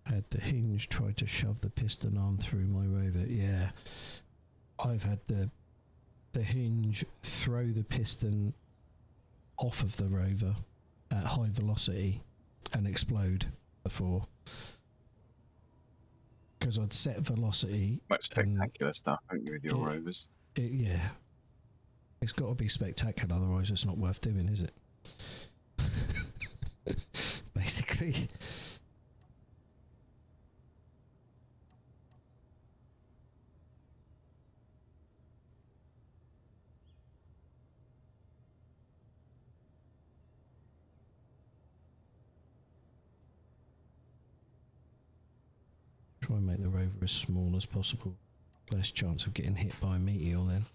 Speaker 2: Had the hinge try to shove the piston arm through my rover. Yeah, I've had the hinge throw the piston off of the rover at high velocity and explode before. Because I'd set velocity.
Speaker 4: Quite spectacular stuff, haven't you, with your rovers?
Speaker 2: Yeah. It's got to be spectacular, otherwise it's not worth doing, is it? Basically. Try and make the rover as small as possible. Less chance of getting hit by a meteor then.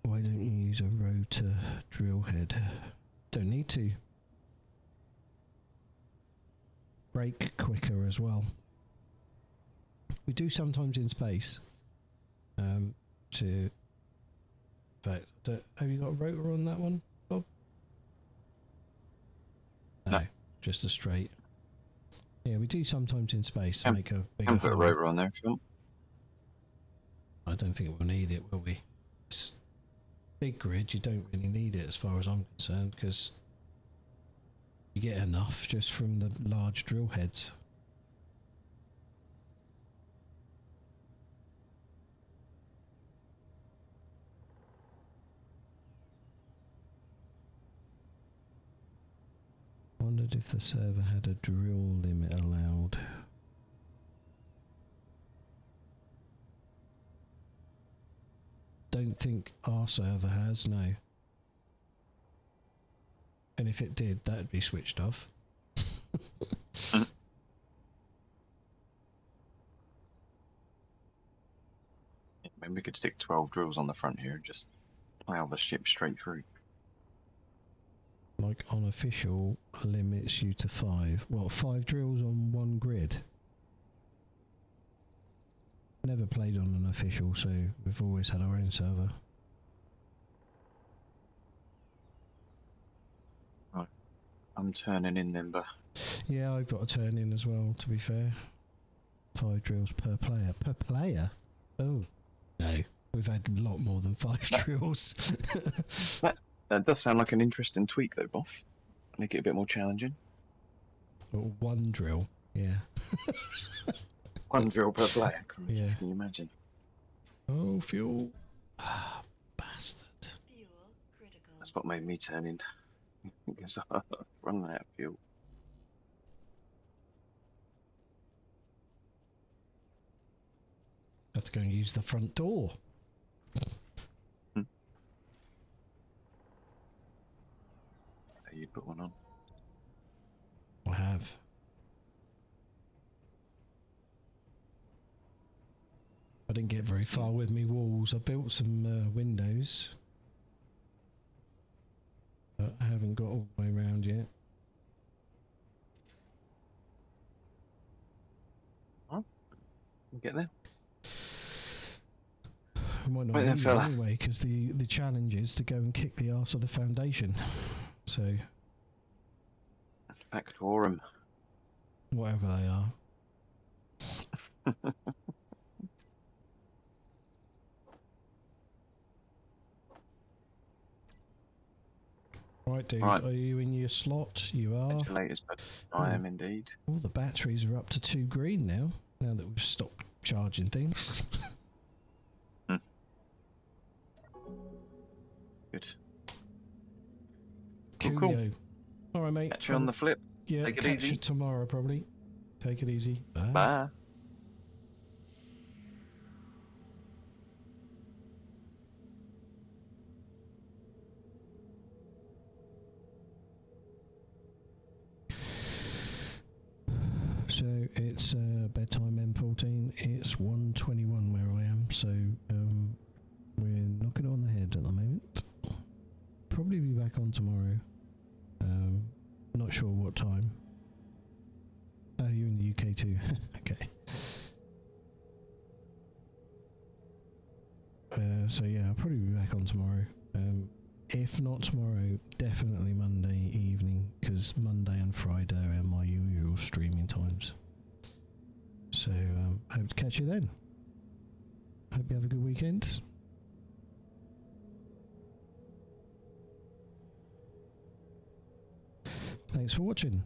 Speaker 2: Why don't you use a rotor drill head? Don't need to. Brake quicker as well. We do sometimes in space. In fact, have you got a rotor on that one, Bob? No, just a straight. Yeah, we do sometimes in space to make a bigger
Speaker 4: put a
Speaker 2: hole.
Speaker 4: rotor on there if you want.
Speaker 2: I don't think we'll need it, will we? It's big grid, you don't really need it as far as I'm concerned, because you get enough just from the large drill heads. Wondered if the server had a drill limit allowed. Don't think our server has, no. And if it did, that'd be switched off.
Speaker 4: Maybe we could stick 12 drills on the front here and just plough the ship straight through.
Speaker 2: Like unofficial limits you to 5. What, 5 drills on one grid? Never played on an official, so we've always had our own server.
Speaker 4: Right. I'm turning in then, but...
Speaker 2: Yeah, I've got to turn in as well, to be fair. 5 drills per player. Per player? Oh, no. We've had a lot more than 5 drills.
Speaker 4: That does sound like an interesting tweak though, Boff. Make it a bit more challenging.
Speaker 2: Well, 1 drill, yeah.
Speaker 4: 1 drill per player,
Speaker 2: Yeah.
Speaker 4: Can you imagine?
Speaker 2: Oh, fuel. Ah, bastard.
Speaker 3: Fuel critical.
Speaker 4: That's what made me turn in. Because I've run out of fuel.
Speaker 2: Have to go and use the front door.
Speaker 4: You put one on.
Speaker 2: I have. I didn't get very far with me walls. I built some windows. But I haven't got all the way around yet.
Speaker 4: Oh, you get there.
Speaker 2: I might not
Speaker 4: Right then,
Speaker 2: need it
Speaker 4: fella.
Speaker 2: anyway, because the challenge is to go and kick the arse of the foundation. So,
Speaker 4: Factorum.
Speaker 2: whatever they are. Right, dude,
Speaker 4: Right.
Speaker 2: are you in your slot? You are.
Speaker 4: Catch you later, but I am indeed.
Speaker 2: All the batteries are up to 2 green now that we've stopped charging things.
Speaker 4: Good.
Speaker 2: Coolio.
Speaker 4: Cool.
Speaker 2: All right, mate.
Speaker 4: Catch you on the flip.
Speaker 2: Yeah,
Speaker 4: Take it
Speaker 2: catch
Speaker 4: easy.
Speaker 2: you tomorrow, probably. Take it easy. Bye.
Speaker 4: Bye.
Speaker 2: So it's bedtime M14. It's 1:21 where I am. So we're knocking it on the head at the moment. Probably be back on tomorrow. Not sure what time. Oh, you're in the UK too. Okay. So yeah, I'll probably be back on tomorrow. If not tomorrow, definitely Monday evening, because Monday and Friday are my usual streaming times. So hope to catch you then. Hope you have a good weekend. Thanks for watching.